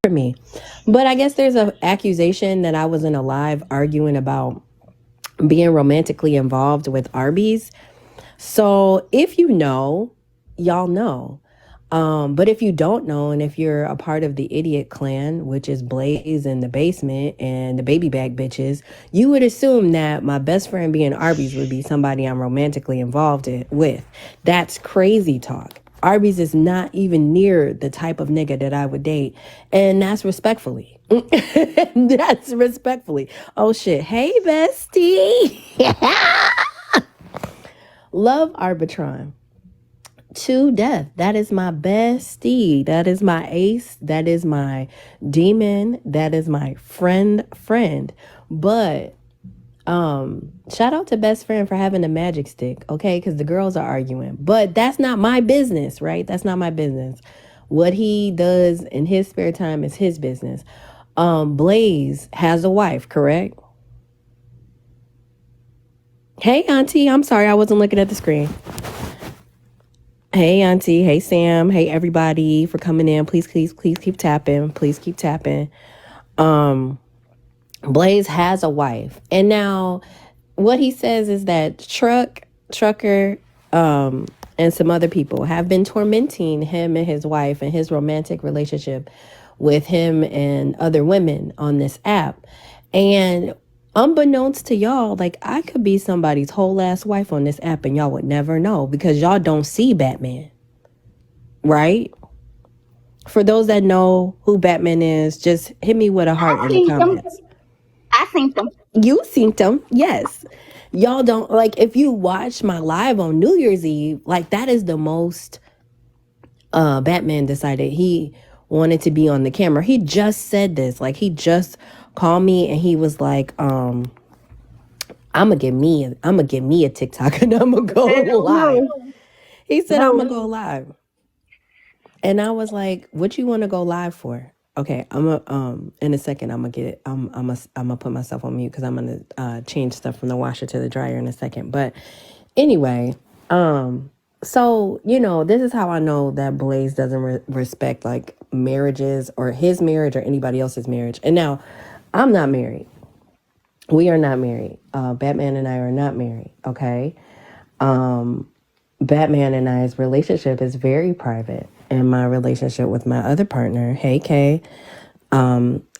for me. But I guess there's an accusation that I was in a live arguing about being romantically involved with Arby's. So if you know, y'all know. But if you don't know, and if you're a part of the idiot clan, which is Blaze in the basement and the baby bag bitches, you would assume that my best friend being Arby's would be somebody I'm romantically involved with. That's crazy talk. Arby's is not even near the type of nigga that I would date. And that's respectfully. That's respectfully. Oh shit. Hey, bestie. Love Arbitron to death. That is my bestie. That is my ace. That is my demon. That is my friend. But shout out to best friend for having a magic stick, okay? Because the girls are arguing. But that's not my business, right? That's not my business. What he does in his spare time is his business. Blaze has a wife, correct? Hey, Auntie. I'm sorry, I wasn't looking at the screen. Hey, Auntie. Hey, Sam. Hey, everybody for coming in. Please keep tapping. Please keep tapping. Blaze has a wife. And now what he says is that Trucker, and some other people have been tormenting him and his wife and his romantic relationship with him and other women on this app. And unbeknownst to y'all, like I could be somebody's whole ass wife on this app and y'all would never know because y'all don't see Batman, right? For those that know who Batman is, just hit me with a heart I in the seen them. comments. I seen them. You seen them, yes. Y'all don't like if you watch my live on New Year's Eve, like that is the most Batman decided he wanted to be on the camera. He just said this. Like he just called me and he was like, I'm gonna get me a TikTok and I'm gonna go live. He said I'm gonna go live. And I was like, what you wanna go live for? Okay, I'm gonna in a second I'm gonna put myself on mute because I'm gonna change stuff from the washer to the dryer in a second. But anyway, so this is how I know that Blaze doesn't respect like marriages or his marriage or anybody else's marriage. And now I'm not married. We are not married. Batman and I are not married. Okay. Batman and I's relationship is very private, and my relationship with my other partner, hey Kay,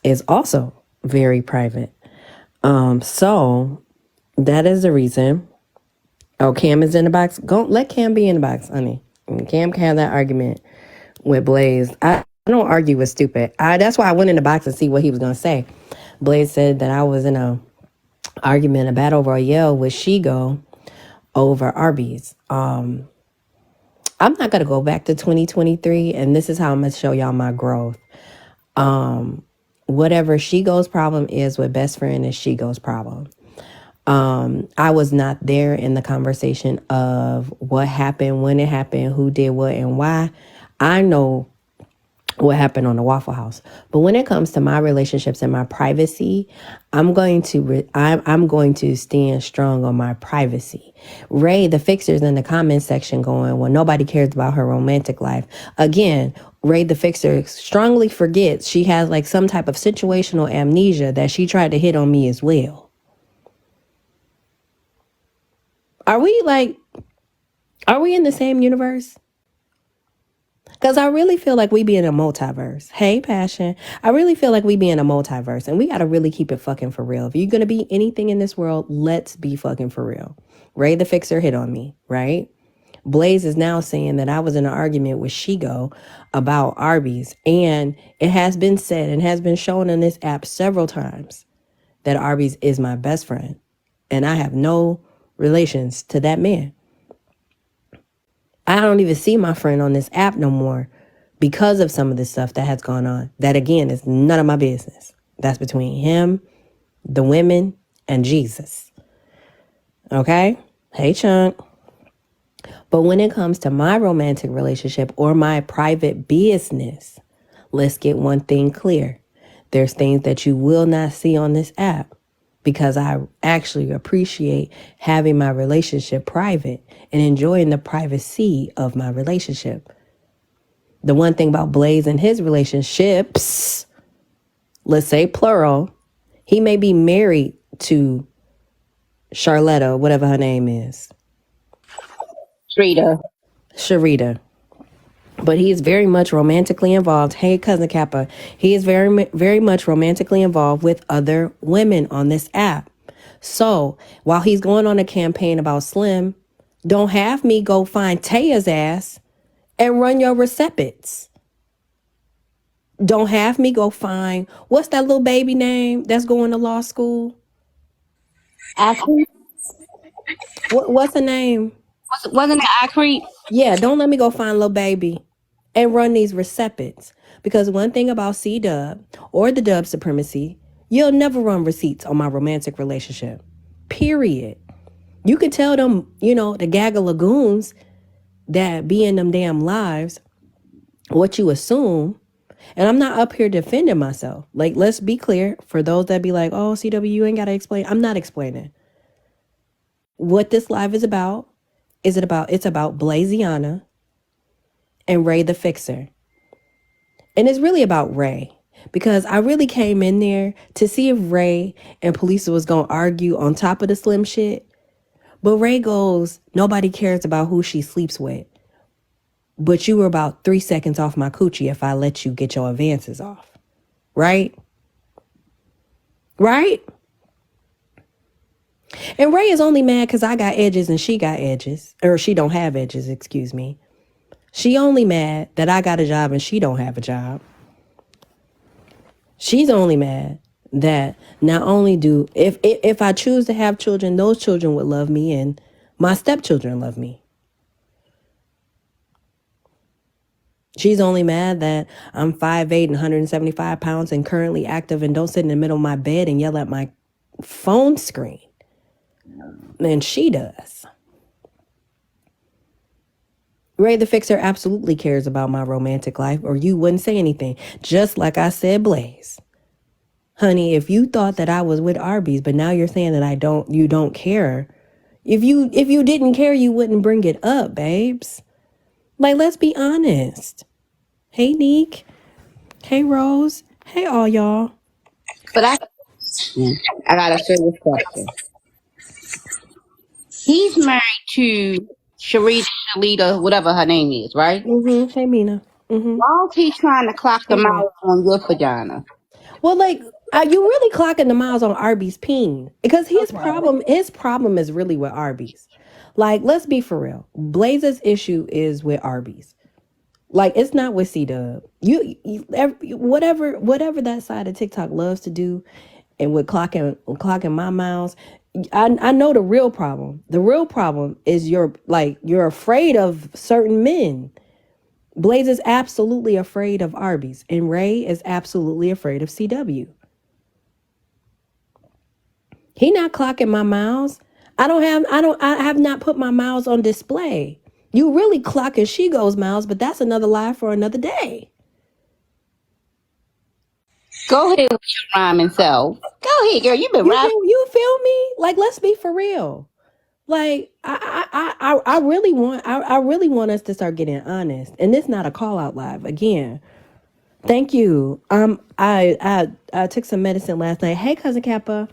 is also very private. So that is the reason. Oh, Cam is in the box. Go let Cam be in the box, honey. And Cam can have that argument with Blaze. I don't argue with stupid. That's why I went in the box to see what he was gonna say. Blaze said that I was in a argument, a battle royale with Shigo over Arby's. I'm not gonna go back to 2023, and this is how I'm gonna show y'all my growth. Whatever Shigo's problem is with best friend is Shigo's problem. I was not there in the conversation of what happened, when it happened, who did what, and why. I know what happened on the Waffle House. But when it comes to my relationships and my privacy, I'm going to stand strong on my privacy. Ray, the fixer's in the comment section going, well, nobody cares about her romantic life. Again, Ray the fixer strongly forgets she has like some type of situational amnesia that she tried to hit on me as well. Are we in the same universe? Because I really feel like we be in a multiverse. Hey, Passion. I really feel like we be in a multiverse. And we got to really keep it fucking for real. If you're going to be anything in this world, let's be fucking for real. Ray the Fixer hit on me, right? Blaze is now saying that I was in an argument with Shigo about Arby's. And it has been said and has been shown on this app several times that Arby's is my best friend. And I have no relations to that man. I don't even see my friend on this app no more because of some of the stuff that has gone on. That again is none of my business. That's between him, the women, and Jesus. Okay? Hey, Chunk. But when it comes to my romantic relationship or my private business, let's get one thing clear. There's things that you will not see on this app because I actually appreciate having my relationship private and enjoying the privacy of my relationship. The one thing about Blaze and his relationships let's say plural, he may be married to Charlotta, whatever her name is, Rita. Sharita. But he is very much romantically involved. Hey, cousin Kappa, he is very much romantically involved with other women on this app. So while he's going on a campaign about Slim, don't have me go find Taya's ass and run your receipts. Don't have me go find what's that little baby name that's going to law school? Acre. What's her name? Wasn't it Acre? Yeah, don't let me go find little baby and run these receipts. Because one thing about C Dub or the Dub supremacy, you'll never run receipts on my romantic relationship. Period. You can tell them, the gag of lagoons that be in them damn lives what you assume. And I'm not up here defending myself. Like, let's be clear for those that be like, oh, CW, you ain't got to explain. I'm not explaining. What this live is about, it's about Blaziana and Ray the Fixer. And it's really about Ray. Because I really came in there to see if Ray and Police was going to argue on top of the Slim shit. But Ray goes, nobody cares about who she sleeps with. But you were about 3 seconds off my coochie if I let you get your advances off. Right? Right? And Ray is only mad because I got edges and she got edges. Or she don't have edges, excuse me. She only mad that I got a job and she don't have a job. She's only mad that not only do, if I choose to have children, those children would love me and my stepchildren love me. She's only mad that I'm 5'8" and 175 pounds and currently active and don't sit in the middle of my bed and yell at my phone screen. And she does. Ray the Fixer absolutely cares about my romantic life, or you wouldn't say anything. Just like I said, Blaze. Honey, if you thought that I was with Arby's, but now you're saying that you don't care. If you didn't care, you wouldn't bring it up, babes. Like, let's be honest. Hey, Neek. Hey, Rose. Hey, all y'all. But I got a serious question. He's married to Sharita, whatever her name is, right? Hey, Mina. Why is he trying to clock the Hey, Ray. miles on your vagina? Well, like, you really clocking the miles on Arby's peen because his problem is really with Arby's. Like, let's be for real. Blaze's issue is with Arby's. Like, it's not with C Dub. Whatever that side of TikTok loves to do, and with clocking my miles, I know the real problem. The real problem is you're afraid of certain men. Blaze is absolutely afraid of Arby's, and Ray is absolutely afraid of CW. He not clocking my miles. I have not put my miles on display. You really clocking She Goes miles, but that's another lie for another day. Go ahead with your rhyming self. Go ahead, girl. You've been rapping. You feel me? Like, let's be for real. Like, I really want us to start getting honest. And this not a call out live again. Thank you. I took some medicine last night. Hey, cousin Kappa.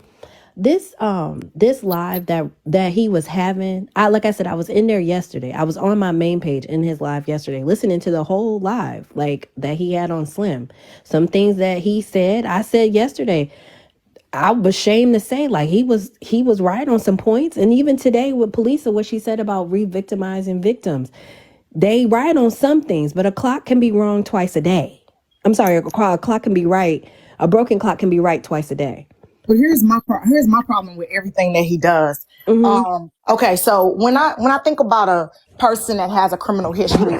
This live that he was having, like I said, I was in there yesterday. I was on my main page in his live yesterday, listening to the whole live like that he had on Slim. Some things that he said, I said yesterday. I was ashamed to say, like, he was right on some points. And even today with Polisa, what she said about re-victimizing victims, they right on some things, but a clock can be wrong twice a day. I'm sorry, a clock can be right. A broken clock can be right twice a day. But here's my problem with everything that he does. Okay, so when I think about a person that has a criminal history,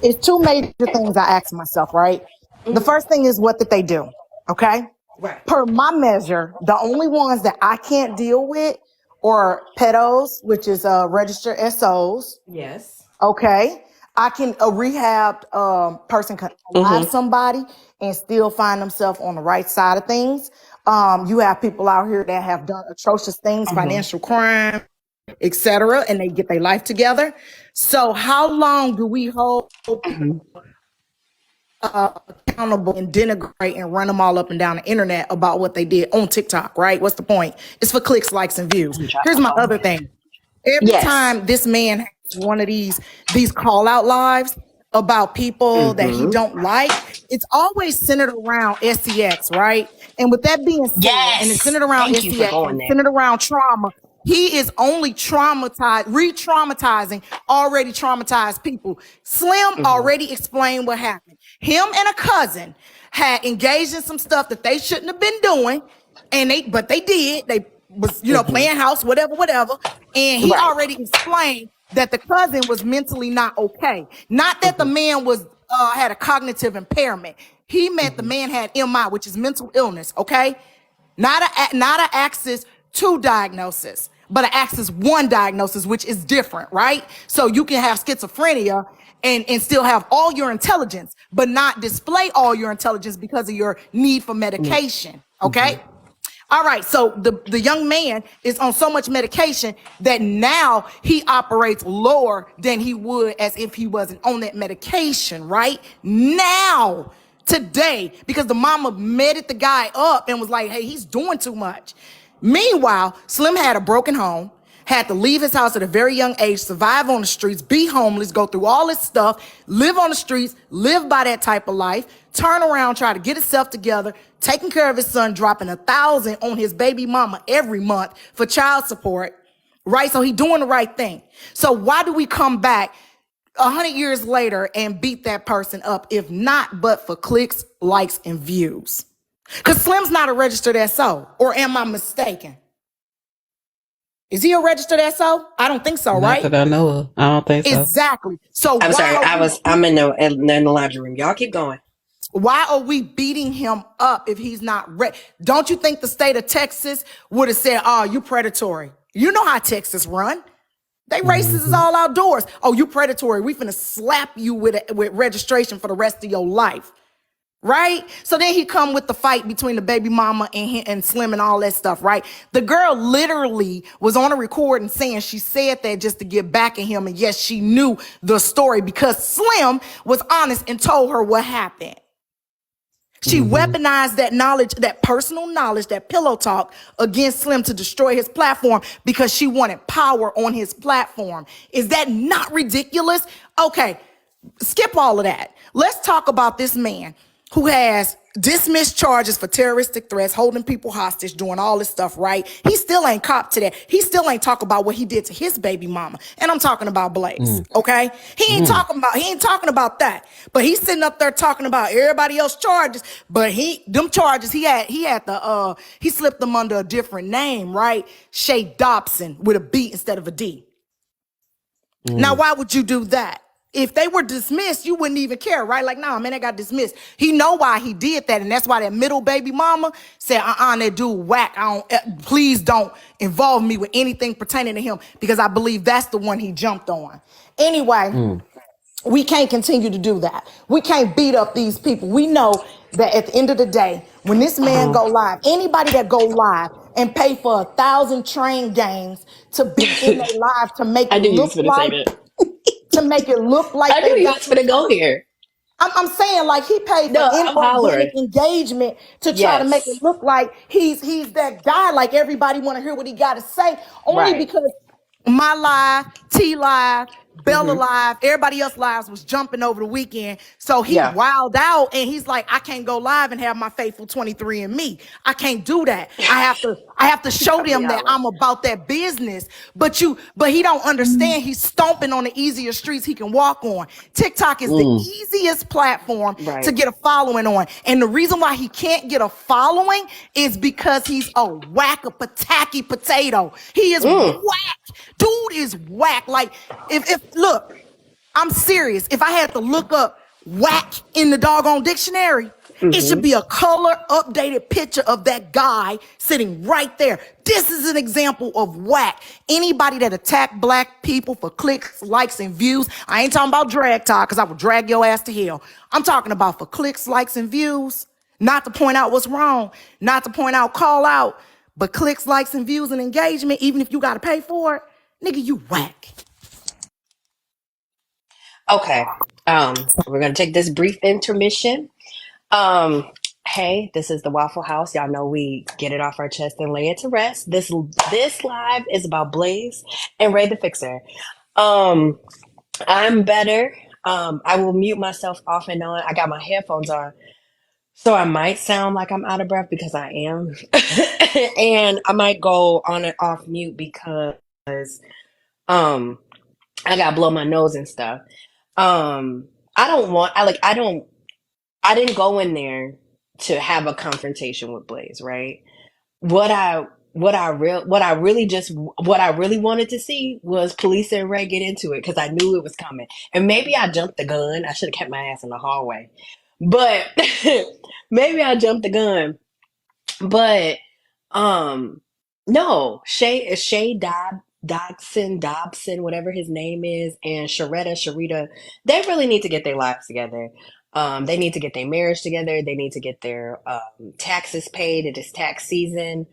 it's two major things I ask myself, right? The first thing is, what did they do? Okay? Right. Per my measure, the only ones that I can't deal with are pedos, which is registered SOs. Yes. Okay. I can a rehabbed person can alive somebody and still find themselves on the right side of things. You have people out here that have done atrocious things, financial crime, etc., and they get their life together. So how long do we hold accountable and denigrate and run them all up and down the internet about what they did on TikTok, right? What's the point? It's for clicks, likes, and views. Here's my other thing. Every Yes. time this man has one of these call out lives about people that he don't like, it's always centered around SEX, right? And with that being said, and it's Yes. centered around Thank you for SEX, going and there. centered around trauma. He is only re-traumatizing already traumatized people. Slim already explained what happened. Him and a cousin had engaged in some stuff that they shouldn't have been doing, but they did. They was, playing house, whatever. And he Right. already explained that the cousin was mentally not okay. Not that the man was had a cognitive impairment. He meant the man had MI, which is mental illness, okay? Not a axis 2 diagnosis, but an axis 1 diagnosis, which is different, right? So you can have schizophrenia and still have all your intelligence, but not display all your intelligence because of your need for medication, okay? All right, so the young man is on so much medication that now he operates lower than he would as if he wasn't on that medication, right? Now, today, because the mama meted the guy up and was like, hey, he's doing too much. Meanwhile, Slim had a broken home, had to leave his house at a very young age, survive on the streets, be homeless, go through all this stuff, live on the streets, live by that type of life, turn around, try to get himself together, taking care of his son, dropping $1,000 on his baby mama every month for child support, right? So he doing the right thing. So why do we come back 100 years later and beat that person up, if not but for clicks, likes, and views? Because Slim's not a registered SO, or am I mistaken? Is he a registered SO? I don't think so, Not right? that I know of. I don't think so. Exactly. So I'm sorry. I'm in the laundry room. Y'all keep going. Why are we beating him up if he's not Don't you think the state of Texas would have said, oh, you predatory? You know how Texas run. They racist is all outdoors. Oh, you predatory. We finna slap you with registration for the rest of your life. Right? So then he come with the fight between the baby mama and Slim and all that stuff, right? The girl literally was on a recording saying she said that just to get back at him. And yes, she knew the story because Slim was honest and told her what happened. She weaponized that knowledge, that personal knowledge, that pillow talk against Slim to destroy his platform because she wanted power on his platform. Is that not ridiculous? Okay, skip all of that. Let's talk about this man who has dismissed charges for terroristic threats, holding people hostage, doing all this stuff, right? He still ain't cop to that. He still ain't talk about what he did to his baby mama. And I'm talking about Blaze, okay? He ain't talking about that. But he's sitting up there talking about everybody else charges, but them charges he slipped them under a different name, right? Shay Dobson with a B instead of a D. Now, why would you do that? If they were dismissed, you wouldn't even care, right? Like, nah, man, they got dismissed. He know why he did that, and that's why that middle baby mama said, that dude whack. Please don't involve me with anything pertaining to him, because I believe that's the one he jumped on. Anyway, we can't continue to do that. We can't beat up these people. We know that at the end of the day, when this man go live, anybody that go live and pay for 1,000 train games to be in their live to make I it knew you look was going to say like that. I I knew you was going to go here. I'm saying, like, he paid for No, I'm inorganic hollering. engagement to try to make it look like he's that guy, like everybody want to hear what he got to say, only because my live, T live, Bella live, everybody else lives was jumping over the weekend. So he wilded out and he's like, I can't go live and have my faithful 23 and me. I can't do that. I have to show them that I'm about that business. But he don't understand he's stomping on the easier streets he can walk on. TikTok is the easiest platform to get a following on. And the reason why he can't get a following is because he's a whack-a-patacky potato. He is whack. Dude is whack. Like, look, I'm serious. If I had to look up whack in the doggone dictionary, it should be a color updated picture of that guy sitting right there. This is an example of whack. Anybody that attack black people for clicks, likes, and views, I ain't talking about drag talk, because I will drag your ass to hell. I'm talking about for clicks, likes, and views, not to point out what's wrong, not to point out, call out, but clicks, likes, and views and engagement, even if you got to pay for it, nigga, you whack. Okay. We're going to take this brief intermission. Um, hey, this is the Waffle House. Y'all know we get it off our chest and lay it to rest. This live is about Blaze and Ray the Fixer. Um, I'm better. I will mute myself off and on. I got my headphones on, so I might sound like I'm out of breath because I am, and I might go on and off mute because um I gotta blow my nose and stuff. Um, I don't want. I don't. I didn't go in there to have a confrontation with Blaze, right? What I what I really wanted to see was Police and Ray get into it because I knew it was coming. And maybe I jumped the gun. I should have kept my ass in the hallway. But maybe I jumped the gun. But um, no, Dobson, whatever his name is, and Sharita, they really need to get their lives together. They need to get their marriage together. They need to get their taxes paid. It is tax season.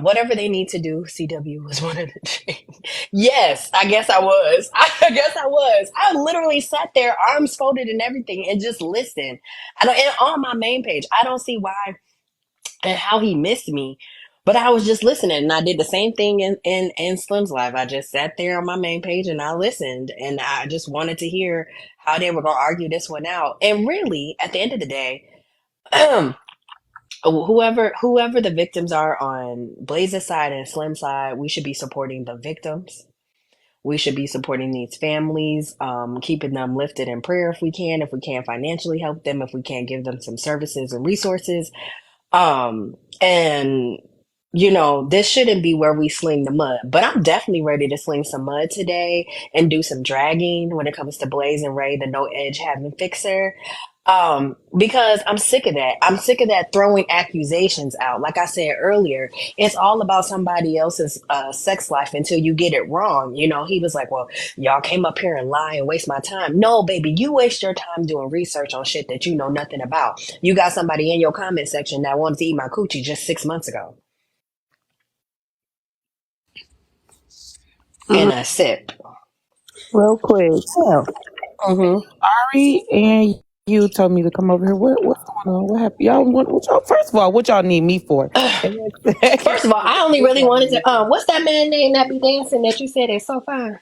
Whatever they need to do, CW was one of the things. Yes, I guess I was. I guess I was. I literally sat there, arms folded and everything, and just listened. I don't, and on my main page, I don't see why and how he missed me. But I was just listening, and I did the same thing in Slim's live. I just sat there on my main page and I listened, and I just wanted to hear how they were going to argue this one out. And really, at the end of the day, whoever the victims are on Blaze's side and Slim's side, we should be supporting the victims. We should be supporting these families, keeping them lifted in prayer if we can. If we can't financially help them, if we can't give them some services and resources, and this shouldn't be where we sling the mud, but I'm definitely ready to sling some mud today and do some dragging when it comes to Blaze and Ray, the no edge having fixer. Because I'm sick of that. I'm sick of that throwing accusations out. Like I said earlier, it's all about somebody else's sex life until you get it wrong. He was like, well, y'all came up here and lie and waste my time. No, baby, you waste your time doing research on shit that you know nothing about. You got somebody in your comment section that wanted to eat my coochie just 6 months ago. And a sip. Real quick. So, Ari and you told me to come over here. What's going on? What happened? What y'all, first of all, what y'all need me for? And then First of all, I only really wanted to. What's that man name that be dancing that you said is so fine?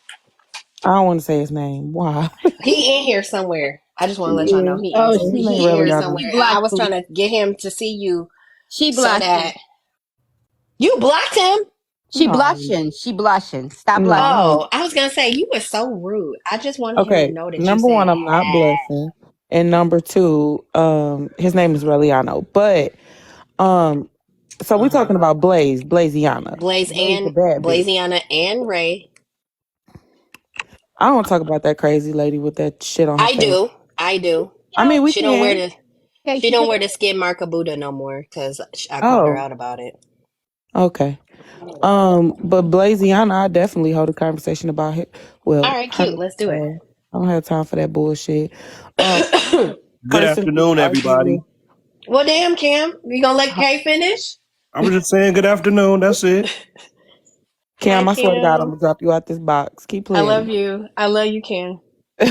I don't want to say his name. Why? He in here somewhere. I just want to let y'all know he Oh, His name he in here really somewhere. she And I blocked was him. trying to get him to see you She so blocked him. that you blocked him. She No. blushing. She blushing. Stop No. blushing. Oh, I was gonna say you were so rude. I just wanted him to Okay. know that you Number said one, I'm not bluffing. And number two, his name is Reliano. But so we talking about Blaziana. Blaze Blaze the and bad bitch. Blaziana and Ray. I don't want to talk about that crazy lady with that shit on her I face. do. I do. I mean, we She don't wear can. the Okay, she don't wear the skid mark of Buddha no more because I called her Oh, out about it. okay. But Blaziana, I definitely hold a conversation about it. All Well, right, her. cute. Let's do it. I don't have time for that bullshit. Um, Good person who afternoon, argued everybody. with. Well, damn, Cam, you gonna let Kay finish? I was just saying good afternoon. That's it. Hi, Cam, I swear to God, I'm Cam. gonna drop you out this box. Keep I playing love with you. I love you, Cam. me.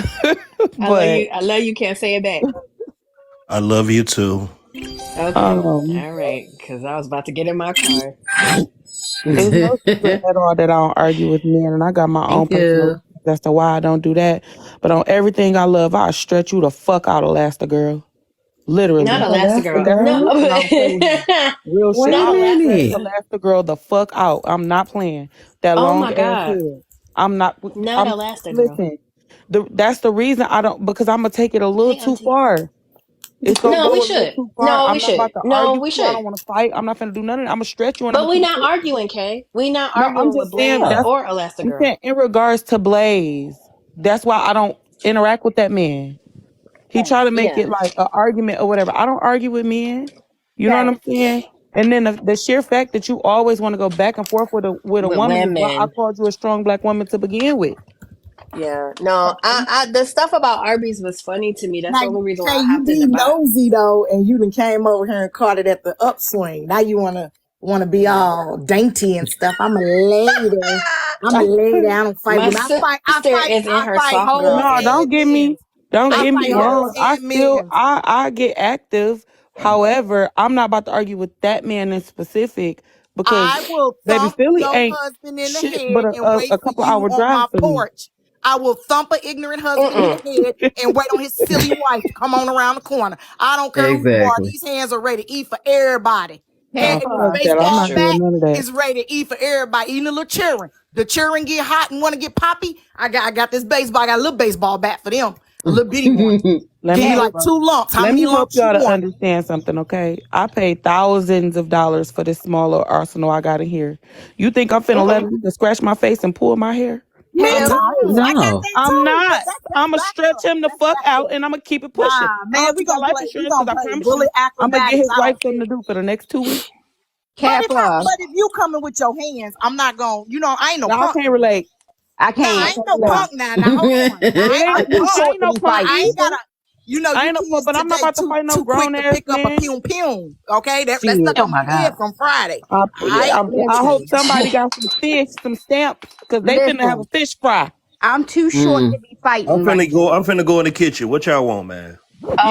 I love But you. I love you, Cam. Say it back. I love you too. Okay. um, All right. Because I was about to get in my car. it's no secret at all that I don't argue with men, and I got my own Thank personal you. reasons as to why I don't do that. But on everything I love, I stretch you the fuck out, Elastigirl. Not Literally. Elastigirl. No. Elastigirl, and I don't play with you. Real shit. Wait a Not I will stretch minute. Elastigirl. Elastigirl the fuck out. I'm not playing. That Oh long my ass God. hair. I'm not. Not I'm Elastigirl. listen. That's the reason I don't, because I'm gonna take it a little Hey, too Auntie. far. It's gonna No, go we a little should. too far. No, we I'm not should. about to No, argue we with you. I should. don't want to fight. I'm not gonna do nothing. I'm gonna stretch you and I'm But gonna we keep it not pushing. arguing, Kay. We not No, I'm arguing with just saying Blaze Yeah. that's. or I'm Elastigirl. saying in regards to Blaze. That's why I don't interact with that man. He try to make Yeah. it like an argument or whatever. I don't argue with men. You know what I'm Facts. saying? And then the sheer fact that you always want to go back and forth with a With woman is why I women. called you a strong black woman to begin with. Yeah. No, the stuff about Arby's was funny to me. That's Now, the only reason why Kay, I you hopped in be the box. nosy though, and you done came over here and caught it at the upswing. Now you wanna be all dainty and stuff. I'm a lady. I'm a lady. I don't fight My with. sister is in I her fight soft girl whole No, men don't era. get me. men. Don't I get me fight her wrong. I 10 still millions. I get active. However, I'm not about to argue with that man in specific because I will baby thump Philly your ain't husband in the shit but head and a wait for couple you hour on drive my for me. porch. I will thump an ignorant husband in the head and wait on his silly wife to come on around the corner. I don't care who you are. Exactly. These hands are ready to eat for everybody. And this Pepper. Fuck that. I'm That's baseball not true. bat doing none of that. is ready to eat for everybody, even a little children. The children get hot and want to get poppy. I got this baseball. I got a little baseball bat for them, a little bitty one. Let Give me you help like Pepper. 2 lumps. How let many me help lumps you y'all to want? understand something, okay? I paid thousands of dollars for this smaller arsenal I got in here. You think I'm finna let him scratch my face and pull my hair? Me I'm Hell not. too. no. I got No. that I'm too. But not. that's I'ma stretch backup. him the That's fuck out backup. and I'ma keep it pushing. Nah, I man, hope you got life we insurance gonna because I play promise bully you I'm gonna get acrobatics. his I wife don't something care. to do for the next 2 weeks. Pepper. But if you coming with your hands, I'm not gonna. I ain't no Y'all punk. can't relate. I Nah, I Y'all can't. ain't can't no relate. punk now. Now hold on. Now It I ain't ain't no I'm too punk. I short ain't to no be punk I fighting. ain't either. gotta. I You ain't no punk, kids but I'm not today about to fight no too quick grown to ass pick up a man. pew pew. Okay, that Shit. stuck Oh in my my head God. from Friday. Yeah, I I hope Listen. somebody got some fish, some stamps, because they finna have a Listen. fish fry. I'm too short to be I'm fighting right finna go. now. I'm finna go in the kitchen. What y'all want, man?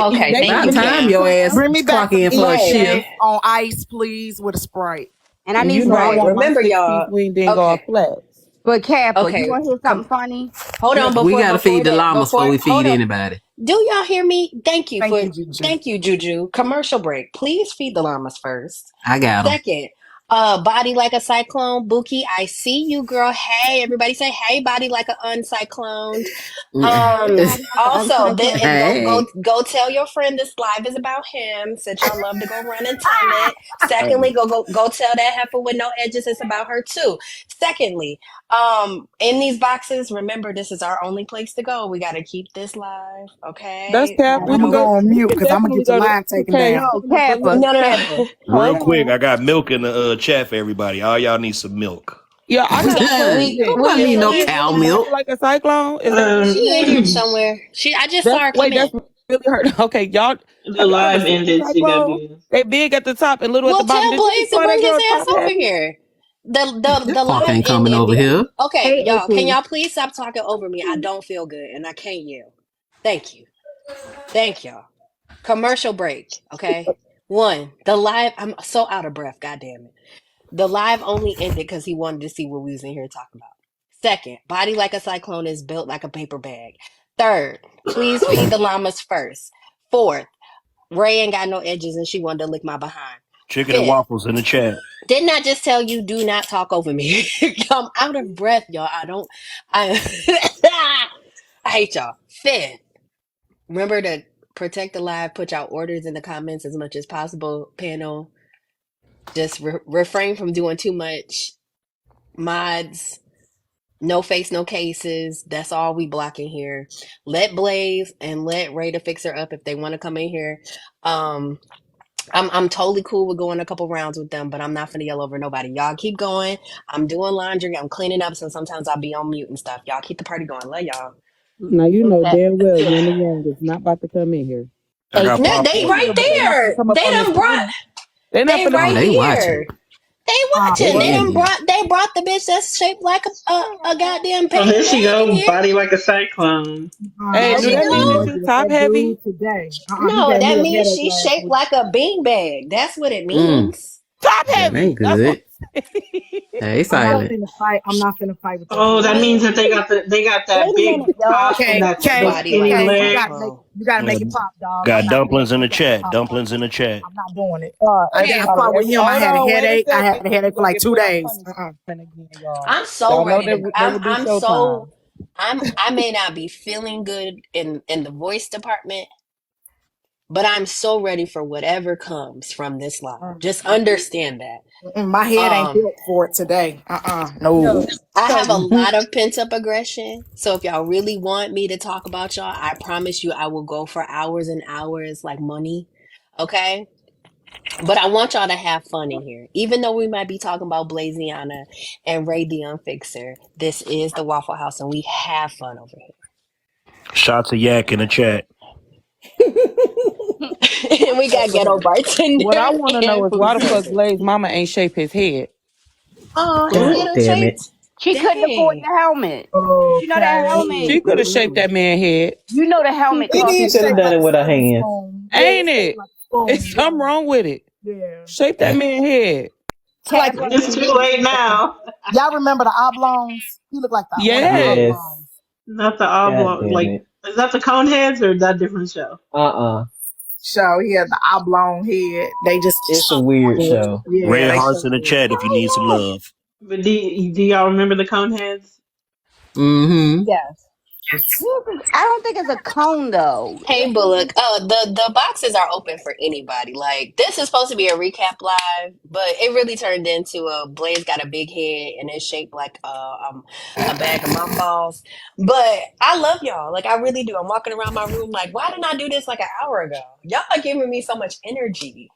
Okay, They thank About you, finna make time you Cam. your some ass bring me sandwiches. back clock some in for a Right. Eastside shift. on ice, please, with a Sprite. And I And need you some know I Right. bread. want my Remember, 6 piece y'all. wing didn't go Okay. off flats. But Kappa, you Okay. wanna hear something funny? Hold on We gotta feed before the that. llamas before we Hold feed on. anybody. Do y'all hear me? Thank you, Juju. Thank you, Juju. Commercial break. Please feed the llamas first. I got them. Second, body like a cyclone. Buki, I see you, girl. Hey, everybody say hey, body like an uncycloned. Hey, body like an Also, then uncyclone. and Hey. go tell your friend this live is about him, since y'all love to go run and tell it. Hey, Secondly, go tell that heifer with no edges it's about her too. Secondly, in these boxes, remember this is our only place to go. We gotta keep this live, That's okay? cap. All right, We I'm can gonna go. go on We mute can because I'm gonna definitely get the go to line taken okay. down. No, We can Kappa, definitely. No, no, Kappa. no. real Hold quick, on. I got milk in the chat for everybody. All y'all need some milk. Yeah, I We got a got Nobody question. we need Is no we cow really body milk. like a cyclone? Is that really Um, she the in here name? somewhere. I just saw That's her come wait. in. That's really hurt. Okay, y'all. the Have y'all ever live seen ended a cyclone? CW. They big at the top and little at the Well, bottom. tell Did you Blaze just to call that bring his girl ass top over heavy? here. The That punk live ain't coming over ended. here. Okay, Hey, y'all, can April. y'all please stop talking over me? I don't feel good and I can't yell. Thank you. Thank y'all. Commercial break. Okay. One, the live. I'm so out of breath. God damn it. The live only ended because he wanted to see what we was in here talking about. Second, body like a cyclone is built like a paper bag. Third, please feed the llamas first. Fourth, Ray ain't got no edges and she wanted to lick my behind. Chicken and Fifth, waffles in the chat. didn't I just tell you do not talk over me? I'm out of breath, y'all. I I hate y'all. Fifth, remember to protect the live, put y'all orders in the comments as much as possible. Panel, just refrain from doing too much mods. No face, no cases. That's all we blocking here. Let Blaze and let Rada fix her up if they want to come in here. Um, I'm totally cool with going a couple rounds with them, but I'm not finna yell over nobody. Y'all keep going. I'm doing laundry. I'm cleaning up, so sometimes I'll be on mute and stuff. Y'all keep the party going. Love y'all. Now you know Exactly. damn well Yin and Yang is not about to come in here. I Hey, got No, Kappa, they popcorn in right the But they chat. not gonna there. come up They on this done brought. screen. They're not They finna Oh, right come they in here. watching. here. They But watching. They They wait. in done here. brought the bitch that's shaped like a goddamn Oh, paper there she bag in go, here. body like a cyclone. Hey, There I'm do she not that gonna mean that go. you argue with top that heavy? dude today. He No, gave me that a means headache she's last shaped week. like a bean bag. That's what it Mm, means. Top that ain't heavy. That's what good. I'm saying. Hey, I'm not silent. finna fight. I'm not finna fight with that Oh, dude that today. means that they got wait that a minute, big y'all. top and K that K those Body skinny like a K, legs. cyclone. you gotta make Got, it pop, dog. I'm got not doing dumplings it. in the Make that shit chat. pop off. Dumplings in the chat. I'm not doing it. I Everybody, fought with him. I hold had a on, wait a headache. I second. had a headache for We're gonna like get two put on days. punishment again, y'all. I'm so Y'all know ready they to. would they would do I'm so. showtime. I may not be feeling good in the voice department, but I'm so ready for whatever comes from this live. Just understand that. My head ain't Um, built for it today. No. I So have a lot of pent up aggression. So if y'all really want me to talk about y'all, I promise you I will go for hours and hours like money. Okay? But I want y'all to have fun in here. Even though we might be talking about Blaziana and Ray the Unfixer, this is the Waffle House and we have fun over Shots of yak in the chat. here. And we got ghetto What I bartender want to and know is food why the fuck service. Blaze Mama ain't shape his head. Oh, his God head damn it. unshaped. She couldn't afford Dang. the helmet. You know that Okay. She helmet. could have shaped that man's head. You know the helmet It cost She is could have shaped done like it a with her silver hand. spoon. Yeah, Ain't it's shaped it? like a spoon. It's something wrong with it. Yeah. Shape that man's head. It's like Kappa. It's too late now. y'all remember the oblongs? He looked like one of the Yes. Yes. oblongs. Not the God oblong. damn Like, it. is that the Coneheads or is that a different show? So he had the oblong head. They just It's a weird show. yeah, Red they hearts sure in the did. chat if you need some love. But do y'all remember the Coneheads? Mm-hmm. Yes. I don't think it's a cone though. Hey Bullock, the boxes are open for anybody. Like this is supposed to be a recap live, but it really turned into a Blaze got a big head and it's shaped like a bag of mothballs. But I love y'all, like I really do. I'm walking around my room like, why didn't I do this like an hour ago? Y'all are giving me so much energy.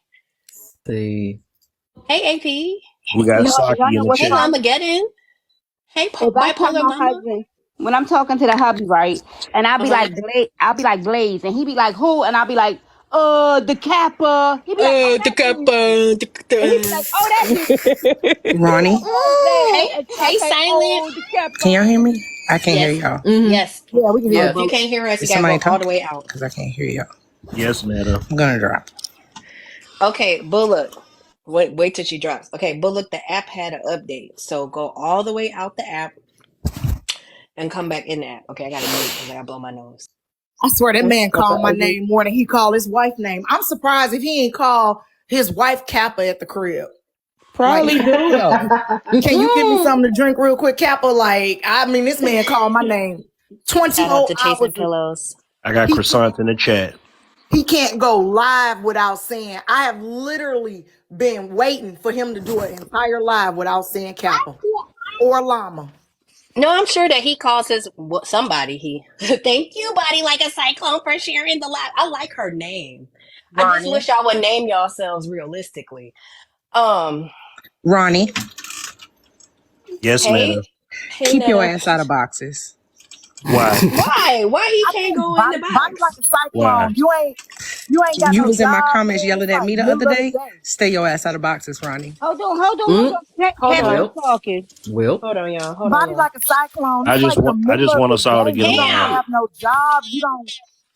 See. Hey AP, We got Y'all Saki in know the what's hey chat. fun? Lamageddon, hey If I tell bipolar my mama. husband when I'm talking to the hubby, right, and Uh huh. I'll be like Blaze, and he be like who, and I'll be like, the Kappa. He be like, oh, The that's you, kappa. and he be like, oh, that's you. Ronnie, Oh, Blaze, Hey, and I hey, say, silent. oh, the Kappa. can y'all hear me? I can't hear Yes, y'all. Mm-hmm. yes. Yeah, we can hear you, Yeah. If you bro. can't hear us, you Is gotta go somebody all the talking? way out. Because I can't hear y'all. Yes, madam. I'm gonna drop. Okay, Bullock. Wait till she drops. Okay, Bullock, the app had an update. So go all the way out the app and come back in the app. Okay, I gotta mute because I gotta blow my nose. I swear that man That's called my an ugly. name more than he called his wife name. I'm surprised if he ain't called his wife Kappa at the crib. Like, Probably do though. can you give me something to drink real quick, Kappa? Like, I mean, this man called my name 20 Shout out to Chasing hours. Pillows. I got He can't, croissants in the chat. he can't go live without saying, I have literally been waiting for him to do an entire live without saying Kappa or Llama. No, I'm sure that he calls his somebody. He thank you, buddy, like a cyclone for sharing the live. I like her name. I just Ronnie. wish y'all would name yourselves realistically. Um, Ronnie, Yes, madam. hey, hey, keep your Netta. ass out of boxes. Why? Why? Why he I can't think go in the body like box? a Why? cyclone. You ain't got You no was in my job, comments man. It's yelling at like me the other middle of the day. day. Stay your ass out of boxes, Ronnie. Hold on. Hold Kappa on. was Well. talking. Well. Hold on, y'all. Hold on, Body y'all. like a cyclone. I It's just like the want I middle just of want the us all to day. get You don't along. Damn. have no job.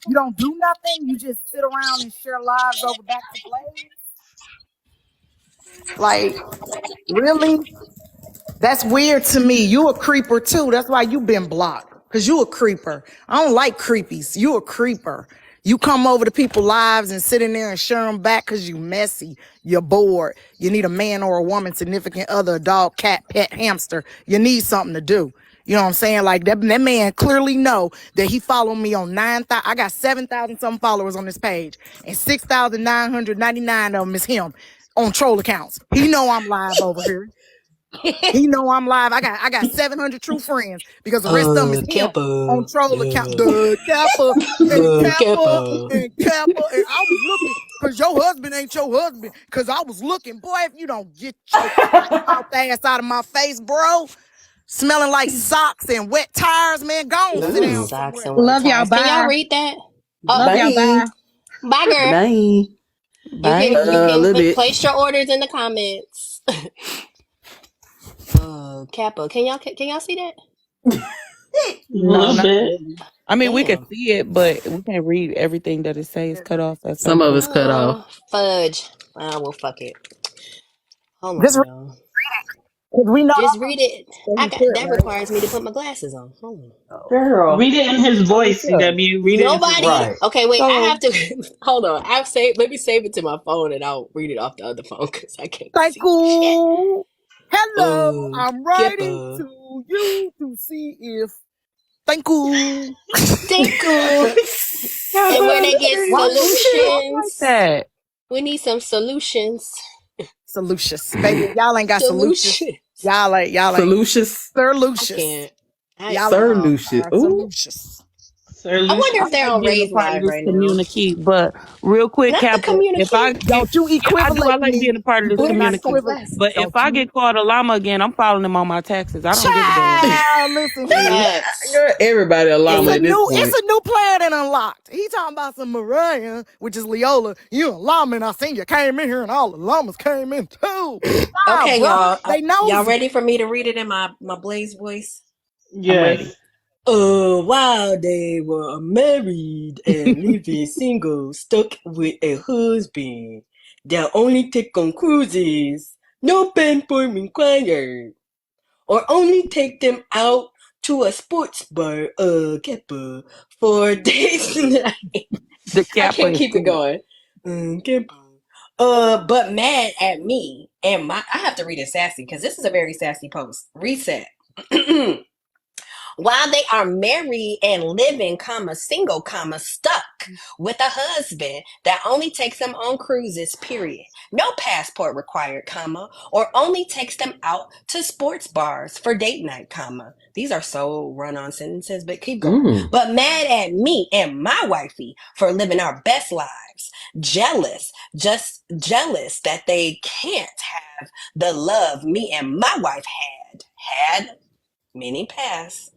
You don't do nothing. You just sit around and share lives over back to Blaze. Like, really? That's weird to me. You a creeper too. That's why you been blocked. Cause you a creeper. I don't like creepies. You a creeper. You come over to people's lives and sit in there and share them back cause you messy. You're bored. You need a man or a woman, significant other, a dog, cat, pet, hamster. You need something to do. You know what I'm saying? Like that man clearly know that he followed me on 9,000. I got 7,000 some followers on this page, and 6,999 of them is him on troll accounts. He know I'm live over here. He know I'm live. I got 700 true friends because the rest of them is him on Kappa. troll account. The Kappa and Kappa Kappa. and Kappa. And I was looking because your husband ain't your husband. Because I was looking, boy, if you don't get your potty mouth ass out of my face, bro, smelling like socks and wet tires, man, go on, sit down Ooh. Socks somewhere. and white Love y'all. tires. Can y'all Bye. read that? Love y'all. Bye. Bye. Bye, Good girl. night. Bye. You A can little bit. place your orders in the comments. Kappa. Can y'all see that? A No, little not bit. really. I mean, we can Damn. see it, but we can't read everything that it says. Cut off at Some certain of points. us cut off. Oh, fudge. Ah, well, fuck it. Hold Just on, y'all. because we know Just that's read it. what he put, That right? requires me to put my glasses on. Hold on. Girl. Read it in his Let me voice, tell you. CW. Read it in his Nobody. Right. voice. Okay, wait. I So have to. Hold on. Let me save it to my phone, and I'll read it off the other phone because I can't Thank see shit. you. Hello, I'm writing Kappa. to you to see if. Thank you. Thank you. And where Kappa. they get why do we talk like solutions. that? We need some solutions. Solutions, baby. Y'all ain't got solutions. Solutions. Y'all ain't. Solutions. Sir I Lucius. can't. I Y'all ain't Sir oh. Lucius. got Ooh. solutions. Sir I wonder I if they're like on being a Ray's part of Live this right now. community, but real quick, Not the Kappa, if I communicate. if Don't you yeah, I do, I equivalate like me. being a part of this Do Where not is the community. equivalate. glasses? But if Don't I you? get called a llama again, I'm filing them on my taxes. I don't give a damn. Child, listen here. Facts. Girl, everybody a It's llama a at this new, it's point. a new player that unlocked. He talking about some Mariah, which is Leola. You a llama, and I seen you came in here, and all the llamas came in too. Wow, Okay, brother, y'all. they Y'all nosy. ready for me to read it in my Blaze voice? I'm ready. Yes. While they were married and living single, stuck with a husband, they'll only take on cruises, no passport required, or only take them out to a sports bar, Kappa, for dates tonight. The I Kappa can't is keep it cool. going. Kappa. But mad at me and I have to read it sassy because this is a very sassy post. Reset. While they are married and living, single, stuck with a husband that only takes them on cruises, period. No passport required, or only takes them out to sports bars for date night, These are so run-on sentences, but keep going. Mm. But mad at me and my wifey for living our best lives. Just jealous that they can't have the love me and my wife had, meaning past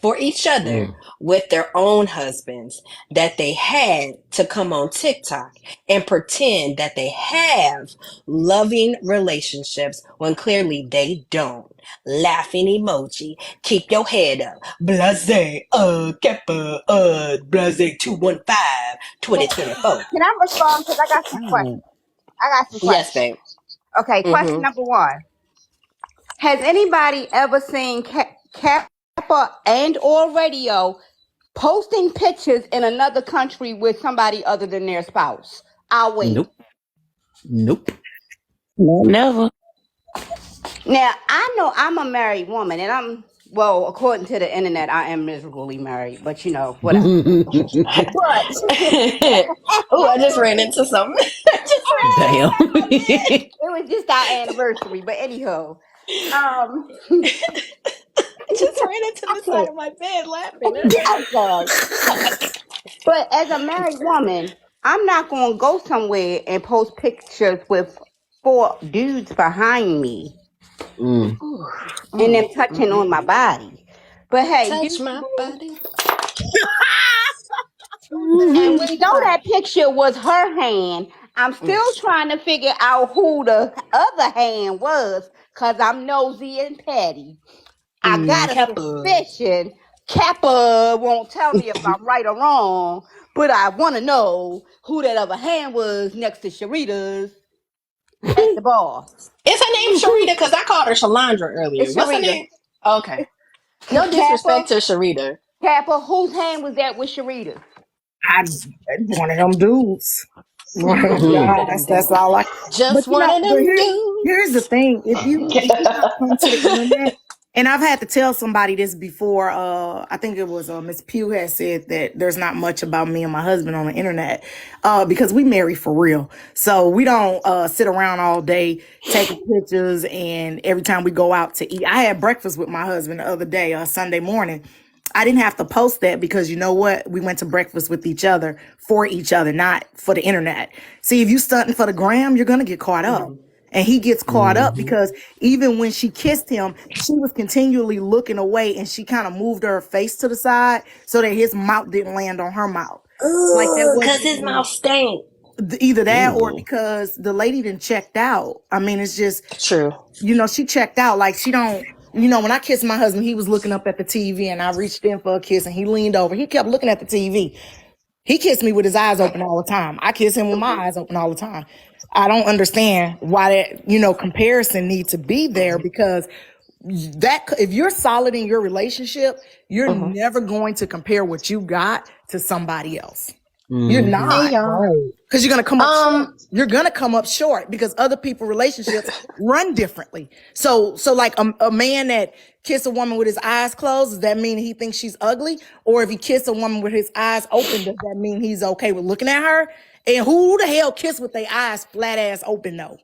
for each other Mm. with their own husbands, that they had to come on TikTok and pretend that they have loving relationships when clearly they don't. Laughing emoji. Keep your head up. Blase, Kappa, Blase 215, Can 2024. I respond? Because I got some Dang. questions. I got some Yes, questions. babe. Okay, question Mm-hmm. number one. Has anybody ever seen Kappa and or radio posting pictures in another country with somebody other than their spouse? I'll wait. Nope. Nope. No, never. Now, I know I'm a married woman, and well, according to the internet, I am miserably married, but whatever. But Oh, I just ran into something. I just ran into the Damn. side of my bed. it was just our anniversary. But anyhow, um, I just ran into the side of my bed laughing. I'm sorry. But as a married woman, I'm not going to go somewhere and post pictures with four dudes behind me Mm. and them touching on my body. But hey, do Touch you my boo? body. And we know that picture was her hand. I'm still trying to figure out who the other hand was because I'm nosy and petty. I got a Kappa. suspicion. Kappa won't tell me if I'm right or wrong, but I want to know who that other hand was next to Sharita's at the bar. Is her name Sharita? Because I called her Shalandra earlier. It's What's her Sharita. name? Okay. No Kappa, disrespect to Sharita. Kappa, whose hand was that with Sharita? I one of them dudes. One of them One of guys. them That's dudes. all I. But Just one of but them here's the dudes. thing. If you not come to the internet, and I've had to tell somebody this before. I think it was Miss Pugh had said that there's not much about me and my husband on the internet, because we marry for real. So we don't sit around all day taking pictures. And every time we go out to eat, I had breakfast with my husband the other day, Sunday morning. I didn't have to post that because you know what? We went to breakfast with each other for each other, not for the internet. See, if you stunting for the gram, you're gonna get caught up. And he gets caught up Mm-hmm. because even when she kissed him, she was continually looking away and she kind of moved her face to the side so that his mouth didn't land on her mouth. Like that Because wasn't his even mouth stank. either that or Ew. because the lady didn't checked out. I mean, it's just, True. she checked out. Like she don't, when I kissed my husband, he was looking up at the TV and I reached in for a kiss and he leaned over. He kept looking at the TV. He kissed me with his eyes open all the time. I kiss him with my eyes open all the time. I don't understand why that, comparison needs to be there because that if you're solid in your relationship, you're never going to compare what you got to somebody else. You're Mm-hmm. Hey not. y'all. Right. Because you're gonna come up short. Um, You're gonna come up short because other people relationships run differently. So like a man that kiss a woman with his eyes closed, does that mean he thinks she's ugly? Or if he kiss a woman with his eyes open, does that mean he's okay with looking at her? And who the hell kiss with their eyes flat ass open though?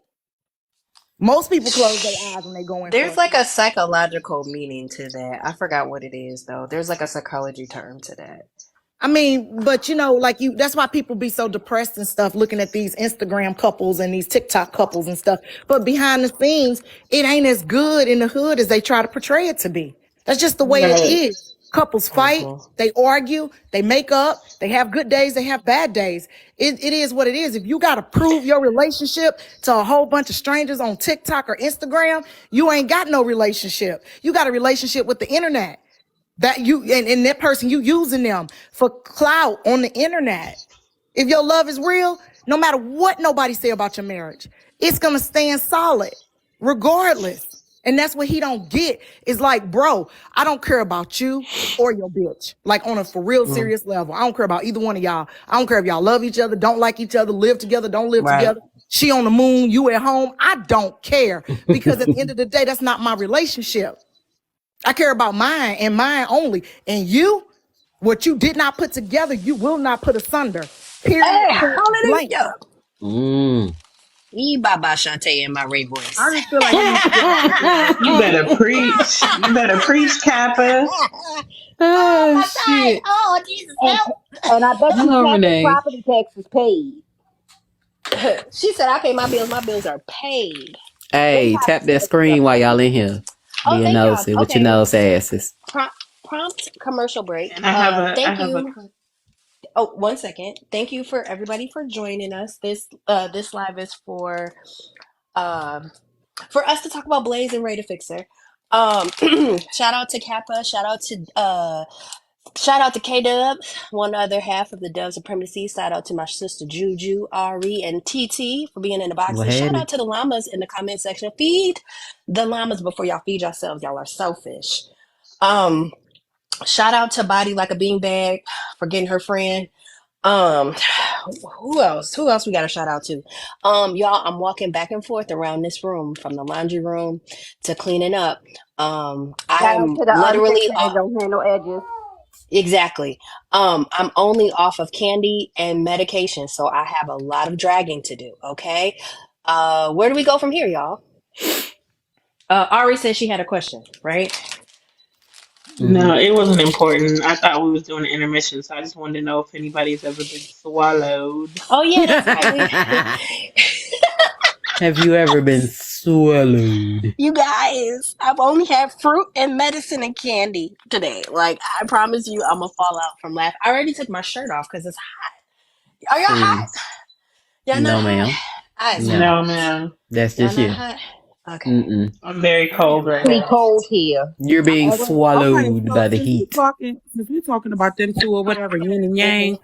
Most people close their eyes when they go in for there's a like kiss. a psychological meaning to that. I forgot what it is though. There's like a psychology term to that. I mean, but like that's why people be so depressed and stuff looking at these Instagram couples and these TikTok couples and stuff. But behind the scenes, it ain't as good in the hood as they try to portray it to be. That's just the way it Right. is. Couples fight, Mm-hmm. they argue, they make up, they have good days, they have bad days. It is what it is. If you got to prove your relationship to a whole bunch of strangers on TikTok or Instagram, you ain't got no relationship. You got a relationship with the internet. That you and that person, you using them for clout on the internet. If your love is real, no matter what nobody say about your marriage, it's gonna stand solid regardless. And that's what he don't get. Is like, bro, I don't care about you or your bitch. Like on a for real Mm. serious level. I don't care about either one of y'all. I don't care if y'all love each other, don't like each other, live together, don't live Right. together. She on the moon, you at home. I don't care because at the end of the day, that's not my relationship. I care about mine and mine only. And you, what you did not put together, you will not put asunder. Period. Hey, Point blank. hallelujah. Mm. Baba Shantae in my Ray I voice. just feel like he needs to get off that damn You better preach. You better preach, Kappa. Oh, Oh my thigh. shit. Oh, Jesus, And help. and I bet you Oh, Captain Renee. property tax is paid. She said, I pay my bills. My bills are paid. They Hey, probably tap that said some stuff screen while about y'all you. in here. Oh, Being thank y'all. nosy with your Okay. nose asses. Prompt commercial break. And I Thank have a you. Oh, 1 second. Thank you for everybody for joining us. This live is um for us to talk about Blaze and Ray to Fixer. Shout out to Kappa. Shout out to K Dub, one other half of the Dove Supremacy. Shout out to my sister Juju, Ari, and TT for being in the What boxes. Shout happened? out to the llamas in the comment section. Feed the llamas before y'all feed yourselves. Y'all are selfish. Um, Shout out to Body Like a Beanbag for getting her friend. Um, who else? Who else we got to shout out to? Y'all, I'm walking back and forth around this room from the laundry room to cleaning up. I Shout out am to the literally unfixer that don't handle edges. exactly. I'm only off of candy and medication, so I have a lot of dragging to do. Okay. Where do we go from here, y'all? Ari said she had a question, right? Mm-hmm. no, it wasn't important. I thought we was doing an intermission, so I just wanted to know if anybody's ever been swallowed. Oh yeah, that's right. Have you ever been swallowed? You guys, I've only had fruit and medicine and candy today. Like I promise you, I'm gonna fall out from laughing. I already took my shirt off because it's hot. Are y'all hot? See, Y'all not no, hot? ma'am. Eyes No, No, closed. man. that's Y'all just not you. hot? Okay. Mm-mm. I'm very cold right Pretty now. cold here. You're being Okay, swallowed so by the heat. since we're talking about them two or whatever, yin and yang,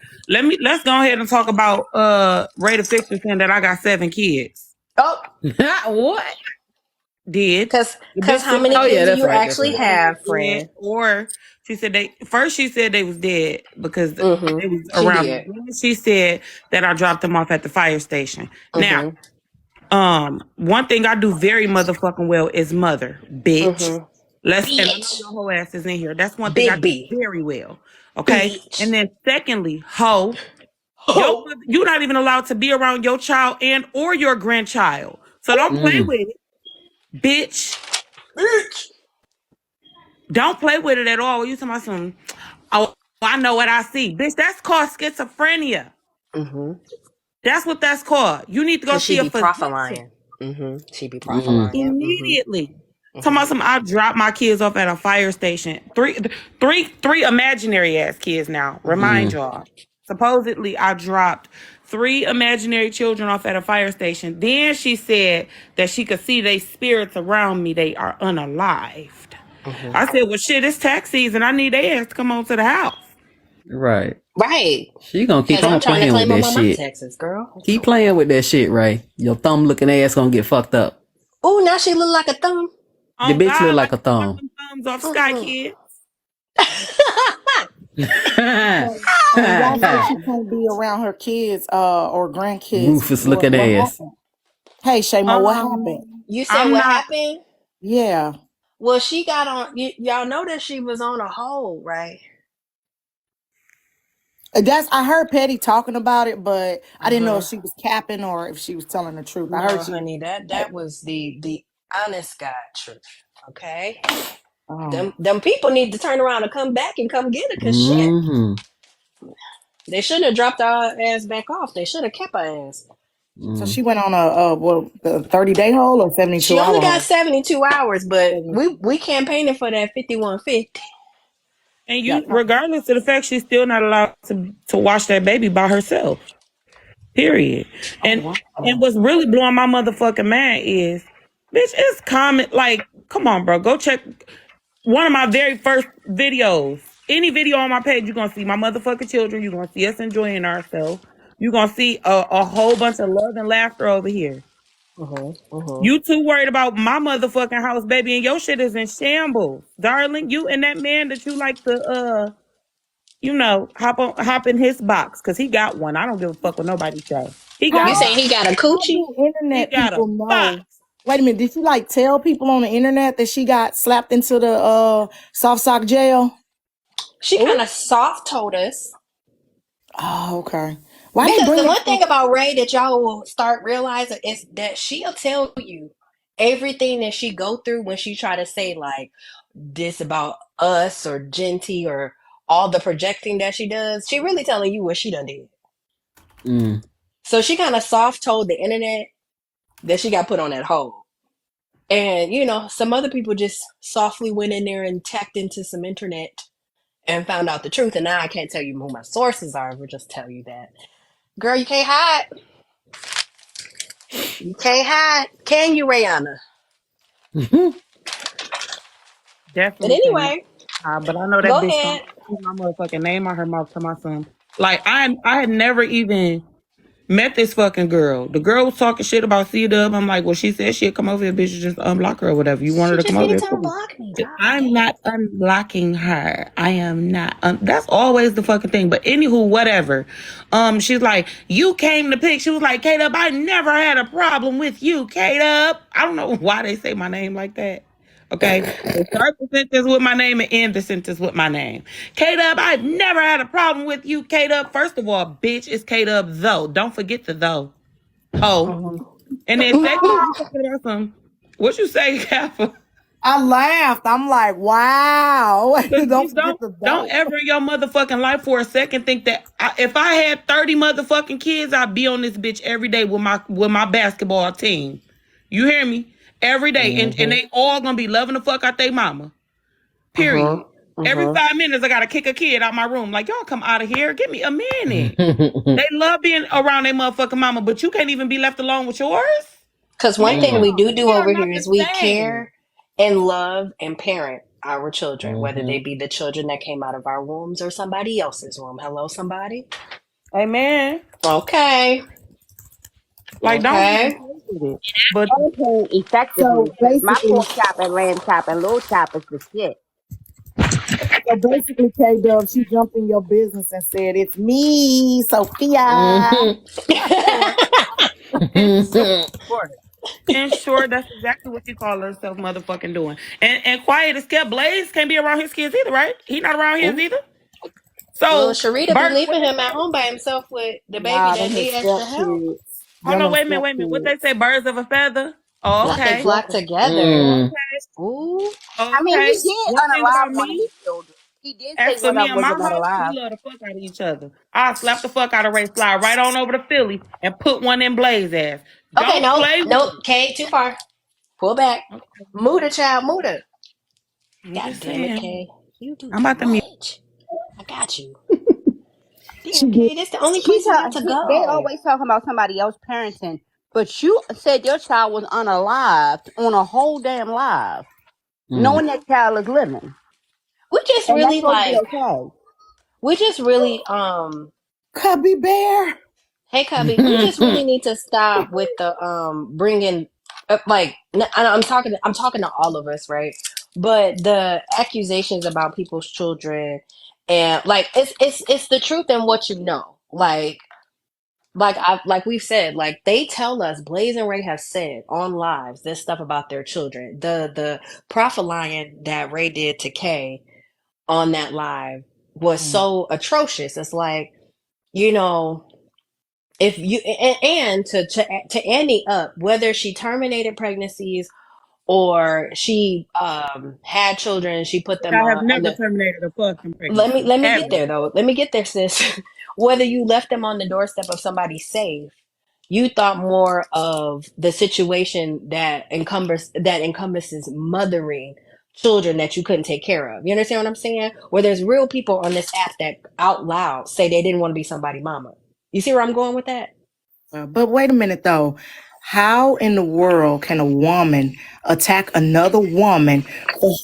let's go ahead and talk about Ray the Fixer saying that I got 7 kids. Oh, What? Did the cause bitch how said many Oh yeah, kids do that's you right. That's actually right. have, dead, friend? or she said she said they was dead because they was She around me. did. Then she said that I dropped them off at the fire station. Now, Mm-hmm. one thing I do very motherfucking well is mother, bitch. Mm-hmm. And I know Bitch. your whole ass is in here. That's one thing I Big do B. very well. Okay. And Bitch. then secondly, hoe, Oh. you're not even allowed to be around your child and or your grandchild. So don't play Mm. with it, bitch. Bitch. Don't play with it at all. You talking about some, oh, I know what I see. Bitch, that's called schizophrenia. Mm-hmm. That's what that's called. You need to go Cause she see a be physician profiling. Mm-hmm. She be Mm. profiling. Mm-hmm. immediately. Talking Mm-hmm. about some, I dropped my kids off at a fire station. Three imaginary ass kids now. Remind Mm. y'all. Supposedly, I dropped 3 imaginary children off at a fire station. Then she said that she could see they spirits around me. They are unalived. Mm-hmm. I said, well, shit, it's tax season. I need their ass to come on to the house. Right. Right. She gonna keep Cause I'm on trying to playing with claim on that my shit. taxes, girl. Let's Keep go. playing with that shit, Ray. Your thumb looking ass gonna get fucked up. Oh, now she look like a thumb. The Oh bitch look God, like like a you cut thumb. them thumbs off Sky Mm-mm. Kid. Y'all say she can't be around her kids or grandkids. Rufus looking What ass. happened? Hey, Shaymo, what happened? You said I'm what not. happened? Yeah. Well, she got on. Y'all know that she was on a hold, right? That's I heard Petty talking about it, but I didn't know Uh-huh. if she was capping or if she was telling the truth. I heard No, she honey, that was the honest God truth. Okay, oh. them people need to turn around and come back and come get her, cause shit. Mm-hmm. They shouldn't have dropped our ass back off. They should have kept our ass. So Mm. she went on the 30-day hold or She 72 only hour got hold? 72 hours, but we campaigning for that 5150. And Yeah. you, regardless of the fact, she's still not allowed to watch that baby by herself. Period. Oh And wow. what's really blowing my motherfucking mind is, bitch, it's common. Like, come on, bro, go check one of my very first videos. Any video on my page, you're gonna see my motherfucking children. You're gonna see us enjoying ourselves. You're gonna see a whole bunch of love and laughter over here. You too worried about my motherfucking house, baby, and your shit is in shambles, darling. You and that man that you like to hop in his box because he got one. I don't give a fuck what nobody say. He got You a How saying box. he got a how coochie? do He internet got a people know? box. Wait a minute, did she like tell people on the internet that she got slapped into the soft sock jail? She kind Oh, of soft told us. Oh, okay. Why they Because the bring one out thing about Ray that y'all will start realizing is that she'll tell you everything that she go through when she try to say like this about us or Genty or all the projecting that she does. She really telling you what she done did. Mm. So she kind of soft told the internet that she got put on that hold. And some other people just softly went in there and tapped into some internet and found out the truth. And now I can't tell you who my sources are. We'll just tell you that, girl, you can't hide. You can't hide. Can you, Rihanna? But definitely can. anyway, But I know that go bitch gonna ahead. keep my motherfucking name on her mouth to my son. Like I had never even met this fucking girl. The girl was talking shit about C-Dub. I'm like, well, she said she'd come over here, bitch, just unblock her or whatever. You want She her to come just over needed here, to cool. unblock me. God I'm damn. not unblocking her. I am not. That's always the fucking thing. But anywho, whatever. She's like, you came to pick. She was like, K-Dub, I never had a problem with you, K-Dub. I don't know why they say my name like that. Okay, they start the sentence with my name and end the sentence with my name. K-Dub, I've never had a problem with you, K-Dub. First of all, bitch, it's K-Dub though. Don't forget the though. Oh. And then second, you talking about some, what you say, Kappa? I laughed. I'm like, wow. Cause Don't you forget don't the don't dope. ever in your motherfucking life for a second think that if I had 30 motherfucking kids, I'd be on this bitch every day with my basketball team. You hear me? Every day, and they all gonna be loving the fuck out they mama. Period. Every 5 minutes, I gotta kick a kid out my room. Like, y'all come out of here. Give me a minute. They love being around their motherfucking mama, but you can't even be left alone with yours. Because one thing Mm. we Damn, do we are over not here the is we same. care and love and parent our children, whether they Mhm. be the children that came out of our wombs or somebody else's womb. Hello, somebody? Amen. Okay. Like, don't even Okay. play with it. But And paying effectively, So because my basically, pork chop and lamb chop and little chop is the shit. K Dub, she jumped in your business and said, "It's me, Sophia." Mhm. in short, in short, in short, that's exactly what you call herself motherfucking doing. And quiet as kept, Blaze can't be around his kids either, right? He not around his Ooh. either. Well, So Sharita be Bert, what leaving they him at say? home by himself with the baby Nah, that them his need extra step help. kids. Oh Them no, them wait a minute, step wait a minute. What they kids. say? Birds of a feather. Oh, Not they okay. flock Yep. together. Mm. Okay. Ooh. I mean, he Okay. did One thing unalive about one of me, his children. He did say as for one me of them and was my not house, we alive. love the fuck out of each other. I slap the fuck out of Ray, fly right on over to Philly and put one in Blaze ass. Okay, Don't nope. play with Nope. me. Kate, too far. Pull back. Okay. Muda, child, Muda. I'm God just damn it, saying. Kay. You do I'm too about to mute. much. I got you. She Damn, did. Kay, that's the only place you got to They go. always talking about somebody else parenting, but you said your child was unalived on a whole damn live, Mm. knowing that child is living, We just and that's really supposed to be like, okay. we just really, Cubby Bear. hey, Cubby, we just really need to stop with the, bringing, like, I'm talking to all of us, right? But the accusations about people's children and like, it's the truth and what you know. Like we've said, like they tell us, Blaze and Ray have said on lives this stuff about their children. The profit lion that Ray did to Kay on that live was so atrocious. It's like, you know, if you and to Annie up, whether she terminated pregnancies or she had children, she put But them I have on never the terminated a fucking let me pregnancy. let me get Ever. there though. Let me get there, sis. Whether you left them on the doorstep of somebody safe, you thought more of the situation that encompasses mothering children that you couldn't take care of. You understand what I'm saying? Where there's real people on this app that out loud say they didn't want to be somebody's mama. You see where I'm going with that? But wait a minute though. How in the world can a woman attack another woman for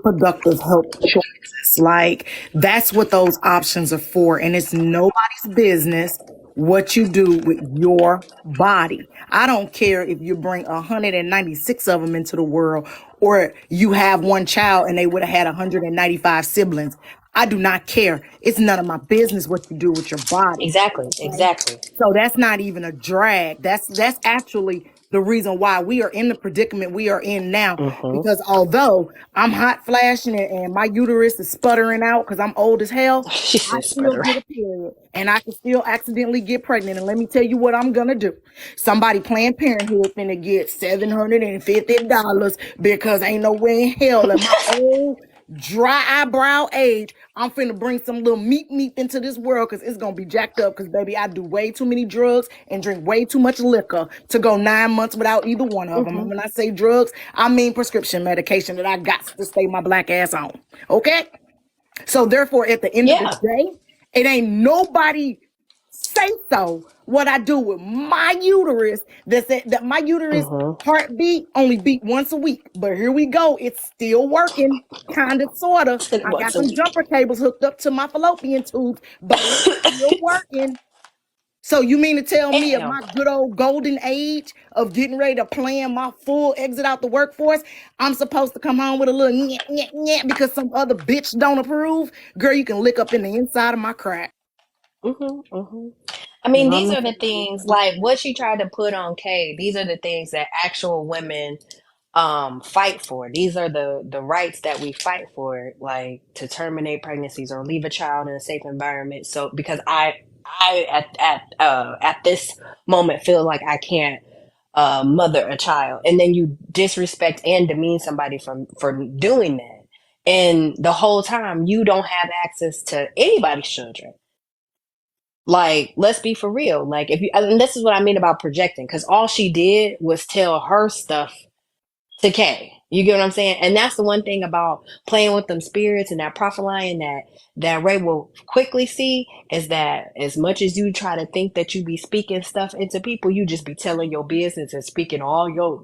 productive health choices? Like, that's what those options are for. And it's nobody's business what you do with your body. I don't care if you bring 196 of them into the world or you have one child and they would have had 195 siblings. I do not care. It's none of my business what you do with your body. Exactly, Okay? exactly. So that's not even a drag. That's actually the reason why we are in the predicament we are in now. Mm-hmm. Because although I'm hot flashing and my uterus is sputtering out because I'm old as hell, She I says still sputter. get a period and I can still accidentally get pregnant. And let me tell you what I'm gonna do. Somebody Planned Parenthood finna get $750 because ain't no way in hell in my old dry eyebrow age, I'm finna bring some little meat into this world because it's gonna be jacked up. Because baby, I do way too many drugs and drink way too much liquor to go 9 months without either one of them. Mm-hmm. And when I say drugs, I mean prescription medication that I got to stay my black ass on. Okay? So therefore, at the end of the Yeah. day, it ain't nobody say so what I do with my uterus that my uterus Mm-hmm. heartbeat only beat once a week. But here we go. It's still working, kind of, sort of. Said it I got once a some week. jumper cables hooked up to my fallopian tubes, but it's still working. So you mean to tell me at Damn. my good old golden age of getting ready to plan my full exit out the workforce, I'm supposed to come home with a little nyeh, nyeh, nyeh because some other bitch don't approve? Girl, you can lick up in the inside of my crack. Mm-hmm. Mm-hmm. I mean, No, I'm these not are the finna do things that. like what she tried to put on Kay. These are the things that actual women fight for. These are the rights that we fight for, like to terminate pregnancies or leave a child in a safe environment. So because I at this moment feel like I can't mother a child, and then you disrespect and demean somebody for doing that, and the whole time you don't have access to anybody's children. Like, let's be for real. Like, if you, and this is what I mean about projecting, because all she did was tell her stuff to Kay. You get what I'm saying? And that's the one thing about playing with them spirits and that prophesying that Ray will quickly see is that as much as you try to think that you be speaking stuff into people, you just be telling your business and speaking all your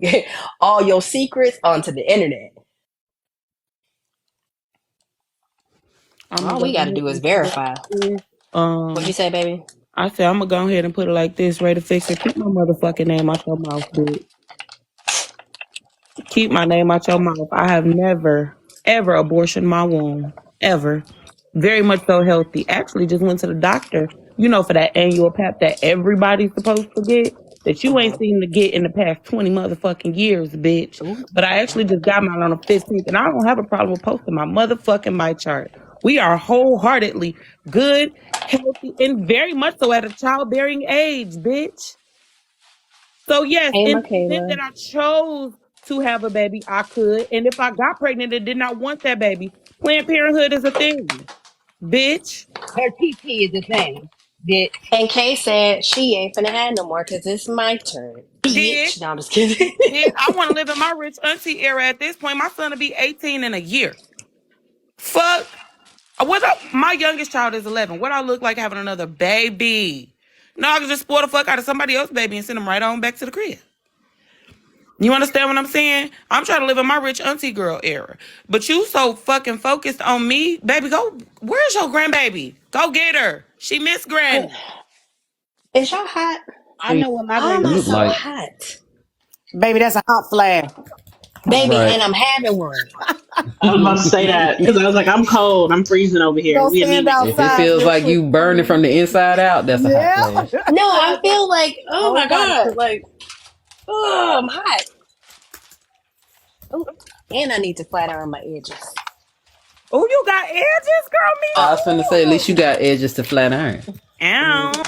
all your secrets onto the internet. I'm gonna All go we got to ahead do is and put it verify. like this. What you say, baby? I said I'm gonna go ahead and put it like this. Ray the Fixer, keep my motherfucking name out your mouth, bitch. Keep my name out your mouth. I have never, ever abortioned my womb. Ever. Very much so healthy. Actually, just went to the doctor, for that annual pap that everybody's supposed to get, that you ain't Mm-hmm. seen to get in the past 20 motherfucking years, bitch. Ooh. But I actually just got mine on the 15th, and I don't have a problem with posting my motherfucking my chart. We are wholeheartedly good, healthy, and very much so at a childbearing age, bitch. So yes, Hey, in the event Michaela. that I chose to have a baby, I could. And if I got pregnant and did not want that baby, Planned Parenthood is a thing, bitch. Her TT is a thing, bitch. And Kay said she ain't finna have no more because it's my turn. Did Bitch. No, I'm just kidding. did I want to live in my rich auntie era at this point? My son will be 18 in a year. Fuck. My youngest child is 11. What I look like having another baby? No, I can just spoil the fuck out of somebody else's baby and send them right on back to the crib. You understand what I'm saying? I'm trying to live in my rich auntie girl era. But you so fucking focused on me, baby, go, where's your grandbaby? Go get her. She miss granny. Is y'all hot? I know what my Why am It I grandbaby looked so look like like. hot? Baby, that's a hot flash. Baby, right. and I'm having one. I was about to say that because I was like, I'm cold. I'm freezing over here. Go We stand anemic. If it outside feels real like quick you for burning me. from the inside out, that's a hot Yeah. flash. No, I That's a feel like, oh whole my body God, temperature. like, oh, I'm hot. Oh, and I need to flat iron my edges. Oh, you got edges, girl? Me I was finna say, at least you too. got edges to flat iron. Ow.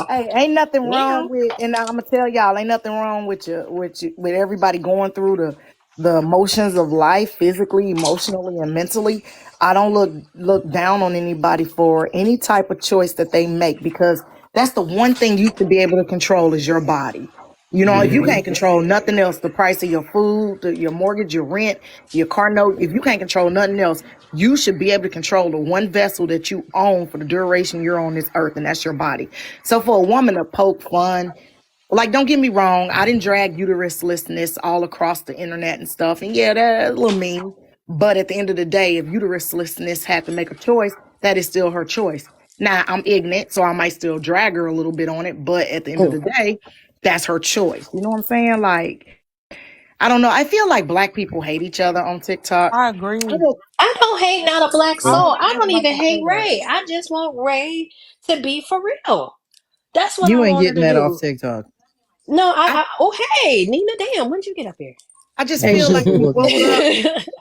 Hey, ain't nothing wrong Meow. with, and I'm gonna tell y'all, ain't nothing wrong with with everybody going through the emotions of life, physically, emotionally, and mentally. I don't look down on anybody for any type of choice that they make, because that's the one thing you should be able to control is your body. You know, if you Hmm. can't control nothing else, the price of your food, your mortgage, your rent, your car note, if you can't control nothing else, you should be able to control the one vessel that you own for the duration you're on this earth, and that's your body. So for a woman to poke fun, like, don't get me wrong, I didn't drag uteruslessness all across the internet and stuff. And yeah, that's a little mean. But at the end of the day, if uteruslessness had to make a choice, that is still her choice. Now, I'm ignorant, so I might still drag her a little bit on it. But at the end of the day, that's her choice. You know what I'm saying? Like, I don't know. I feel like black people hate each other on TikTok. I I agree. don't, I don't hate not a black I soul. don't I feel don't like even I hate care. Ray. I just want Ray to be for real. That's what I You ain't want her getting to that off do. TikTok. No, I, oh hey, Nina, damn, when did you get up here? I just Hey, feel she's like we still looking woke for it. up.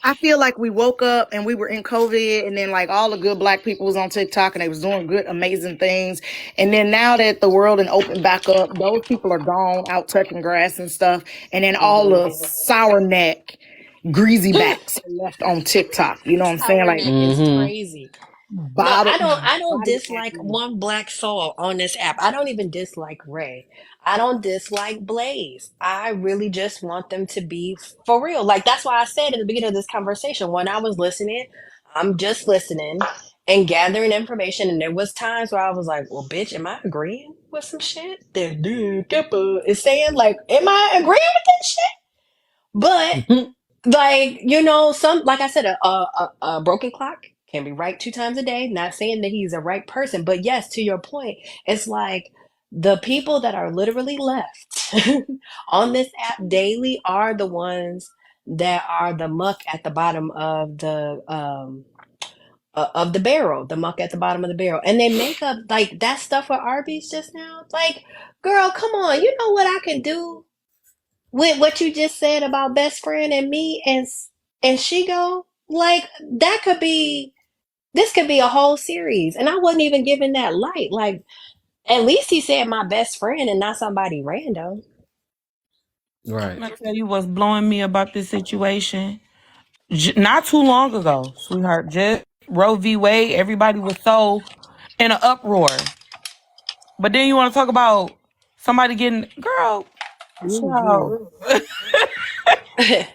I feel like we woke up and we were in COVID, and then like all the good black people was on TikTok and they was doing good, amazing things. And then now that the world and opened back up, those people are gone out touching grass and stuff. And then all Mhm. the sour neck, greasy backs are left on TikTok. You know what I'm saying? Sour Like neck is Hmm. crazy. No, bottle I don't body dislike acne. one black soul on this app. I don't even dislike Ray. I don't dislike Blaze. I really just want them to be for real. Like that's why I said at the beginning of this conversation, when I was listening, I'm just listening and gathering information. And there was times where I was like, well, bitch, am I agreeing with some shit that dude Kipper is saying? Like, am I agreeing with that shit? But like some like I said, a broken clock can be right two times a day. Not saying that he's a right person, but yes, to your point, it's like the people that are literally left on this app daily are the ones that are the muck at the bottom of the barrel, the muck at the bottom of the barrel, and they make up like that stuff with Arby's just now. Like, girl, come on, you know what I can do with what you just said about best friend and me and she go like that could be this could be a whole series and I wasn't even giving that light like at least he said my best friend and not somebody random. Right. I'm gonna tell you what's blowing me about this situation. Not too long ago, sweetheart, just Roe v. Wade, everybody was so in an uproar. But then you want to talk about somebody getting, girl, child.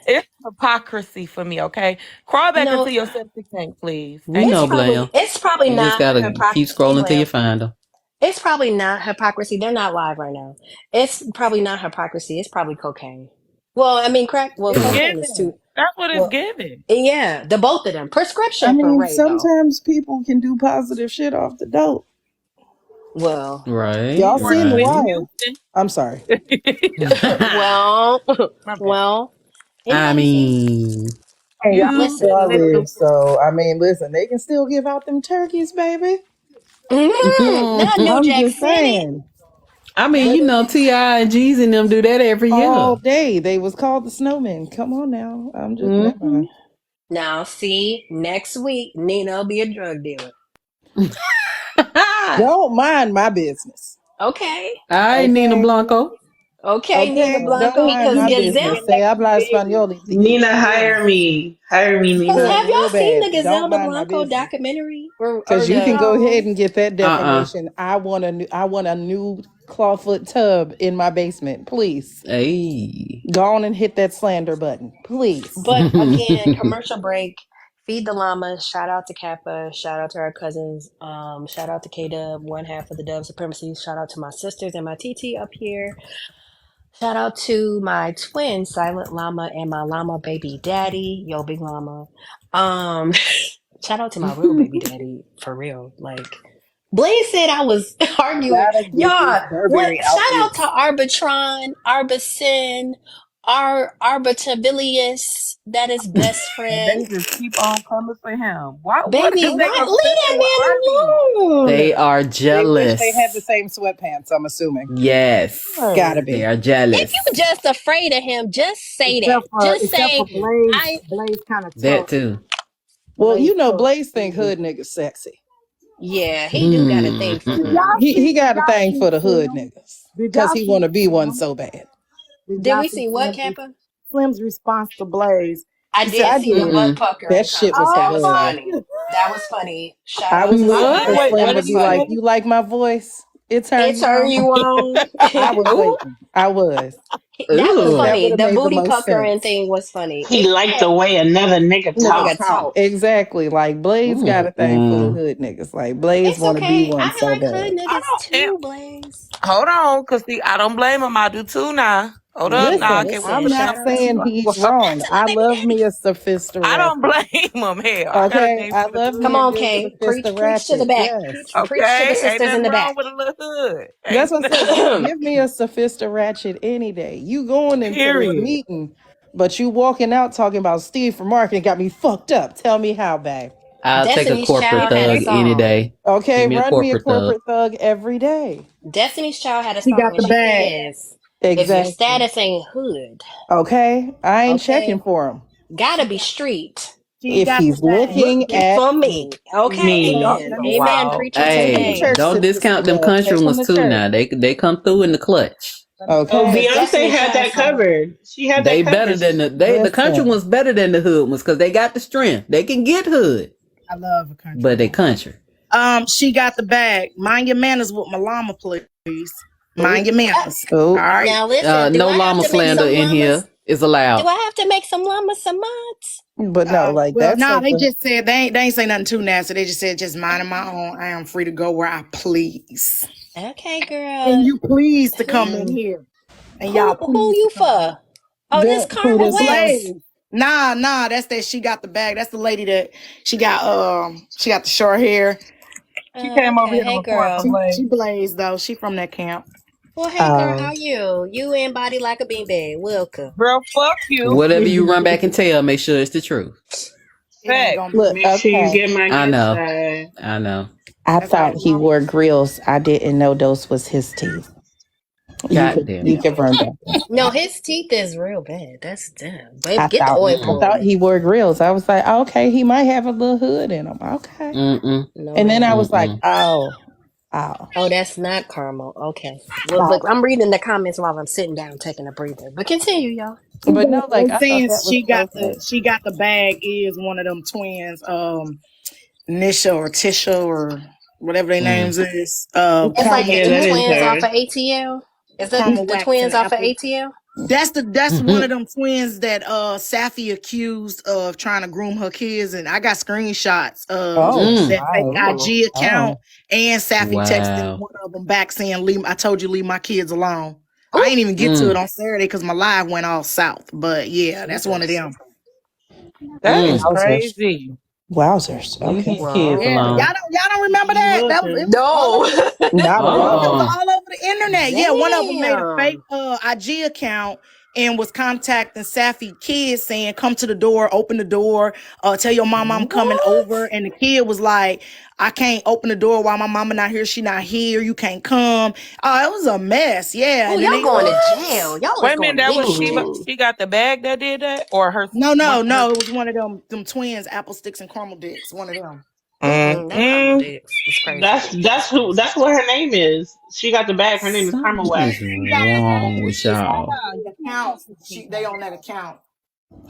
It's hypocrisy for me, okay? Crawl back No, into your septic tank, please. We Thank know, you. Blam. it's probably You just not gotta keep hypocrisy, scrolling till you Blam. find them. It's probably not hypocrisy. They're not live right now. It's probably not hypocrisy. It's probably cocaine. Well, I mean, crack. Well, It's cocaine is too. given. That's what it's Well, given. yeah, the both of them. I Prescription for mean, Ray though. sometimes people can do positive shit off the dope. Well, Right. Y'all seen The Whitney Right. Wire? Houston. I'm sorry. well, My bad. well. I Anybody seen? mean, And y'all That's Listen. where I You live. So, I mean, listen, they can still give out them turkeys, baby. Not New I'm Jack just City. saying. I mean, They you know, Ti and G's and them do that every all year. day. They was called the snowmen. Come on now. I'm just never Hmm. mind. Now, see, next week Nina will be a drug dealer. Don't mind my business. Okay, Ay, Nina Okay. Blanco. okay, Nina Okay. so Don't Blanco, mind because my Nina be Gazelle. business. getting Say that habla big. español y Nina, bien. hire me, Because Nina. have y'all Real seen bad. the Don't Gazelle de mind my Blanco business. documentary or Cause you can the? go ahead No. and get that Uh-uh. defamation. I want a new clawfoot tub in my basement. Please. Hey. Go on and hit that slander button. Please. But again, commercial break. Feed the llama. Shout out to Kappa. Shout out to our cousins. Shout out to K Dub, one half of the Dub Supremacy. Shout out to my sisters and my TT up here. Shout out to my twin, Silent Llama, and my llama baby daddy, Yo Big Llama. Um, shout out to my real baby daddy, for real. Like Blaze said I was arguing. Gotta get this Y'all, what Burberry shout outfit. out to Arbitron, Arbicin, Arbatabilius, that is best And friend. they just keep on coming for him. What Baby, is they what? Leave obsessing with Arby's? that man alone. They are They wish they had the jealous. same sweatpants, I'm assuming. Yes. Gotta Right. They be. are If you jealous. just afraid of him, just say that. Just Except say for Blaze. I Blaze kind of That tough. too. Well, Blaze you know, tough. Blaze think hood niggas sexy. yeah, he do got a thing for Did them. Mm. y'all see? He Did got a y'all thing see for the hood Slim? niggas. Did Cause y'all he see wanna be one Slim? so bad. Did Did y'all we see see what, Slim? Kappa? Slim's response to Blaze. I She said, did I see the did. butt Mm-mm. That puckering shit comment. was That was "Oh hilarious. funny. my That was funny. Shout I out was to waiting What? for Slim. Wait, Slim That what to did was be he like, funny. say? "You like my voice? It It turned you turned on." you on. I was Ooh. waiting. I was, That was because that Ooh. would funny. have The made the booty most puckering sense. thing was funny. He liked the way another nigga Nigga Nigga talk. talk. talk. Exactly. Like Blaze got a thing for the Mm-mm. hood niggas. Like Blaze It's want to be okay. one I so like hood bad. I niggas don't. too, Blaze. Hold on, cause see, I don't blame him. I do too now. Hold up, Listen, now Listen, can we I'm listen. not Shout please out be saying to he's quiet? wrong. shout out to I the baby love daddy. me a Sophista I don't Ratchet. blame him. Hell, I got a Okay, thing I for the love me Come a on, hood. good Kay. Sophista Preach to the Ratchet. back. Yes. Preach to the Okay, ain't sisters in nothing the wrong back. with a little hood. That's Ain't what I nothing. said. Give me a Sophista Ratchet any day. You going into this Period. meeting, but you walking out talking about Steve from marketing got me fucked up. Tell me how, babe. I'll take a Destiny's corporate Child had a thug any song. day. Okay, Give me a run me a corporate thug. corporate thug every day. Destiny's Child had a she got song. the She bag. says, if your Exactly. status ain't hood, Okay, I ain't checking okay, for him. gotta She be got street. she If got the he's bag. looking Looking at for me, me. Okay, Y'all Me. amen. Let so me tell Amen, wild. preacher take him to Hey, today. church, don't Sister discount them Sierra. country Take him ones to too church. now. They come through in the clutch. let me Oh, Okay, That's Beyonce Destiny's had Child that song. covered. She had They that better covered. than the country listen. ones better than the hood ones because they got the strength. They can get hood, I love a country but they woman. country. She got the bag. Mind your manners with my llama, please. Mind Ooh. your manners. All Oh, right. Now listen, do No I have llama to make slander some in llamas? here is Do allowed. I have to make some llamas some mods? but no, like Well, that's nah, such they a just said they ain't say nothing too nasty. They just said just minding my own. I am free to go where I please. Okay, And girl. you please to come in Who here. And y'all who please to you come in. for? Oh, this who Karma this is. Wax. Blaze. Nah, that's that she got the bag. That's the lady that she got the short hair. She came over Okay, here to hey report for girl. She Blaze. blazed though. She from that camp. Well, hey girl, how Um, you? You in body like a beanbag. Welcome. Girl, fuck you. Whatever you run back and tell, make sure it's the truth. It ain't Fact. gonna be look, Make sure you okay. get my I good know. side. I know. I that's all thought he wrong. wore grills. I didn't know those was his teeth. God damn You it. could run back. No, his teeth is real bad. That's damn. Babe, I get the thought oil Mm-mm. I thought pulled. he wore grills. I was like, okay, he might have a little hood in him. Okay. Mm-mm. No, And then I ma'am. was like, Mm-mm. oh. Oh, that's not caramel. Okay. Look, Oh. look, I'm reading the comments while I'm sitting down taking a breather. But continue, y'all. But no, like They I thought saying that was perfect. she got the bag is one of them twins, Nisha or Tisha or whatever their Mm. names is. That's like the Caramel Yeah, two that wax, is twins off her. of ATL. Is that caramel the wax and twins off of apple. ATL? That's one of them twins that Safi accused of trying to groom her kids, and I got screenshots of Oh, mm. that fake right. Ooh. IG account Oh. and Safi texting Wow. one of them back saying, "Leave, I told you leave my kids alone." I Ooh. ain't even get to it Mm. on Saturday because my live went all south. But yeah, that's one of Jesus. them. That is Mm. Wowzers. crazy. Wowzers. Leave Okay. his kids Well, Yeah, alone. y'all don't remember that? That was it was all no. over. Not at It all. was Uh-uh. all over the internet. Yeah, one of them made a fake Damn. IG account and was contacting Safi kids saying, "Come to the door, open the door, tell your mom I'm coming over." What? And the kid was like, "I can't open the door while my mama not here. She not here. You can't come." It was a mess. Yeah, Oh, and then y'all they going to jail. Y'all is Wait a going minute, to that big was shit. Ooh. she got the bag that did that, or her no, one of her. no, it was one of them twins, apple sticks and caramel dicks. One of them. That caramel Mm-mm. dicks is crazy. That's That's who. crazy. That's what her name is. She got the bag. Her name is Karma Something Wax. is She got the bag. wrong with It's y'all. the account. They on that account.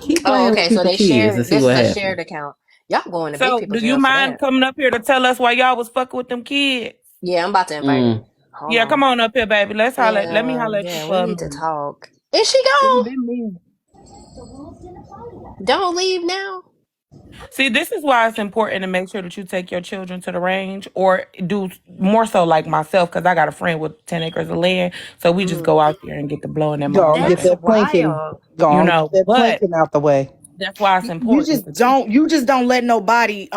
Keep Oh, playing okay. with So people they kids and share. see This what is a happens. shared account. Y'all going to big So, people do you jail for mind that. coming up here to tell us why y'all was fucking with them kids? Yeah, I'm about to invite her. Mm. Hold Yeah, on. come on up here, baby. Let's holler. Let me Yeah, holler at you yeah, we for a need to minute. talk. Is she It's gone? been me. Don't leave now. See, this is why it's important to make sure that you take your children to the range, or do more so like myself, because I got a friend with 10 acres of land, so we just Mm. go out there and get the blowing that Go on, get motherfucker. That's that planking. wild. Go You on, get know, that but planking out the way. that's why it's important to teach. You just don't let nobody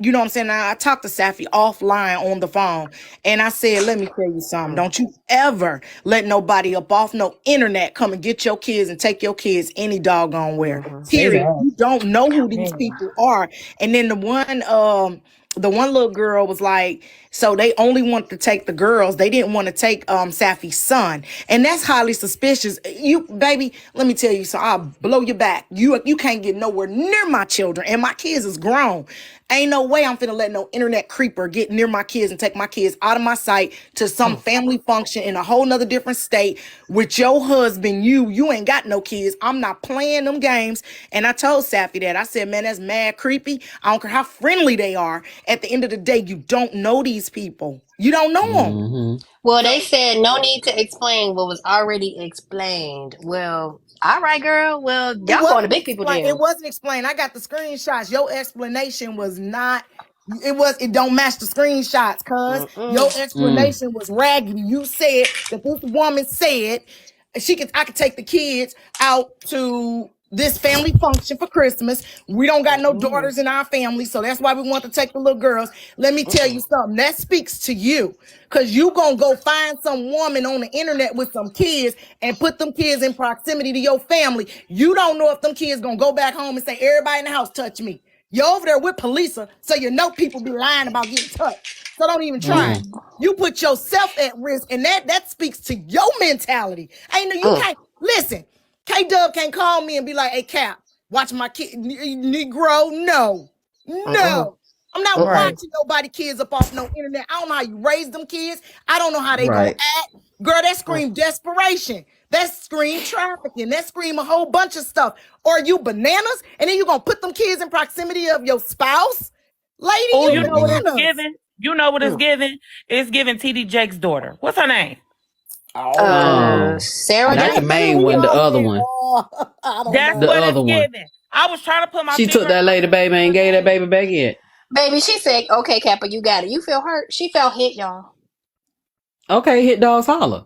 you know what I'm saying. I talked to Safi offline on the phone and I said, let me tell you something. Mm. Don't you ever let nobody up off no internet come and get your kids and take your kids any doggone where. Mm-hmm. Say Period. that. You don't know who these Man. people are. And then the one little girl was like, So they only wanted to take the girls. They didn't want to take Safi's son. And that's highly suspicious. You baby, let me tell you, so I'll blow your back. You can't get nowhere near my children. And my kids is grown. Ain't no way I'm finna let no internet creeper get near my kids and take my kids out of my sight to some family function in a whole nother different state with your husband. You ain't got no kids. I'm not playing them games. And I told Safi that. I said, man, that's mad creepy. I don't care how friendly they are. At the end of the day, you don't know these people. You don't know them. Mm-hmm. Well, they said no need to explain what was already explained. Well, all right, girl. Well, It y'all going to wasn't big people explained. It jail. wasn't explained. I got the screenshots. Your explanation was not. It don't match the screenshots, cuz your Mm-mm. Mm. explanation was raggedy. You said that this woman said I could take the kids out to this family function for Christmas. We don't got no Mm-mm. daughters in our family, so that's why we want to take the little girls. Let me tell you Mm-mm. something. That speaks to you. Cause you gonna go find some woman on the internet with some kids and put them kids in proximity to your family. You don't know if them kids gonna go back home and say, everybody in the house touch me. You're over there with police, so you know people be lying about getting touched. So don't even try it. Mm. Mm-mm. You put yourself at risk, and that speaks to your mentality. I know you Mm. can't listen. K Dub can't call me and be like, "Hey Cap, watch my kid, Negro." No, Mm-mm. no, I'm not Mm-mm. Right. watching nobody kids up off no internet. I don't know how you raise them kids. I don't know how they gonna Right. act. Girl, that Mm. scream desperation. That scream trafficking. That scream a whole bunch of stuff. Or you bananas, and then you gonna put them kids in proximity of your spouse, lady. Oh, You you know what Mm-mm. it's bananas. giving? You know what it's Mm. giving? It's giving TD Jake's daughter. What's her name? Oh, Sarah I Not the guess Jane? that's main who one, the y'all other with. one. Oh, I don't That's know. The what it's other one. giving. I was trying to put my She took finger that lady baby and gave that baby back yet. Baby, she said, okay, Kappa, you got it. You feel hurt? She felt hit, y'all. Okay, hit dogs holler.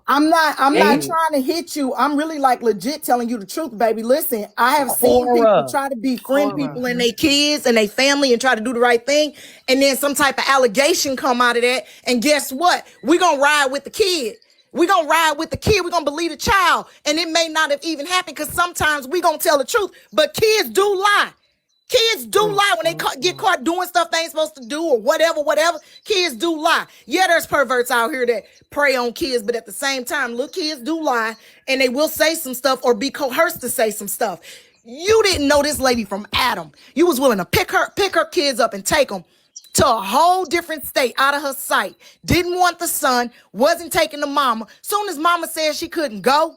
I'm not Baby, trying to hit you. I'm really like legit telling you the truth, baby. Listen, I have seen people Cora. try to befriend Cora. people and their kids and their family and try to do the right thing. And then some type of allegation come out of that. And guess what? We're gonna ride with the kid. We're gonna ride with the kid. We're gonna believe the child. And it may not have even happened because sometimes we gonna tell the truth, but kids do lie. Kids do Mm, lie when they mm, get mm. caught doing stuff they ain't supposed to do or whatever. Kids do lie. Yeah, there's perverts out here that prey on kids, but at the same time, little kids do lie and they will say some stuff or be coerced to say some stuff. You didn't know this lady from Adam. You was willing to pick her kids up and take them to a whole different state out of her sight. Didn't want the son, wasn't taking the mama. Soon as mama said she couldn't go,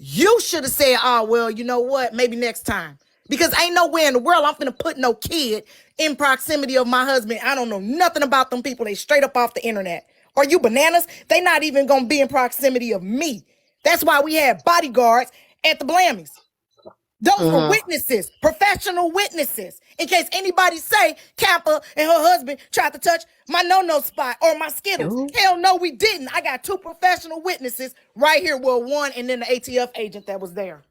you should have said, oh, well, you know what? Maybe next time. Because ain't nowhere in the world I'm finna put no kid in proximity of my husband. I don't know nothing about them people. They straight up off the internet. Are you bananas? They not even gonna be in proximity of me. That's why we had bodyguards at the Blammies. Those were Mhm. witnesses, professional witnesses. In case anybody say Kappa and her husband tried to touch my no-no spot or my Skittles. Ooh. Hell no, we didn't. I got two professional witnesses right here. Well, one and then the ATF agent that was there.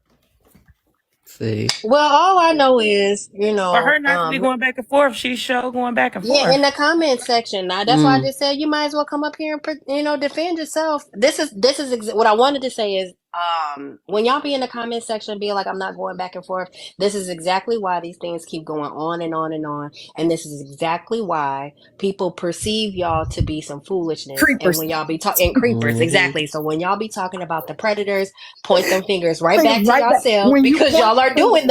See. Well, all I know is, For her not to be going back and forth, she's sure going back and yeah, in forth. the comment section. Now, that's why I Mm. just said you might as well come up here and defend yourself. What I wanted to say is, when y'all be in the comment section being like, I'm not going back and forth. This is exactly why these things keep going on and on and on, and this is exactly why people perceive y'all to be some foolishness. And Creepers. when y'all be talking creepers, Mm-hmm. exactly. So when y'all be talking about the predators, point them fingers right Fingers back to right back. yourself When you because point y'all are and doing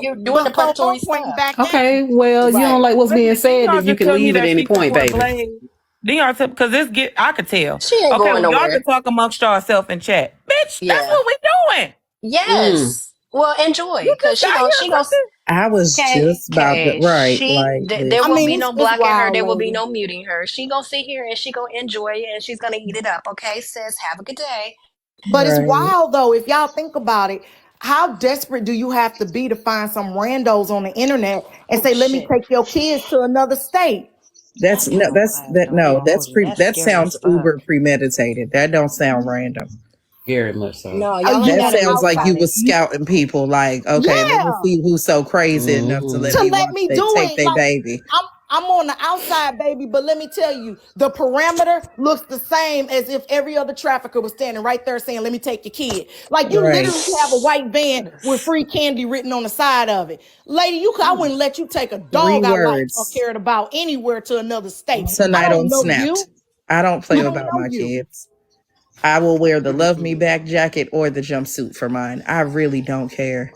you're doing the Fofo predatory pointing stuff. back at Okay, you. well, you don't Right. like what's being Listen, didn't said, y'all then you just can tell me leave at that any she point, support baby. Blade? Didn't y'all tell, because I could tell. She ain't Okay, going well, y'all nowhere. can talk amongst yourself and chat. Bitch, that's Yeah. what we doing. Mm. Yes. Well, enjoy, You cause just got here or she goes. something? I was just about to, right, like, There I will mean, be listen. no it's blocking her. wild, There will be lady. no muting her. She gonna sit here and she gonna enjoy it and she's gonna eat it up. Okay, sis. Have a good day. But it's Right. wild though, if y'all think about it. How desperate do you have to be to find some randos on the internet and Oh say, let me shit. take your kids to another state? That's That's no, kind of that's wild that though. I ain't no, gonna that's hold you. That's that scary as sounds fuck. uber premeditated. That don't sound random. Very much so. No, Oh, y'all ain't you That gotta sounds think like you about it. was scouting people like, okay, let me yeah. see who's so crazy enough to Mm-hmm. let To me let watch me they do take it. their Like baby. I'm on the outside, baby, but let me tell you, the parameter looks the same as if every other trafficker was standing right there saying, "Let me take your kid." Like you Right. literally have a white van with free candy written on the side of it. Lady, I wouldn't let you take a Three dog I liked or words cared about anywhere to another state. I tonight don't on know Snapped. you. I don't I play don't about know my you. kids. I will wear the Love Me Mm-mm. Back jacket or the jumpsuit for mine. I really don't care.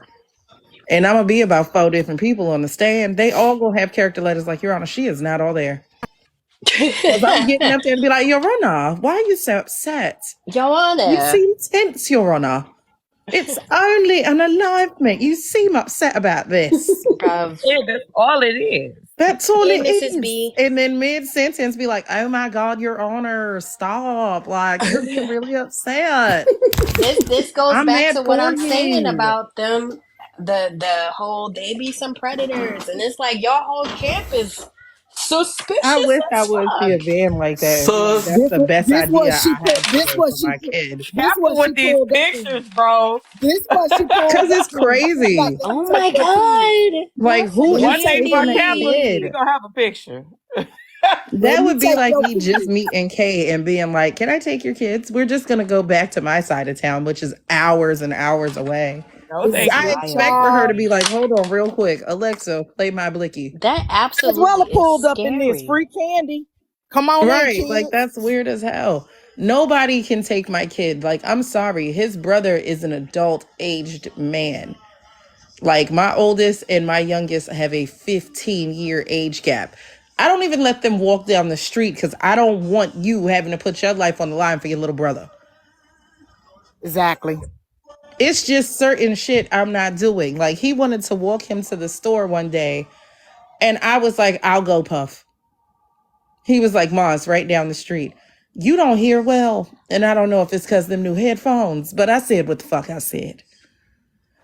And I'm gonna be about 4 different people on the stand. They all gonna have character letters like Your Honor, she is not all there. Because I'm getting up there and be like, Your Honor, why are you so upset? You Joanna. seem tense, Your Honor. It's only an alignment. You seem upset about this. Bruv. Yeah, that's all it is. That's all Hey, it Mrs. is. B. And then mid sentence be like, oh my God, Your Honor, stop. Like, you're being really upset. This goes I'm back mad to what for I'm saying you. about them. The whole they be some predators, and it's like your whole camp is I suspicious wish I as would see a fuck. van like that and be like, Sus. that's the best This what idea she I put. had today for my kid. This Careful what she with these pulled up in. pictures, bro. This what she pulled Cause up it's in. She was like, crazy. "Let me Oh take my your kid." god, Like, that's who some Let me is One take day your for taking a camera, kid. he kid? gonna have a picture. Let That me would be take like your me just kid. meeting Kay and being like, can I take your kids? We're just gonna go back to my side of town, which is hours and hours away. No, thank that's I you. expect for her wild. to Child. be like, hold on real quick. Alexa, play my blicky. That As well absolutely have is pulled up in this scary. free candy. Come on in, Right. Like kids. that's weird as hell. Nobody can take my kid. Like, I'm sorry. His brother is an adult aged man. Like my oldest and my youngest have a 15-year age gap. I don't even let them walk down the street because I don't want you having to put your life on the line for your little brother. Exactly. It's just certain shit I'm not doing. Like he wanted to walk him to the store one day, and I was like, I'll go, Puff. He was like, Ma, it's right down the street. You don't hear well. And I don't know if it's because them new headphones, but I said what the fuck I said.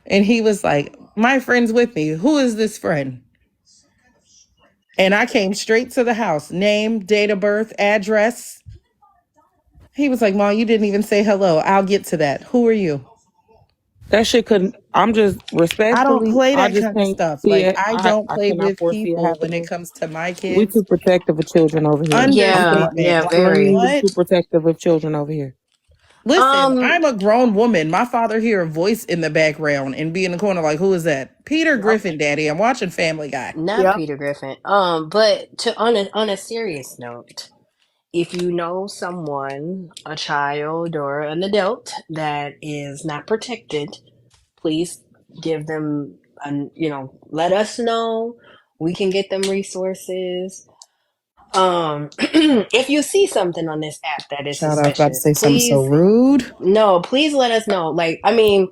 And he was like, my friend's with me. Who is this friend? And I came straight to the house. Name, date of birth, address. He was like, Mom, you didn't even say hello. I'll get to that. Who are you? That shit couldn't. I'm just I don't respectfully. play I that just kind of can't stuff. see Like, it. I I don't I play cannot with foresee it people when it happening. comes to my We kids. too protective of children over here. Yeah, Understatement. yeah, Like, very. Extremely what? too protective of children over here. Listen, Um, I'm a grown woman. My father hear a voice in the background and be in the corner like, who is that? Peter Yep. Griffin, Daddy. I'm watching Family Guy. not Yep. Peter Griffin. But to on a serious note, if you know someone, a child or an adult that is not protected, please give them an let us know. We can get them resources. If you see something on this app that is Child, I was about to suspicious, say something so please rude. no, please let us know. Like, I mean,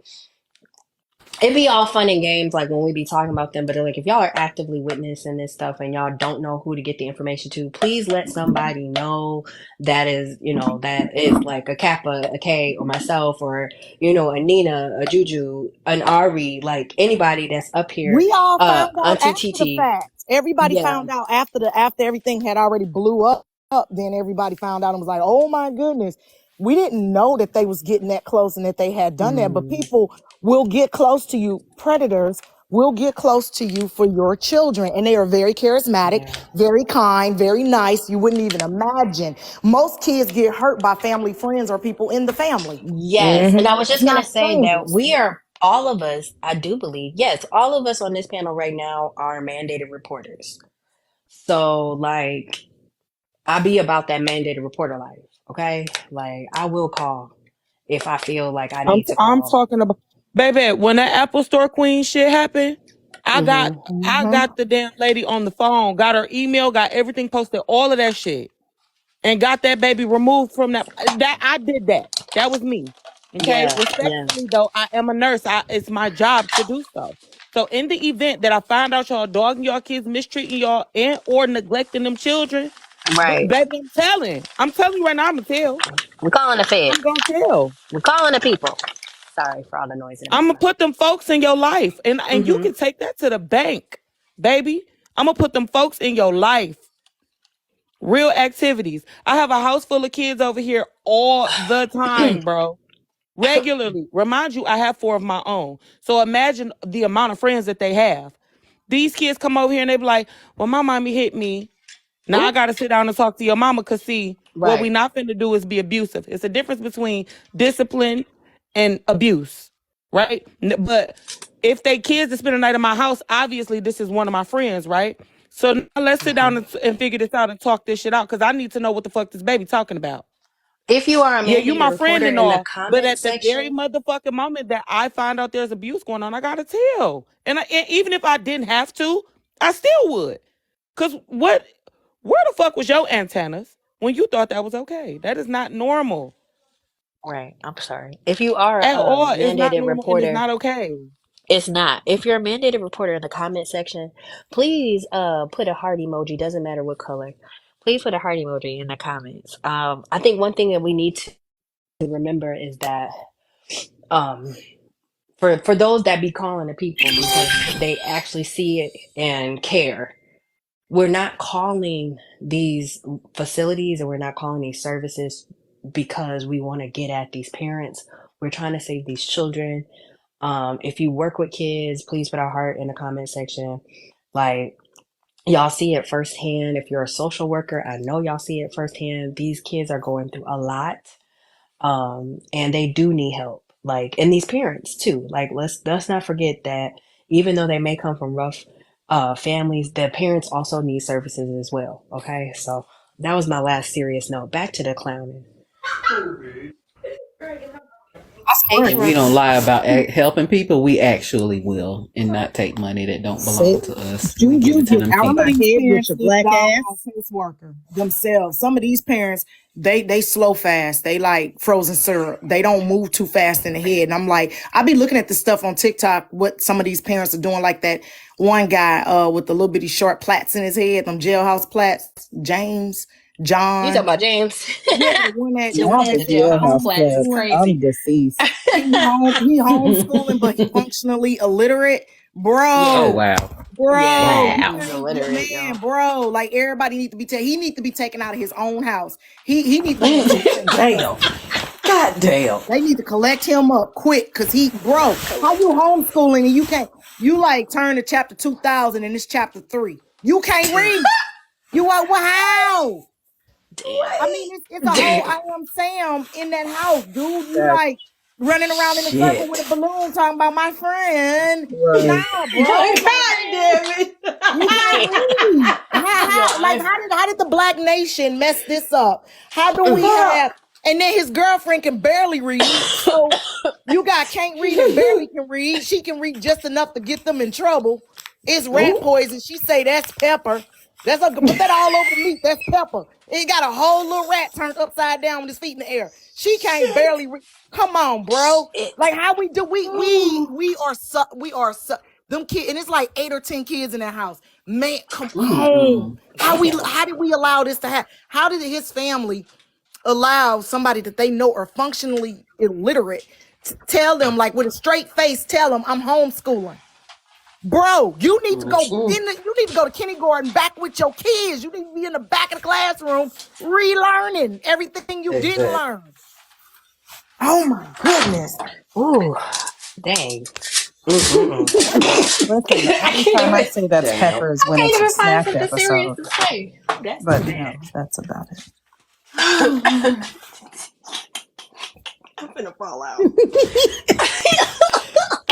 it'd be all fun and games like when we be talking about them, but like if y'all are actively witnessing this stuff and y'all don't know who to get the information to, please let somebody know that is, that is like a Kappa, a K, or myself, or a Nina, a Juju, an Ari, like anybody that's up here, We all found out Auntie after the TT. fact. Everybody Yeah, found out after everything had already blew up. Then everybody found out and was like, "Oh my goodness." We didn't know that they was getting that close and that they had done that. But mm, people will get close to you. Predators will get close to you for your children, and they are very charismatic, yeah. very kind, very nice. You wouldn't even imagine. Most kids get hurt by family friends or people in the family. Yes, and I Mm-hmm. was It's just gonna not say that strangers. we are all of us, I do believe, yes, all of us on this panel right now are mandated reporters. So like I be about that mandated reporter life, okay? Like I will call if I feel like I need to I'm call. talking about, baby. When that Apple Store Queen shit happened, I got Hmm. I Hmm. got the damn lady on the phone, got her email, got everything posted, all of that shit, and got that baby removed from that. That I did that. That was me. Okay. Yeah, yeah. Respectfully though, I am a nurse. It's my job to do so. So in the event that I find out y'all dogging y'all kids, mistreating y'all, and or neglecting them children, Right. baby, I'm telling. I'm telling you right now. I'm gonna tell. We're calling the I'm feds. gonna tell. We're calling the people. Sorry for all the noise in the I'm gonna background. put them folks in your life, and you Hmm. can take that to the bank, baby. I'm gonna put them folks in your life. Real activities. I have a house full of kids over here all the time, bro. Regularly. Remind you, I have 4 of my own. So imagine the amount of friends that they have. These kids come over here and they be like, well, my mommy hit me. Now I Ooh, gotta sit down and talk to your mama, cause see, what we right. not finna do is be abusive. It's a difference between discipline and abuse, right? But if they kids to spend the night in my house, obviously this is one of my friends, right? So now let's sit down and figure this out and talk this shit out, cause I need to know what the fuck this baby talking about. If you are a Yeah, you mandated my friend reporter and in the all, but comment at the very section, motherfucking moment that I find out there's abuse going on, I gotta tell. And even if I didn't have to, I still would. Cause where the fuck was your antennas when you thought that was okay? That is not normal Right. I'm sorry. If you are at a all. It's not mandated normal and it's reporter, not okay. it's not. If you're a mandated reporter in the comment section, please put a heart emoji. Doesn't matter what color. Please put a heart emoji in the comments. I think one thing that we need to remember is that um for those that be calling the people because they actually see it and care, we're not calling these facilities and we're not calling these services because we want to get at these parents. We're trying to save these children. If you work with kids, please put a heart in the comment section. Like, y'all see it firsthand. If you're a social worker, I know y'all see it firsthand. These kids are going through a lot, and they do need help. Like, and these parents too. Like, let's not forget that even though they may come from rough families, the parents also need services as well. Okay, so that was my last serious note. Back to the clowning. Hey, If we don't Sharonda. lie about helping people, we actually will, and not take money that don't belong Say, to us. We give Juju, it to get them out of people. these head with parents your this black doggone ass. caseworker themselves. Some of these parents, they slow fast. They like frozen syrup. They don't move too fast in the head. And I'm like, I be looking at the stuff on TikTok, what some of these parents are doing, like that one guy with the little bitty short plaits in his head, them jailhouse plaits, James, You talking John. about James? Yeah, the one The that one Not in the the is jailhouse jailhouse flats is class. homeschooling. I'm crazy. deceased. He homeschooling, but he functionally illiterate. Oh Yeah, Bro, wow, bro, yeah, you he's wow. can't do, illiterate, man, y'all. bro. Like everybody need to be taken. He need to be taken out of his own house. He need to go to detention center. Damn. God damn. They need to collect him up quick, cause bro, how you homeschooling and you can't? You like turn to chapter 2000 and it's chapter 3. You can't read. You are well, how? Damn. I mean, it's a whole Damn. I am Sam in that house, dude. You That like running around in a circle with a Shit. balloon talking about my friend. right. Nah, bro. Like, God damn it. you can't read. Yo, Like I how did the Black Nation mess this up? How do we have and then his girlfriend can barely read. So you got can't read and barely can read. She can read just enough to get them in trouble. It's rat Ooh. poison. She say that's pepper. That's a put that all over the meat. That's pepper. It got a whole little rat turned upside down with his feet in the air. She can't barely read. Come on, bro. Shit. Like how we do we are them kids, and it's like 8 or 10 kids in that house. Man, come on. Mm-mm. Damn. How did we allow this to happen? How did his family allow somebody that they know are functionally illiterate to tell them, like with a straight face, tell them I'm homeschooling? Bro, you need to go Mm-mm. you need to go to kindergarten back with your kids. You need to be in the back of the classroom relearning everything you didn't Exactly. learn. Oh my goodness. Ooh. Dang. Mm-mm. Listen, the I only can't time even I say that's Damn. pepper is I when can't it's a even find snack something serious episode. to say. That's too But bad. that's about it. I'm finna fall out.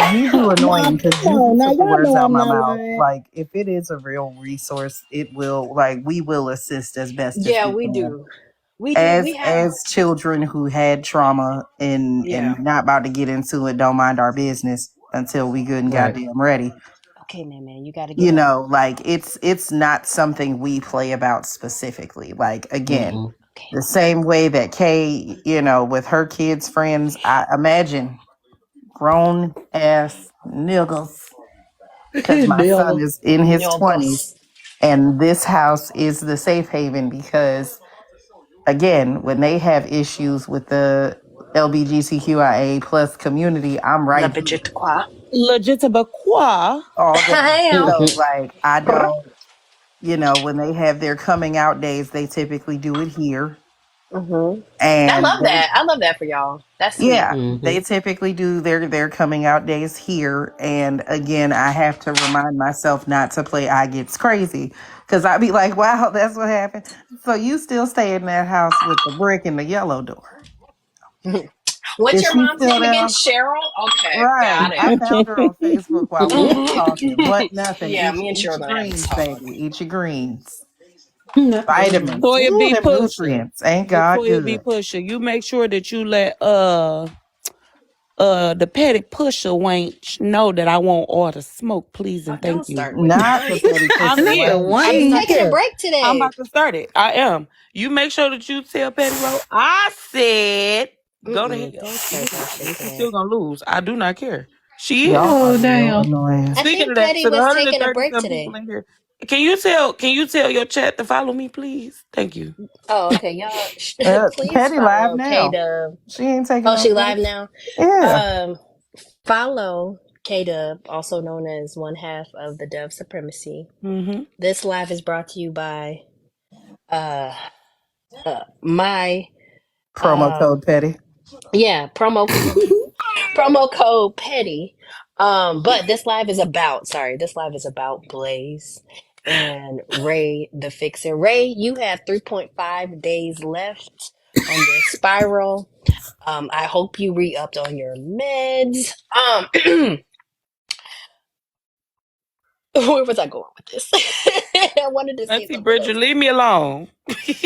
You do annoying Mom, because come Juju on. Now took the y'all words know out I'm my not mouth. lying. Like, if it is a real resource, it will, like, we will assist as best as Yeah, we we can. do. We do. As We have. children who had trauma Yeah. and not about to get into it, don't mind our business until we good and Right. goddamn ready. Okay, man, you gotta get You up. know, like it's not something we play about specifically. Like again, Mm-mm. Okay. the same way that Kay, with her kids' friends, I imagine grown ass niggas, because my son Nigga. is in his 20s, Nyogos. and this house is the safe haven because again, when they have issues with the LBGTQIA plus community, I'm La right here Legit quoi? Legitimate qua. all day. Hell. So like I don't, when they have their coming out days, they typically do it here. Mm-hmm. I And love that. I love that for y'all. That's sweet. yeah, Mm-hmm. they typically do their coming out days here. And again, I have to remind myself not to play I Gets Crazy because I'd be like, wow, that's what happened. So you still stay in that house with the brick and the yellow door. What's Is your she mom's still name again? there? Cheryl? Okay, Right. got I it. found her on Facebook while we was talking. What nothing. Yeah, me and Eat Cheryl your gonna have to greens, talk. baby. Eat your greens. Not the Vitamins. greens. Toya Ooh, B. them Pusher. nutrients. Ain't God Latoya B. good. Pusher. You make sure that you let the petty pusher wench know that I want all the smoke, please and Don't thank you. start with the Not the great. petty I'm pusher Not the is. Wayne. I do She's not taking a wank. care. break I'm today. about to start it. I am. You make sure that you tell Petty Rowe. I said, go to Mm-mm, hell. don't She start that is, shit but she's today. still gonna lose. I do not care. She is. Y'all are Oh real damn. annoying. I Speaking think of that, Petty to the was taking a 130 break some people today. in here, can you tell your chat to follow me, please? Thank you. Oh, okay, y'all. Please Petty live follow K now. Dub. She ain't taking Oh, no she live breaks. now. Yeah. Um, Follow K Dub, also known as one half of the Dove Supremacy. Mm-hmm. This live is brought to you by uh, my Promo um code Petty. yeah promo code Petty. But this live is about Blaze and Ray the Fixer. Ray, you have 3.5 days left on your spiral. I hope you re-upped on your meds. Where was I going with this? I wanted to say Auntie something Bridget, else. leave me alone.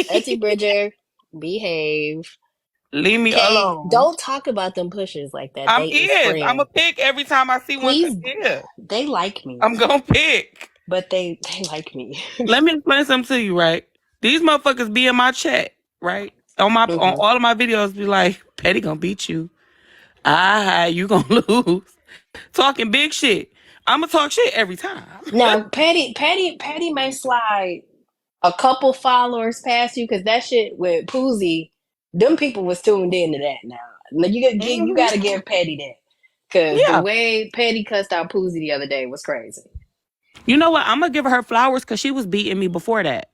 Auntie Bridger, behave. Leave me Okay, alone. don't talk about them pushers like that. They is I'm a friend. pick every time I see one come Please, here. they like me, I'm gonna pick. but they like me. Let me explain something to you, right? These motherfuckers be in my chat, right? On Hmm. all of my videos, be like, Petty gonna beat you. You gonna lose. Talking big shit. I'ma talk shit every time. Now, Patty may slide a couple followers past you because that shit with Poozy, them people was tuned into that. Now you Hmm. got to give Patty that because the Yeah. way Patty cussed out Poozy the other day was crazy. You know what? I'm gonna give her flowers because she was beating me before that.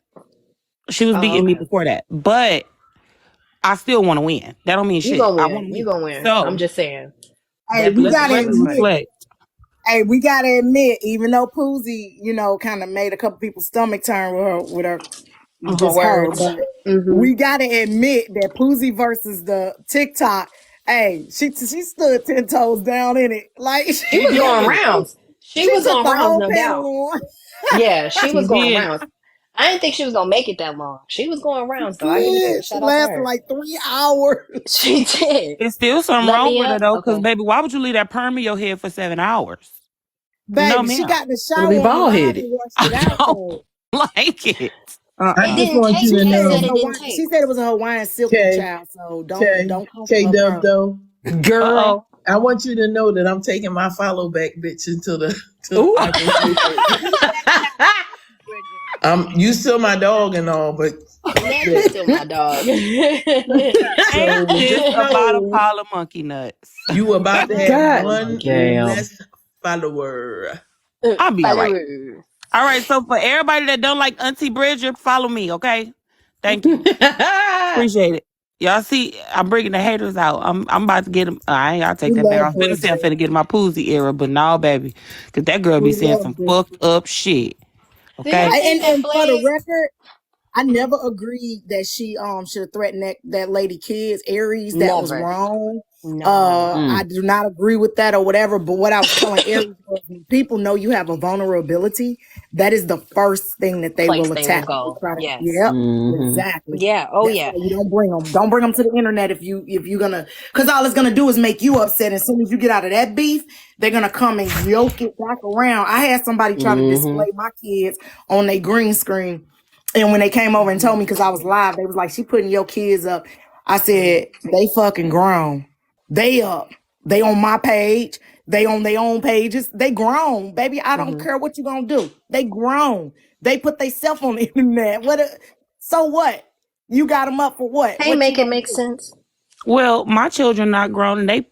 She was Oh, beating me okay. before that. But I still want to win. That don't mean You shit. gonna I want win. to You win. gonna win. I'm So just saying. Hey, That we let the Poozy gotta shit record was admit. funny. reflect. Hey, we gotta admit, even though Poozy, kind of made a couple people's stomach turn with her, Her just her, words. but Hmm. we gotta admit that Poozy versus the TikTok. Hey, she stood 10 toes down in it. Like She She was going did. rounds. She she was took going the rounds, whole no panel doubt. on. Yeah, she She was going did. rounds. I didn't think she was gonna make it that long. She was going She rounds though. I give it to did. She shout out to lasted her. like 3 hours. She did. It's still something Let wrong me with her up. though, because Okay. baby, why would you leave that perm in your head for 7 hours? No, Baby, she ma'am. got in the Gonna be shower on bald live headed. and washed it I out don't though. like it. I It Uh-uh. just didn't want you take. She to said Kay it was said know, it her didn't wine. She take. said it was a Hawaiian silky K child. So K don't come for K her Dub pearl. though. Girl. Uh-oh. I want you to know that I'm taking my follow back bitch into the to the Ooh. I can say You it. better not, Bridget. You still my dog and all, but fuck Not you that. still my dog. Ain't So this just about a know pile of monkey nuts? you about to have God one damn. less follower. I'll be all right. Follow. All right, so for everybody that don't like Auntie Bridget, follow me, okay? Thank you. Appreciate it. Y'all see, I'm bringing the haters out. I'm about to get them. I ain't gotta take We that back. I love was finna say I'm Bridget. finna get my Poozy era, but no, baby. Because that girl be We saying love some Bridget. fucked up shit, Do y'all okay? think that And for the Blaze? record, I never agreed that she should have threatened that lady kids. Aries, that was Never. wrong. No. I Mm. do not agree with that or whatever. But what I was telling Aries was when people know you have a vulnerability, that is the first thing that they Place will they will attack. They go. try to, Yes. yep, Mm-hmm. exactly. Yeah. Oh That's yeah. why you don't bring them. Don't bring them to the internet if you're gonna, because all it's gonna do is make you upset. As soon as you get out of that beef, they're gonna come and yoke it back around. I had somebody try to Mm-hmm. display my kids on their green screen, and when they came over and Hmm. told me because I was live, they was like, "She putting your kids up." I said, "They fucking grown. They up. They on my page. They on their own pages. They grown, baby. I don't Hmm. care what you gonna do. They grown. They put themselves on the internet. So what? You got them up for what? Hey, What you make it gonna make do, sense. Well, my children not grown, and they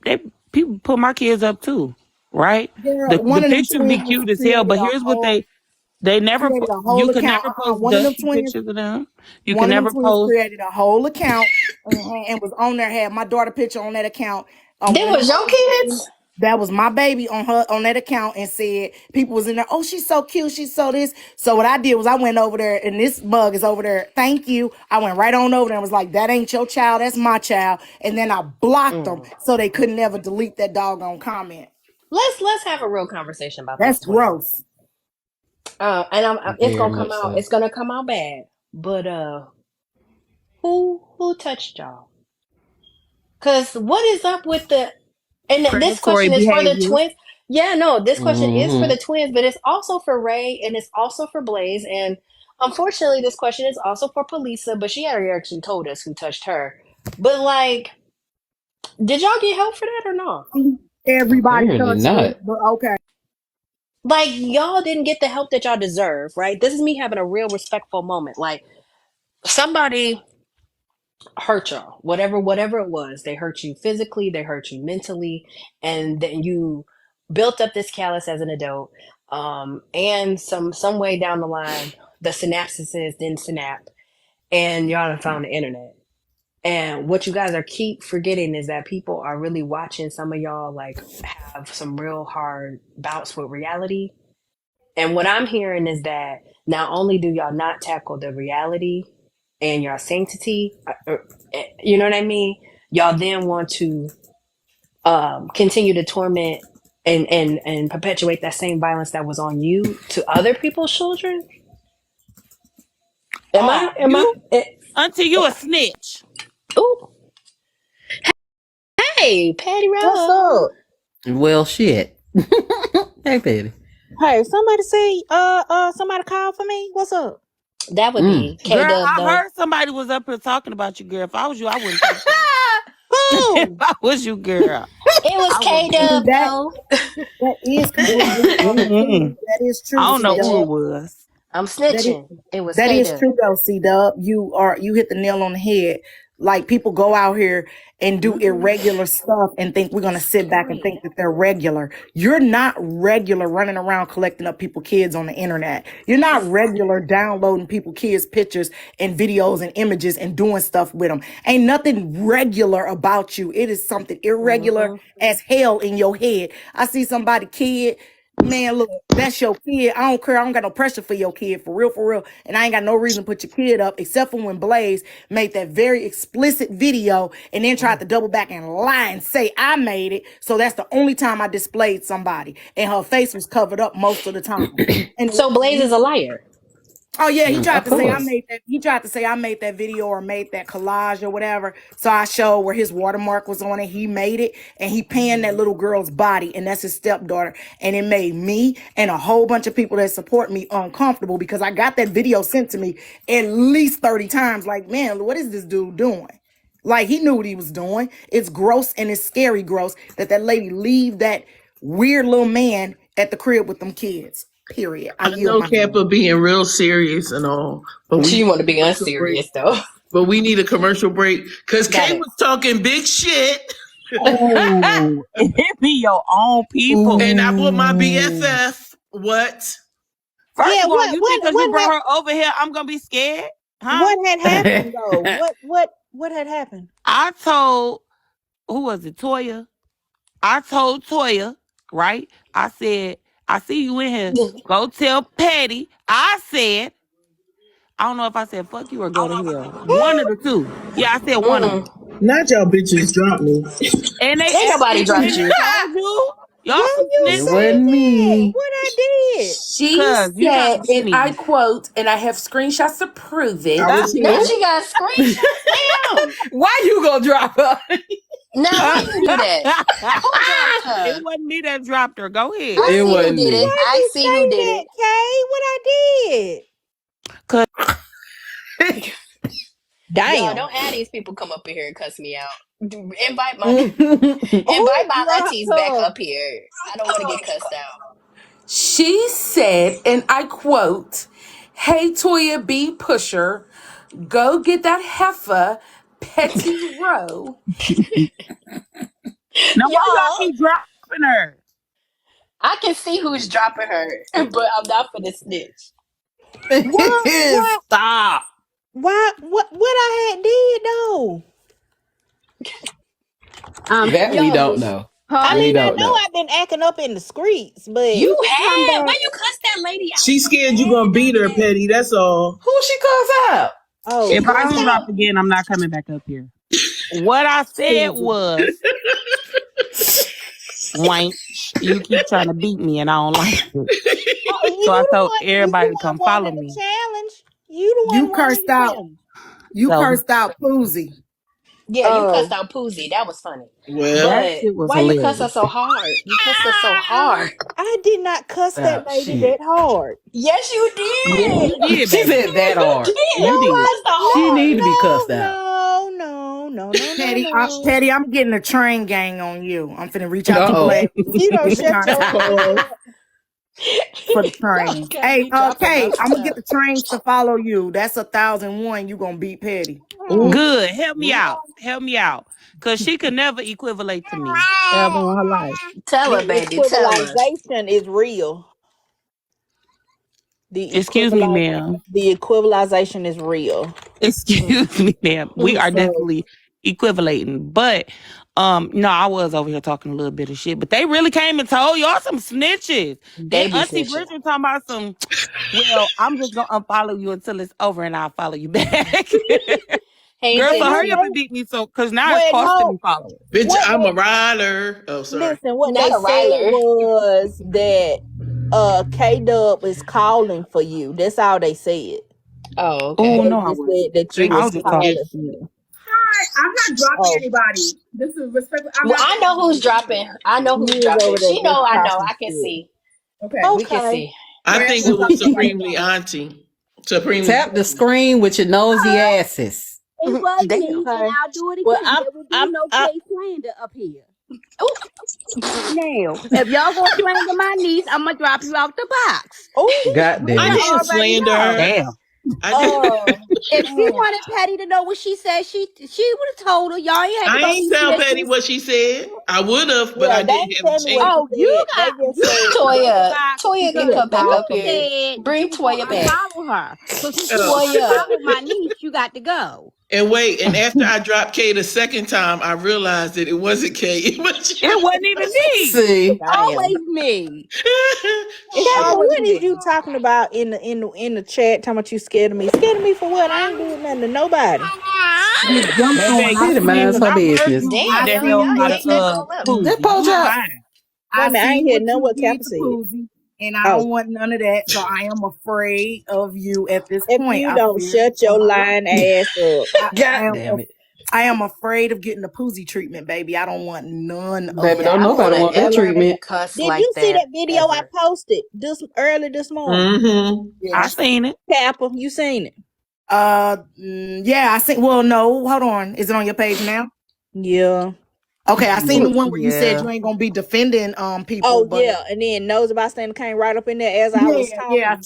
people put my kids up too, right? girl? The One of them pictures be twins cute as hell, created but a here's what whole. They never. Created a You whole could account. never post One of them dusty twins, pictures of them. You can one of them never twins post. created a whole account and was on there. Had my daughter picture on that account. They When was your kids? that was my baby on that account, and said people was in there. Oh, she's so cute. She's so this. So what I did was I went over there, and this mug is over there. Thank you. I went right on over there and was like, "That ain't your child. That's my child." And then I blocked them so they couldn't ever delete that doggone comment. Let's have a real conversation about That's this twin. gross. It's Very gonna come much out. so. It's gonna come out bad. But who touched y'all? Cause what is up with the? And this Predatory question is for the behavior. twins. Yeah, no, this question is for Hmm. the twins, but it's also for Ray and it's also for Blaze. And unfortunately, this question is also for Polisa, but she already actually told us who touched her. But like, did y'all get help for that or not? Everybody Apparently touched her, not. but okay. Like, y'all didn't get the help that y'all deserve, right? This is me having a real respectful moment. Like, somebody hurt y'all, whatever it was. They hurt you physically, they hurt you mentally, and then you built up this callus as an adult. And some way down the line, the synapses didn't snap, and y'all done found the internet. And what you guys are keep forgetting is that people are really watching some of y'all like have some real hard bouts with reality. And what I'm hearing is that not only do y'all not tackle the reality and your sanctity, you know what I mean? Y'all then want to continue to torment and perpetuate that same violence that was on you to other people's children. Am I? Oh, Am I? you until you a snitch. Oh, hey, Patty What's Rose. up? Well, shit. Hey, baby. Hey, somebody say, somebody call for me. What's up? That would Mm. be K Girl, Dub I though. heard somebody was up here talking about you, girl. If I was you, I wouldn't take that. If Who? I was you, girl, It was I K wouldn't take See Dub that. that though. that is completely true. Mm-mm. That is I true, don't C know who Dub. it was. I'm That is snitching. It was that K is Dub. true though, C Dub. You hit the nail on the head. Like people go out here and do irregular stuff and think we're gonna sit back and think that they're regular. You're not regular running around collecting up people kids on the internet. You're not regular downloading people kids pictures and videos and images and doing stuff with them. Ain't nothing regular about you. It is something irregular Mm-hmm. as hell in your head. I see somebody kid. Man, look, that's your kid. I don't care. I don't got no pressure for your kid, for real, for real. And I ain't got no reason to put your kid up, except for when Blaze made that very explicit video and then tried to double back and lie and say I made it. So that's the only time I displayed somebody, and her face was covered up most of the time. And So Blaze is a liar. oh yeah, he tried Of to say I course. made that. He tried to say I made that video or made that collage or whatever. So I showed where his watermark was on it. He made it, and he panned that little girl's body, and that's his stepdaughter. And it made me and a whole bunch of people that support me uncomfortable because I got that video sent to me at least 30 times. Like, man, what is this dude doing? Like he knew what he was doing. It's gross and it's scary gross that lady leave that weird little man at the crib with them kids. Period. I I yield know my mic. Kappa being real serious and all, but we She need want to a be commercial break. unserious though. But we need a commercial break because Got Kay it. was talking big shit, Oh, it be your own and people. I want my Ooh. BFF. What? First Yeah, of all, you think because you what brought her over here, I'm gonna be scared, huh? what had happened though? What had happened? I told who was it, Toya? I told Toya, right? I said, I see you in here. Go tell Patty. I said, I don't know if I said fuck you or go to hell. One of the two. Yeah, I said one of them. Mm-mm. Not y'all bitches drop me. And they Ain't nobody actually dropped went and you. told you. Y'all Why some you It snitches. say wasn't that? me. What I did? She Cause you trying to said, be and I sneaky. quote, and I have screenshots to prove I it. was Now here. she got screenshots. Damn. Why you gonna drop her? Now how it you do that? Who dropped her? wasn't me that dropped her. Go I ahead. It see who wasn't did it. me. Why I you see who say did that, it. Kay? What I did? Cause Y'all Damn. don't have these people come up in here and cuss me out. Invite my invite Who my dropped aunties back her? up here. I don't want to get cussed out. She said, and I quote, "Hey Toya B. Pusher, go get that heifer, Petty Row." now why y'all Y'all, keep dropping her? I can see who's dropping her, but I'm not for the snitch. What? Stop. Why? What I had did though? That we don't Yo, know. I huh? We mean, I don't know know. I've been acting up in the streets, but You You can come had. back. Why you cuss that lady out She's so scared you gonna beat her, bad? Petty. That's all. Who she calls out? oh, If She I cussed get girl, dropped out. again, I'm not coming back up here. What I said Susan. was, wench, you keep trying to beat me and I don't like it. Oh, So I told you everybody the to one come follow wanting the me. challenge. You the You one wanting cursed the out. challenge. You So cursed out Poozy. Yeah, you cussed Oh, out Poozy. That was funny. That Well, But shit was why you cuss her hilarious. so hard? You cussed her so hard. I did not cuss that Oh, lady that shit. hard. Yes, you Yes, did. you did, She baby. said that You hard. did. You No, You did. cussed her She hard. need to be cussed out. Petty, no. Petty, I'm getting a train gang on you. I'm finna reach out to you Uh-oh. ladies, You don't get the shut your contact pause. ass up. for the Y'all trains. got Hey, me dropping my Kay, I'm gonna get stuff. the trains to follow you. That's 1,001. You gonna beat Petty. Ooh. good. Help me out. Help me out. Cause she could never equivalate to me. Ever in her life. Tell her, The baby. Tell her. equivalization is real. Excuse me, ma'am. The equivalization is real. Excuse me, ma'am. We are So definitely equivalating. But no, I was over here talking a little bit of shit. But they really came and told y'all some snitches. Then They be Auntie snitching. Bridget talking about some, well, I'm just gonna unfollow you until it's over and I'll follow you back. Ain't Girl, they so this hurry up did. and beat me so cause now it's Well, costing me no. followers. Bitch, What I'm they a rider. Oh, sorry. listen? What not they a said Ryler? was that K Dub is calling for you. That's all they said. Oh, Oh okay. They no, I just wasn't. said that you Thank I you was was so just talking much. calling for shit. you. Hi, I'm not dropping Oh, anybody. This is respectful. I'm Well, not I know dropping who's anybody. dropping. I know you who's was dropping. over there She know. just I know. talking I can shit. see. Okay. We can Okay. see. I Where think else it was y'all want me to supremely go? auntie. Supremely Tap the Petty. screen with your nosy asses. It was Damn. me, and Okay. I'll do it Well, again. There will be no I K slander up here. Oh, Now, if y'all gonna slander my niece, I'm gonna drop you out the box. oh, God We I damn it. didn't already slander know. her. Damn. I did. uh, If she uh, wanted Patty to know what she said, she would have told her. Y'all ain't had to I go ain't through tell Petty snitches. what she said. I would have, but yeah, I they didn't ain't have a tell me what chance. she Oh, said. They just you said got to that drop the Toya. box Toya can because she come back called up you for here. me. said that you Bring was gonna Toya back. unfollow her. So since you Oh. gonna Toya. unfollow my niece, you got to go. And wait, and after I dropped K the second time, I realized that it wasn't K. It was It you. wasn't even me. See, Damn. Always me. It's Always what is you me. talking about in the chat? Talking about you scared of me? Scared of me for what? I ain't doing nothing to nobody. Get jumped on. Baby, I Petty see minds you. her I heard business. you beat I the Damn. see hell Y'all what out of ain't let you. go of him. That Poozy. poach You out. lying. Wait a I minute, I see ain't hear what none you what did Kappa to said. Poozie, and I Oh, don't want none of that. So I am afraid of you at this if point. you I don't fear shut for your my lying life. ass up. I God am. damn it. I am afraid of getting the Poozie treatment, baby. I don't want none of Baby, that. don't I don't want nobody to want that ever treatment. cuss Did like you see that that video I ever. posted early this morning? Mm-hmm. I Yes. seen it. Kappa, you seen it? Yeah. I think. Well, no. Hold on. Is it on your page now? Yeah. Okay. I seen the one where you said Yeah. you ain't gonna be defending people, Oh but yeah, and then knows about saying came right up in there as I was yeah, yeah. talking.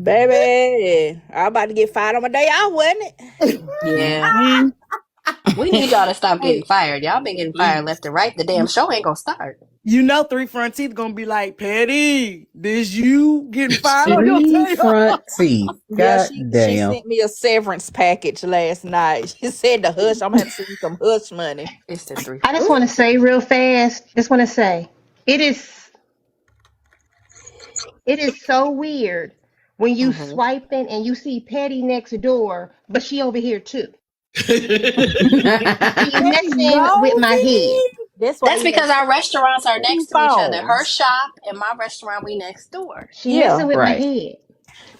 Baby, I about to get fired on my day off, wasn't it? Yeah. Mm-hmm. We need y'all to stop getting Hey, fired. Y'all been getting fired Please. left and right. The damn show ain't gonna start. you know, Three Front Teeth gonna be like, Petty, this you getting fired on your Three day front teeth. Yeah, God she damn. sent me a severance package last night. She said the hush. I'm gonna have to send you some hush money. It's the three. I just want to say real fast, just want to say, it is it is so weird when you Mm-hmm. swiping and you see Petty next door, but she over here too. She Petty messing with my head. nosy. That's why That's you have because our restaurants are two next to each other. Her phones. shop and my restaurant, we next door. She Yeah, messing with my Right. head.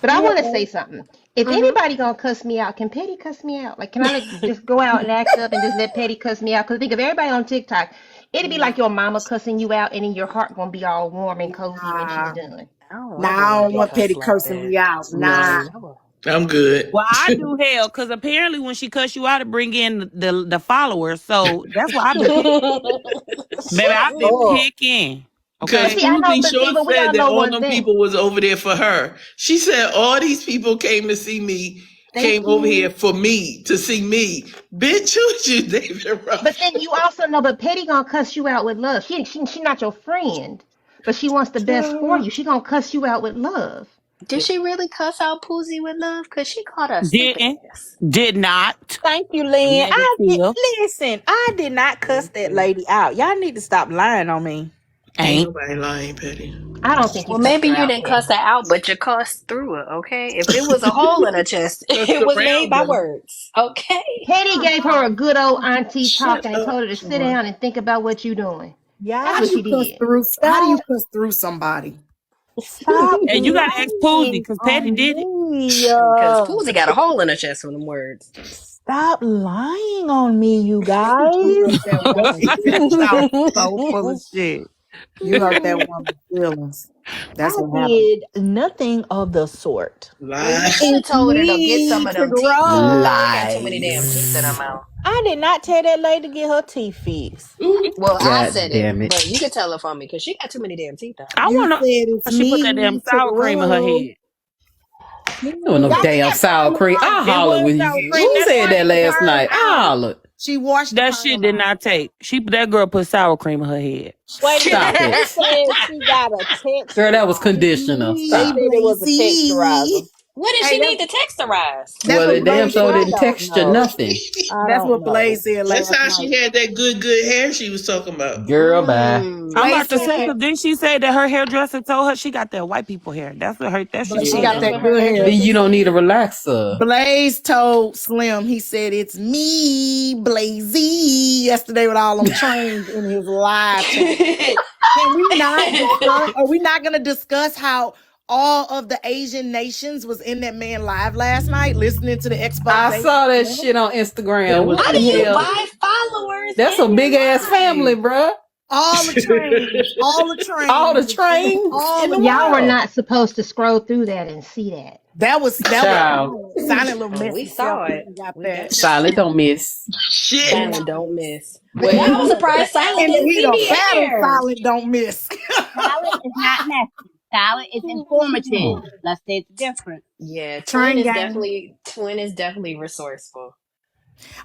But I yeah. want to say something. If Mm-hmm. anybody gonna cuss me out, can Petty cuss me out? Like, can I like just go out and act up and just let Petty cuss me out? Because think of everybody on TikTok, it'd be like your mama cussing you out, and then your heart gonna be all warm and cozy when she's Nah, done. I don't ever nah, I want to don't be want Petty cussed like cursing that. me out. Nah. No. I'm good. Well, I do hell because apparently when she cuss you out, it bring in the followers. So that's why I've been picking. Baby, Shut I've been up. picking. Because But Okay. see, I know, Susie but see, Short but we said all that know all one them thing. people was over there for her. She said all these people came to see me came over here for me to see me. Bitch, who's you, David Ruffin? But then you also know, but Petty gonna cuss you out with love. She not your friend, but she wants the best for you. She gonna cuss you out with love. Did she really cuss out Poozy with love? Because she called her stupid Didn't. ass. Did not. Thank you, Lynn. Negative. Listen, I did not cuss that lady out. Y'all need to stop lying on me. Ain't Ain't. nobody lying, Petty. I don't think you Well, cussed maybe her you out, didn't Petty. cuss her out, but you cussed through it, okay? If it was a hole in her chest, Just it was made around by her. words, okay? Petty gave her a good old auntie Shut talking and up, told her to sit Sean. down and think about what you doing. That's How Y'all what do you she cuss did. through? How do you stop cuss through somebody? stop And you gotta ask Poozy lying because Petty on did it. me. Because Poozy got a hole in her chest from them words. Stop lying on me, you You guys. hurt that woman's feelings. Y'all so full of shit. You hurt that woman's feelings. That's I what happened. did nothing of the sort. Well, you Lie. should have It's told her to get me some of to them teeth pulled. grow. She got too many damn teeth in her Lies. mouth. I did not tell that lady to get her teeth fixed. Ooh, Well, I God said it, damn it. but you can tell her for me because she got too many damn teeth on her. I You wanna said it's she put that damn me to sour cream in her grow. head. There was no Y'all think damn that sour probably cream. right? I It hollered was with you. sour cream. Who That's said why that last Pearl night? I out. hollered. She washed the that pearl shit did out. not take. That girl put sour cream in her head. Wait a minute. Stop She it. said she got a Girl, that was texturizer. It's conditioner. They me, Stop. said it was a Blazy. texturizer. What did Hey, she need to texturize? that's Well, what it damn Blaze sure I said. didn't don't texture know. nothing. I That's don't what know. Blaze said that's last how night. she had that good hair she was talking about. Girl, bye. I'm Blaze about to said say, Mm. that, because then she said that her hairdresser told her she got that white people hair. That's what her. That shit but is she Oh, got that's irritating. that what her good hair. Then hairdresser you don't need a said? relaxer. Blaze told Slim, he said, it's me, Blazy, yesterday with all them trains in his live chat. Can we not discuss, are we not going to discuss how all of the Asian nations was in that man live last night listening to the expose? I saw that shit on That Instagram. was What How the do you hell? ridiculous. buy followers That's in a big ass your family, life? bruh. All the trains, All the was in, trains in all the of them. Y'all were world. not supposed to scroll through that and see that. That was Child. silent. Silent little Oh, we messy self saw it. even got We that. Silent don't miss. Shit. And Silent don't miss. in the Well, I was heat of surprised Silent in the didn't heat see of me in battle, there. Silent don't miss. Silent is not messy. Silent is informative. Let's say it's different. Yeah, Train gang. Twin is definitely resourceful.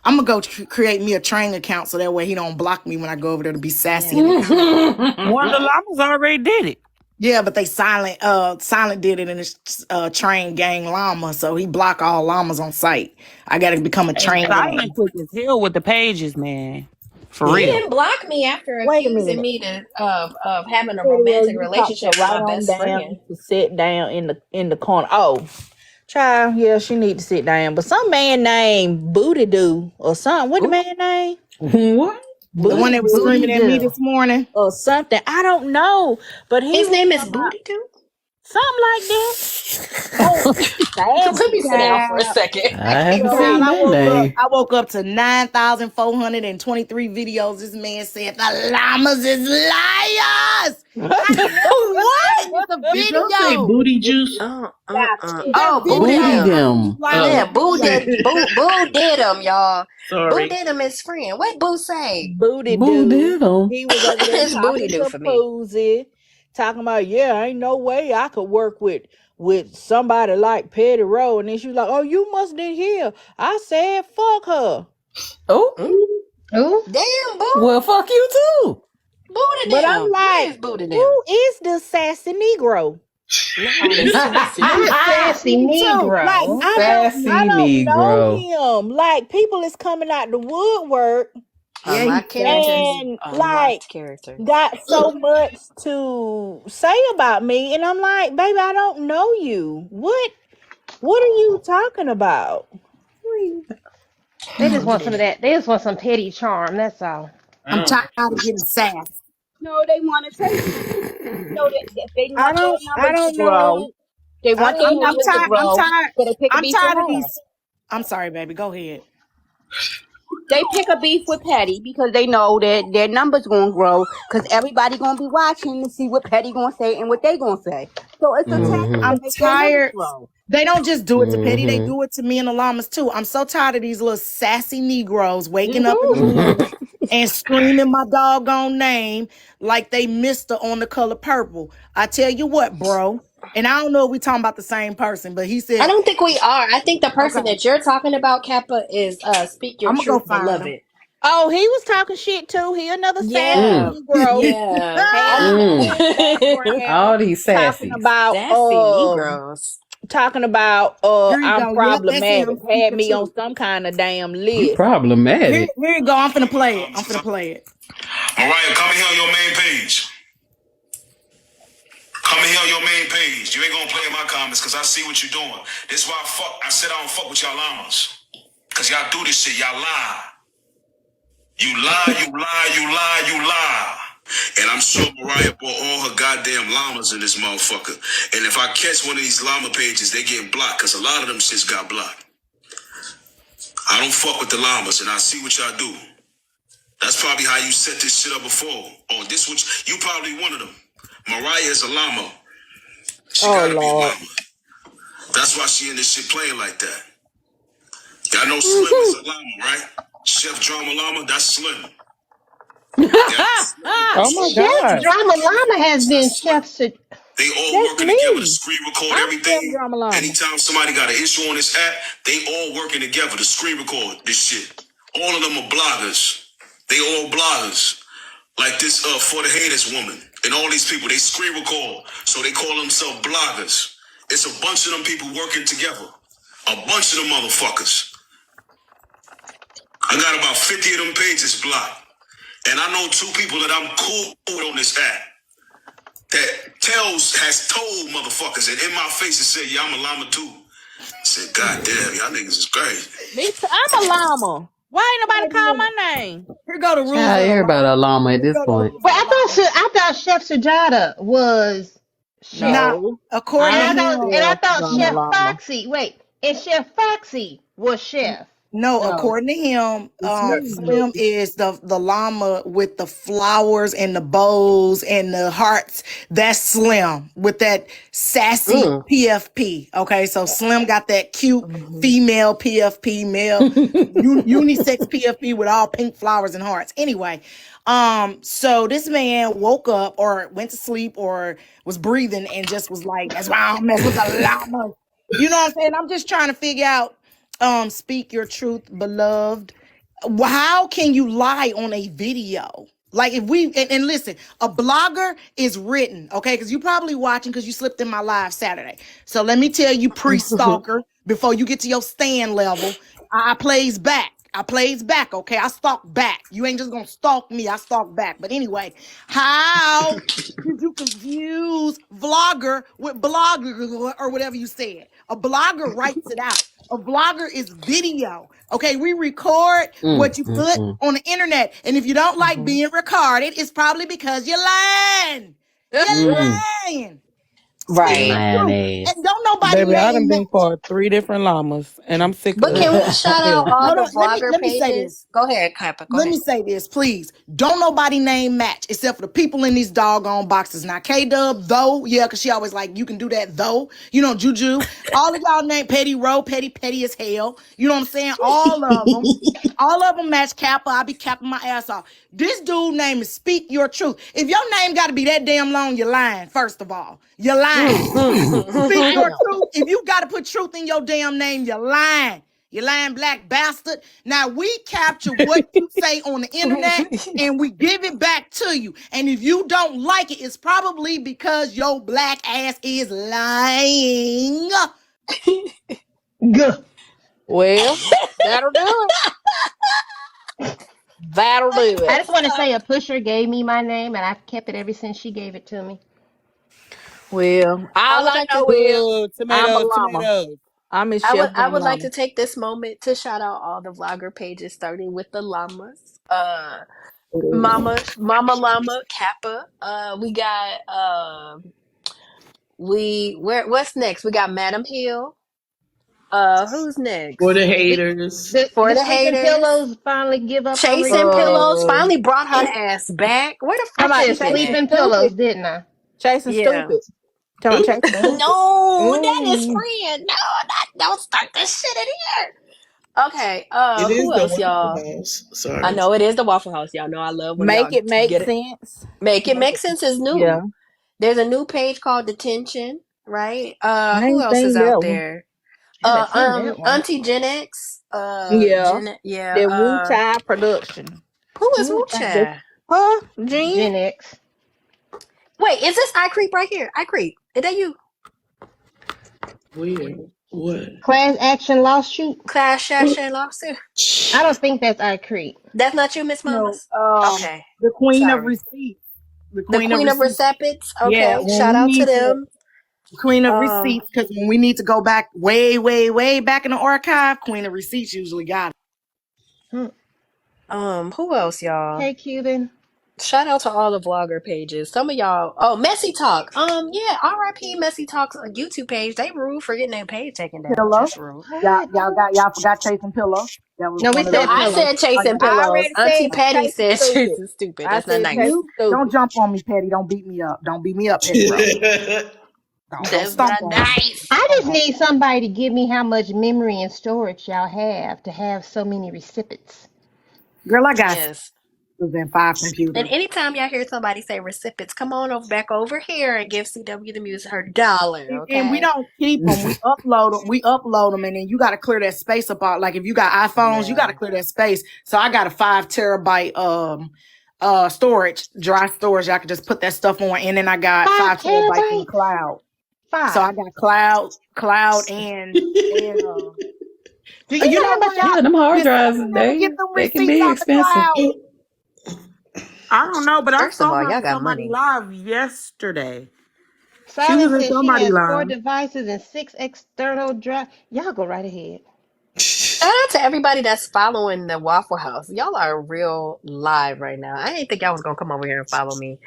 I'm gonna go create me a train account so that way he don't block me when I go over there to be sassy in the Yes. comment. One of the llamas already did it. Yeah, but they silent did it in his train gang llama, so he block all llamas on sight. I gotta become a And train Silent gang. quick as hell with the pages, man. For He Yeah. real. didn't block me after Wait a accusing minute. me of having a Video romantic you talked to relationship with right my on best down friend. to sit down in the corner. Oh, child, yeah, she need to sit down. But some man named Booty Doo or something. What the Ooh. man name? What? The one Booty that was Doo screaming Booty at me do. this morning. or something. I don't know. But he His was name is talking about Booty Doo. something like that. Oh, Let sassy me sit down for a Child, second. I I can't haven't child, seen breathe. I that woke up. name. I woke up to 9,423 videos. This man said the llamas is liars. How the hell you What? find this a Did y'all say video? booty juice? That Oh, Boo did Booty video. him. He's them. live on Yeah, Oh, the Boo video. did. Boo did him, y'all. Boo sorry. did him his friend. What Boo say? Booty Boo Doo. did them. He was over there It's Booty talking Doo to for me. Posey, talking about, yeah, ain't no way I could work with somebody like Petty Rowe. And then she was like, oh, you must didn't hear. I said, fuck her. Oh, Mm, Ooh. damn, Boo. well, fuck you too. Booty But I'm them. Where like, is Booty them? who is the sassy Negro? Not the sassy The Negro. sassy Me too. Like, Negro. I Sassy don't know Negro. him. Like, people is coming out the woodwork Yeah, he's Unlocked sassy. characters. and like Unlocked characters. got so much to say about me. And I'm like, baby, I don't know you. What are you talking about? They just want some of that. They just want some petty charm. That's all. I I'm don't. tired of getting sassy. No, they want attention. So they I want their don't I numbers to don't grow. know. They I want their don't I'm numbers know. to tired. I'm grow. tired. So they pick a I'm beef with tired of her. these. I'm sorry, baby. Go ahead. They pick a beef with Petty because they know that their numbers gonna grow because everybody gonna be watching to see what Petty gonna say and what they gonna say. So it's a tactic to I'm make their numbers tired. grow. They don't just do it to Petty. They Mm-hmm. do it to me and the llamas too. I'm so tired of these little sassy Negroes waking up in the morning and screaming my doggone name like they Mister on The Color Purple. I tell you what, bro. And I don't know if we talking about the same person, but he I said, don't think we are. I think the okay, person that you're talking about, Kappa, is Speak Your I'm gonna go Truth, find him. Beloved. Oh, he was talking shit too. He another sassy Yeah. Mm, Negro. Yeah. Had I in the mm. background All these talking sassies. about Sassy Negroes. Here you I'm go. Yep, that's problematic. him. Speak Had your me on truth. some kind of damn You list. Here, problematic. here you go. I'm finna play it. I'm finna play it. Mariah, come here on your main page. Come here on your main page. You ain't gonna play in my comments because I see what you're doing. This why I said I don't fuck with y'all llamas. Because y'all do this shit. Y'all lie. You lie, you lie, you lie, you lie. And I'm sure Mariah bought all her goddamn llamas in this motherfucker. And if I catch one of these llama pages, they getting blocked because a lot of them shits got blocked. I don't fuck with the llamas, and I see what y'all do. That's probably how you set this shit up before. Oh, this one, you probably one of them. Mariah is a llama. She Oh gotta be a Lord. llama. That's why she in this shit playing like that. Y'all know Slim is a llama, right? Chef Drama Llama, that's Slim. That's Slim. Oh my Chef God. Drama Llama has been That's Slim. chef. They all That's working together to me. screen record I'm Chef everything. Drama Llama. Anytime somebody got an issue on this app, they all working together to screen record this shit. All of them are bloggers. They all bloggers. Like this For the Haters woman and all these people, they screen record. So they call themselves bloggers. It's a bunch of them people working together. A bunch of them motherfuckers. I got about 50 of them pages blocked. And I know two people that I'm cool with on this app that has told motherfuckers and in my face and said, yeah, I'm a llama too. I said, God damn, y'all niggas is crazy. Me too. I'm a llama. Why ain't nobody call my name? Here go the rules Child, of the everybody a llama. llama at Here this go the point. rules But of the llama. I thought Chef Sujata was chef, Now, No. according to and I'm him, I Chef thought Drama Chef Llama. Foxy. Wait, and Chef Foxy was chef. no, No. according to him, It's me. Slim is the llama with the flowers and the bows and the hearts. That's Slim with that sassy Mm. PFP. Okay, so Slim got that cute Mhm. female PFP, male unisex PFP with all pink flowers and hearts. Anyway, so this man woke up or went to sleep or was breathing and just was like, "That's why I don't mess with the llama." You know what I'm saying? I'm just trying to figure out. Speak your truth, beloved. How can you lie on a video? Like if we and listen, a blogger is written, okay? Because you probably watching because you slipped in my live Saturday. So let me tell you, pre-stalker, before you get to your stand level, I plays back. I plays back, okay? I stalk back. You ain't just gonna stalk me. I stalk back. But anyway, how did you confuse vlogger with blogger or whatever you said? A blogger writes it out. A vlogger is video. Okay, we record what you put Mm. on the internet. And if you don't like Mhm. being recorded, it's probably because you're lying. You're Mm. lying. Speak your Right. Lying truth. ass. And don't nobody Baby, I name done that. been called 3 different llamas, and I'm sick But of can it. we shout out all Hold the on. Let me vlogger let me say this. pages? Go ahead, Kappa. Go Let me ahead. say this, please. Don't nobody name match except for the people in these doggone boxes. Now, K Dub, though, yeah, because she always like, you can do that, though. You know, Juju. All of y'all name Petty Row, petty as hell. You know what I'm saying? All of them. All of them match Kappa. I be capping my ass off. This dude name is Speak Your Truth. If your name got to be that damn long, you're lying, first of all. You're lying. Speak your Damn. truth. If you got to put truth in your damn name, you're lying. You lying black bastard. Now we capture what you say on the internet and we give it back to you. And if you don't like it, it's probably because your black ass is lying. Gah. Well, that'll do it. That'll do I it. just want to say a pusher gave me my name, and I've kept it ever since she gave it to me. Well, I all would I like to know is I'm a Tomatoes, llama. tomatoes. I'm Miss Chef I Drama would like Llama. to take this moment to shout out all the vlogger pages starting with the llamas. Mama Llama, Kappa. We got what's next? We got Madam Hill. Who's For the next? haters. For The the sleeping haters. pillows finally give up on Chasing recording. Pillows Uh, finally brought her ass back. Where the Talking fuck about she been Chasing at? sleeping pillows, Stupid. didn't I? Chasing Yeah. Stupid. Come on, Chasing Stupid. No, that is Mm. friend. No, don't start this shit in here. Okay. It is Who the else, Waffle y'all? House. I Sorry. know it is the Waffle House. Y'all know I love when Make y'all it make get it. sense. Make it Make make it, sense is yeah. new. There's a new page called Detention, right? I Who ain't else is seen out that one. there? Haven't seen that one. Auntie Gen X. Yeah. Yeah. That Wu Child production. Who is Who child? That's, Wucha? huh, Jen? Gen X. Wait, is this I Creep right here? I Creep. Is that you? Where? What? Class action lawsuit. Class Sasha Lawsuit? I don't think that's I Creep. That's not you, Miss No, Mamas? Okay. the Queen of Sorry. Receipts. The The Queen of Queen of Receipts. Recipients. Yeah, Okay. when Shout we out to need to, them. Queen of Um, Receipts, because when we need to go back way, way, way back in the archive, Queen of Receipts usually got it. Hmm. who else, y'all? Hey, Cuban. Shout out to all the vlogger pages. Some of y'all, oh, Messy Talk. Yeah, RIP Messy Talk's YouTube page. They rude for getting their page taken down. Pillow. That's rude. What? Y'all forgot Chasing Pillow. That was No, we one of No, their said I videos. pillow. said Oh, chasing y'all I pillows. already Auntie said Patty Chase said stupid. chasing stupid. I That's not said did. Chase nice. You don't stupid. jump on me, Petty. Don't beat me up. Don't beat me up, Petty Rowe. Don't That's stomp not on me. nice. I Stomp just on me. need somebody to give me how much memory and storage y'all have to have so many recipients. Girl, I got Yes. and 5 And computers. anytime y'all hear somebody say recipients, come on over back over here and give CW the Music her dollar, And we okay? don't keep them. We upload them. We upload them, and then you got to clear that space up. Like if you got iPhones, you got to Yeah. clear that space. So I got a 5 terabyte storage, dry storage. I can just put that stuff on, and then I got 5 terabytes in the 5 terabytes? cloud. So I 5. got cloud, and Do you you know know how much what? I? Yeah, them hard Did drives, Southern never get them they can receipts be out the expensive. cloud? I don't know, but I First of saw all, her y'all on got somebody money. live yesterday. She was Silence in says she somebody has 4 live. devices and 6 external drive. Y'all go right ahead. Shout out to everybody that's following the Waffle House. Y'all are real live right now. I didn't think y'all was gonna come over here and follow me.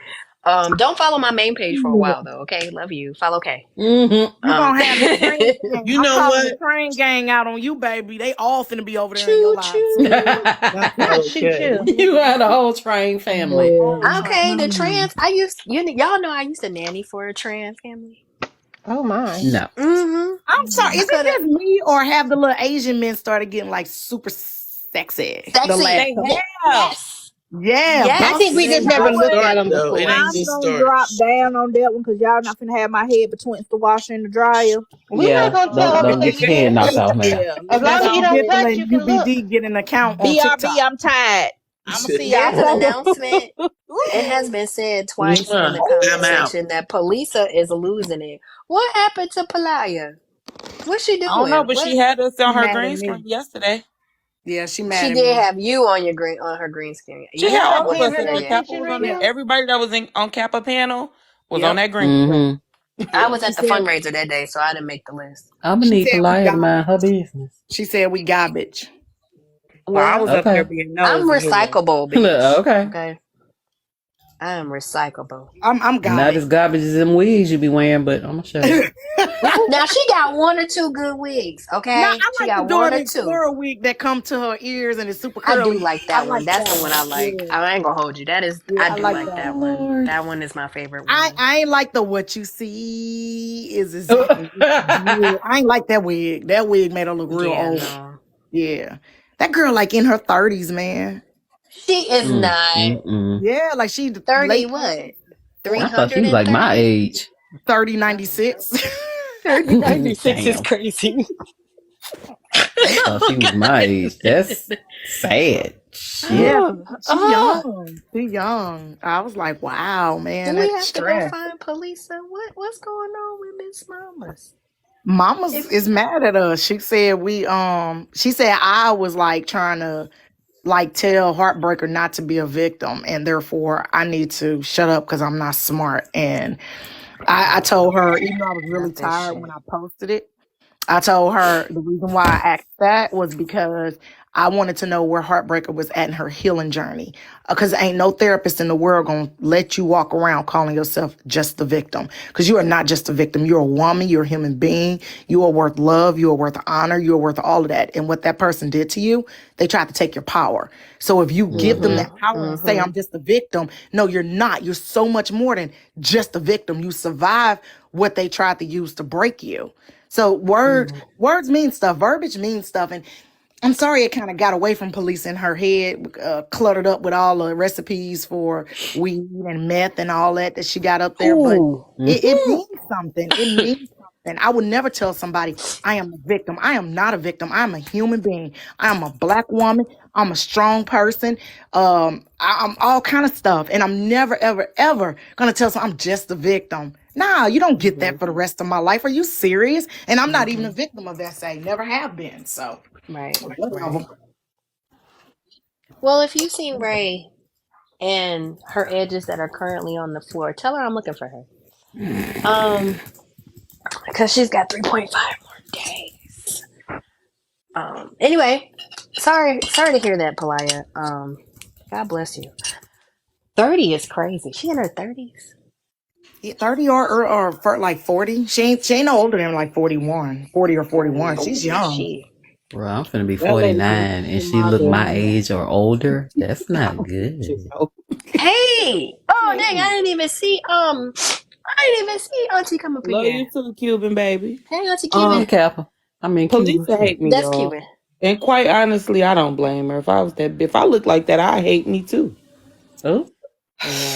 Don't follow my main page for a while though, okay? Love you. Follow K. Mm-hmm. You gonna have the train gang. You I'm know calling the what? train gang out on you, baby. They all finna be over there in your Choo live. choo. Not Not follow choo K. choo. You had a whole train family. Whole Okay, the train. trans. Y'all know I used to nanny for a trans family. Oh my. No. Mm-hmm. I'm sorry. I Is could it have just me or have the little Asian men started getting like super sexy the last sexy. They couple? have. Yes. Yeah, I Bump. think we Yes. It just ain't never just looked at start them though. It before. ain't I'm just gonna start. drop down on that one because y'all not finna have my head between the washer and the dryer. We're not Yeah. gonna tell Don't her don't who get he your head is. knocked off now. Yeah, As let me long That's as what you go you don't get on. for touch, letting you can look. UBD get an account on BRB, TikTok. I'm tired. I'ma see y'all There's an later. announcement. It has been said twice in Mwah. the I'm comment out. section that Polisa is losing it. What happened to Palaya? What's she I don't know, doing? but she What had us She on her mad at green me. screen yesterday. Yeah, she mad she at did me. have you on your green on her green screen. She You had Y'all that not all of wasn't paying us her in no there. fair. Kappa attention was right on there. Yeah, now. Everybody that was on Kappa panel was on yep. that green screen. Mm-hmm. I Yep. was at the fundraiser that day, so I didn't make the list. I'm gonna She need said we Palaya to mind her garbage. business. She said we garbage. Well, I was Well, up there Okay. being I'm nosy anyway. recyclable, bitch. Okay. Okay, I am recyclable. I'm Not garbage. as garbage as them wigs you be wearing, but I'm gonna show you. Now she got one or two good wigs. Now Okay, I she like the got one or Dorothy two. Explorer wig that come to her ears and it's super I do curly. like I that one. like That's that the one one. I like. Yeah, I ain't gonna hold you. That is, yeah, I I do like like that Oh that one. one. Lord. That one is my favorite I one. I ain't like the what you see is exactly what you get. I ain't like that wig. That wig made her look real Yeah, old. no, Yeah, that girl like in her 30s, man. she is not Mm. Yeah, like she 30. late What? 30s, Three I 40, thought she hundred was and like my thirty. age. 30, Oh, 96. 3096 is Damn. crazy. I thought she was my age. That's sad. Yeah, Shit. Oh, she oh. young. She young. I was like, wow, man, Do we that's have to go stress. find Polisa? What's going on with Miss Mamas? Mama's If is mad at us. She said she said I was like trying to like tell Heartbreaker not to be a victim and therefore I need to shut up because I'm not smart. And I told her, even though I was really not this tired when shit. I posted it, I told her the reason why I asked that was because I wanted to know where Heartbreaker was at in her healing journey. Because ain't no therapist in the world gonna let you walk around calling yourself just the victim. Because you are not just a victim. You're a woman. You're a human being. You are worth love. You are worth honor. You are worth all of that. And what that person did to you, they tried to take your power. So if you give them that Mm-hmm. power and say, Mm-hmm. I'm just a victim, no, you're not. You're so much more than just a victim. You survive what they tried to use to break you. So Mm-hmm. words mean stuff. Verbiage means stuff. And I'm sorry it kind of got away from police in her head, cluttered up with all the recipes for weed and meth and all that she got up there. But Ooh. it means something. It means something. I would never tell somebody I am a victim. I am not a victim. I'm a human being. I am a black woman. I'm a strong person. I'm all kind of stuff, and I'm never, ever, ever gonna tell someone I'm just a victim. Nah, you don't get Mm-hmm. that for the rest of my life. Are you serious? And I'm not even a Mm-hmm. victim of SA. Never have been. So. Right. Whatever. Right. Well, if you've seen Ray and her edges that are currently on the floor, tell her I'm looking for her. Because she's got 3.5 more days. Anyway, sorry to hear that, Palaya. God bless you. 30 is crazy. She in her 30s. Yeah, 30 or for like 40. She ain't no older than like 41, 40 or 41. She's Oh, young. she. Bro, I'm finna be That lady 49 and in she my look my business. age or older. That's not Just good. so. Hey! Oh, dang, I didn't even see, Auntie come up in Love here. you too, Cuban baby. Hey, Auntie Cuban. Hey, Kappa. I mean, Police Cuba. hate me, That's y'all. Cuban. And quite honestly, I don't blame her. If I look like that, I hate me too. Oh,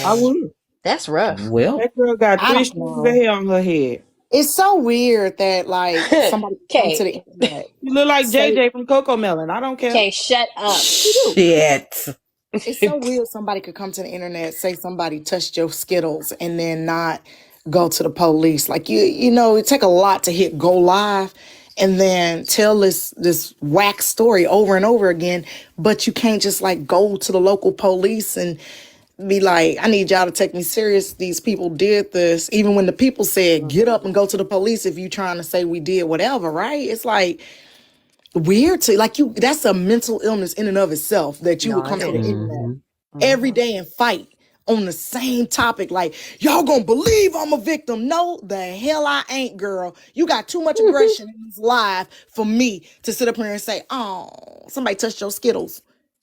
I Yeah. would. That's rough. well. That girl got I three don't strings of know. hair on her head. It's so weird that like somebody could come to the Okay. internet You look like say JJ from Coco Melon. I don't care. Okay, shut up. You do. Shit. it's so weird somebody could come to the internet, say somebody touched your Skittles and then not go to the police. Like you know, it take a lot to hit go live and then tell this whack story over and over again, but you can't just like go to the local police and be like, I need y'all to take me serious. These people did this. Even when the people said, get up and go to the police if you trying to say we did whatever, right? It's like weird to like you that's a mental illness in and of itself that you would No, come it to the is. internet Mm-hmm. every Mm-hmm. day and fight on the same topic. Like, y'all gonna believe I'm a victim. No, the hell I ain't, girl. You got too much aggression in this live for me to sit up here and say, oh, somebody touched your Skittles,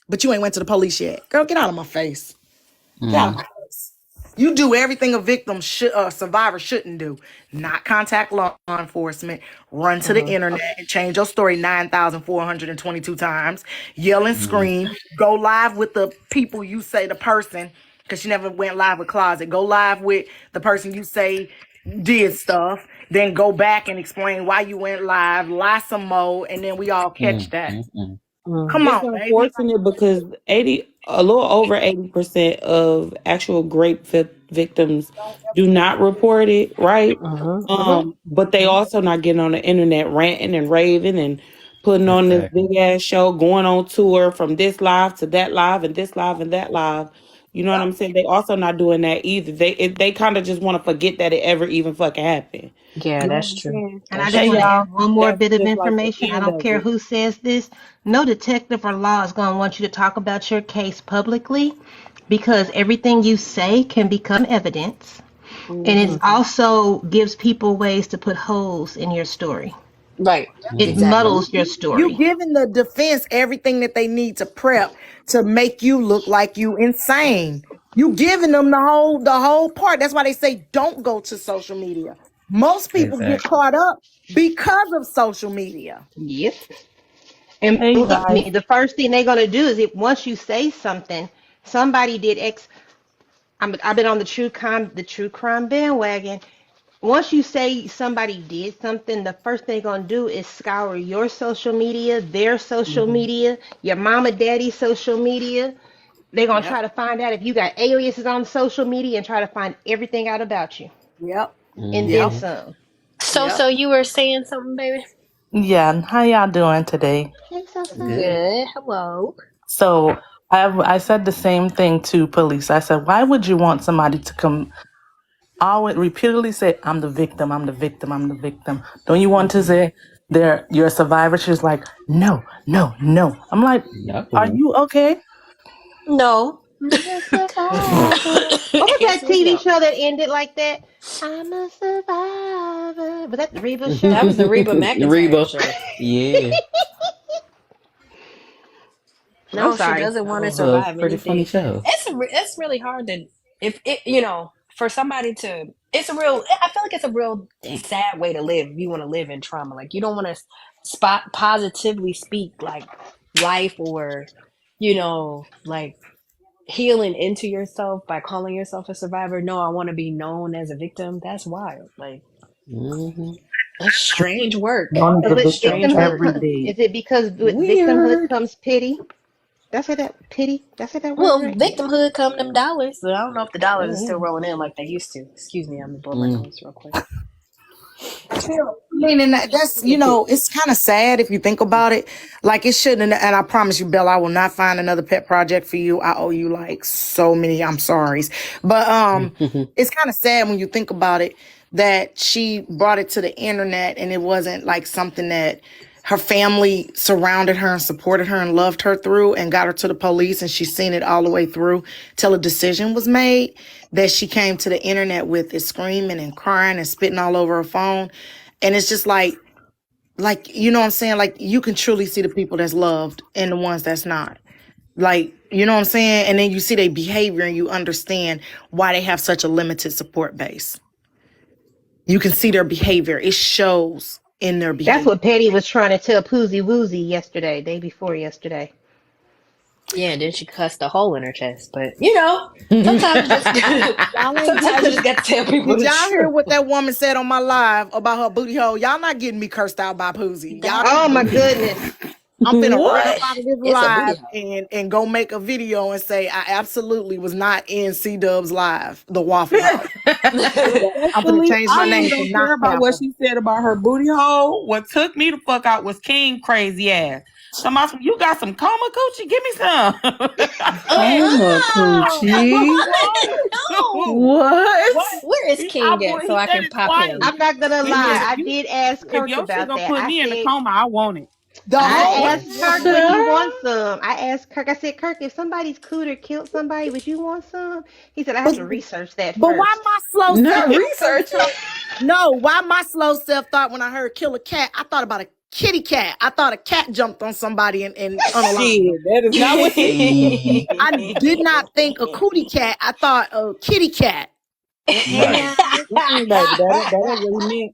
but you ain't went to the police yet. Girl, get out of my face. Get out of Mm. my face. You do everything a victim should, survivor shouldn't do. Not contact law enforcement, run to the Mm-hmm. internet and change your story 9,422 times, yell and Mm. scream, go live with the people you say the person, because you never went live with Closet. Go live with the person you say did stuff, then go back and explain why you went live, lie some more, and then we all catch Mm. that. Mm. Mm. Come It's on, baby. unfortunate because a little over 80% of actual victims do not report it, right? Mm-hmm. But they also not getting on the internet ranting and raving and putting on this Exactly. big ass show, going on tour from this live to that live and this live and that live. You know what I'm saying? They also not doing that either. They kind of just want to forget that it ever even fucking happened. Yeah, You know what that's I'm true. saying? And I That's just And want to true. add y'all, one more that's bit of just like information. the I end don't of care it. who says this. No detective or law is going to want you to talk about your case publicly because everything you say can become evidence. And it Hmm. Mm-hmm. also gives people ways to put holes in your story. Right. It Mm. Exactly. muddles your You story. giving the defense everything that they need to prep to make you look like you insane. You giving them the whole part. That's why they say don't go to social media. Most people get Exactly. caught up because of social media. Yep. And Hey, you believe guys. me, the first thing they're going to do is if once you say something, somebody did X. I've been on the true crime bandwagon. Once you say somebody did something, the first thing they're gonna do is scour your social media, their social Mm-hmm. media, your mama, daddy's social media. They're gonna Yep. try to find out if you got aliases on social media and try to find everything out about you, Yep. and then Yep. Mm-hmm. some. So Yep. you were saying something, baby? Yeah, how y'all doing today? Hey, so. Good. Good. Hello. So I said the same thing to police. I said, why would you want somebody to come always repeatedly say, I'm the victim, I'm the victim, I'm the victim? Don't you want to Mm-hmm. say you're a survivor? She's like, no, no, no. I'm like, are No. you okay? No. I'm a survivor. What was that Answer is TV no. show that ended like that? I'm a survivor. Was that the Reba show? That was the Reba McEntire Reba. show. Yeah. I'm No, she sorry. doesn't That want to was a survive pretty funny anything. show. It's really hard to if it for somebody to it's a real I feel like it's a real sad way to live if you want to live in trauma. Like you don't want to spot positively speak like life or, like healing into yourself by calling yourself a survivor. No, I want to be known as a victim. That's wild. Like, Hmm. that's strange work. Known as So a with victim Strange victimhood, every work. day. is it because with victimhood Weird. comes pity? That's it. That pity. That's it. That word Well, right. victimhood come them dollars. So I don't know if the dollars are still Mm-hmm. rolling in like they used to. Excuse me, I'm gonna blow my Mm. nose real quick. I mean, and that's, it's kind of sad if you think about it. Like, it shouldn't. And I promise you, Bella, I will not find another pet project for you. I owe you like so many I'm sorry's. But it's kind of sad when you think about it that she brought it to the internet and it wasn't like something that her family surrounded her and supported her and loved her through and got her to the police, and she's seen it all the way through till a decision was made that she came to the internet with is screaming and crying and spitting all over her phone. And it's just like, you know what I'm saying? Like, you can truly see the people that's loved and the ones that's not. Like, you know what I'm saying? And then you see their behavior and you understand why they have such a limited support base. You can see their behavior. It shows in their That's behavior. what Patty was trying to tell Poozy Woozy yesterday, day before yesterday. Yeah, and then she cussed a hole in her chest. But sometimes you just Y'all ain't sometimes you getting just got to tell people Did the y'all hear truth. what that woman said on my live about her booty hole? Y'all not getting me cursed out by Poozy. Y'all, That Oh my booty goodness. hole. I'm finna run up out What? of this It's a booty live hole. and go make a video and say I absolutely was not in C Dub's live, the Waffle House. I'm finna Respectfully, change I my really name to don't Not care about what Kappa. she said about her booty hole. What took me the fuck out was King crazy ass. Somebody, you got some coma coochie? Give me some. Coma coochie. No. What? What? Where is King at so He I said can it pop twice. him? I'm not gonna He said lie. I if you did ask if Kirk your shit about gonna that. put I me in a said coma, I want it. The I whole asked Kirk, woman. would he Child. want some? I asked Kirk, I said, Kirk, if somebody's cooter killed somebody, would you want some? He said, I have But to research that but why first. my slow Not self heard researching. no, why my slow self thought when I heard kill a cat, I thought about a kitty cat. I thought a cat jumped on somebody and unalived them. Shit, that is not what you Hey. I did not think a cootie cat. I thought a kitty cat. Right. baby. That ain't what he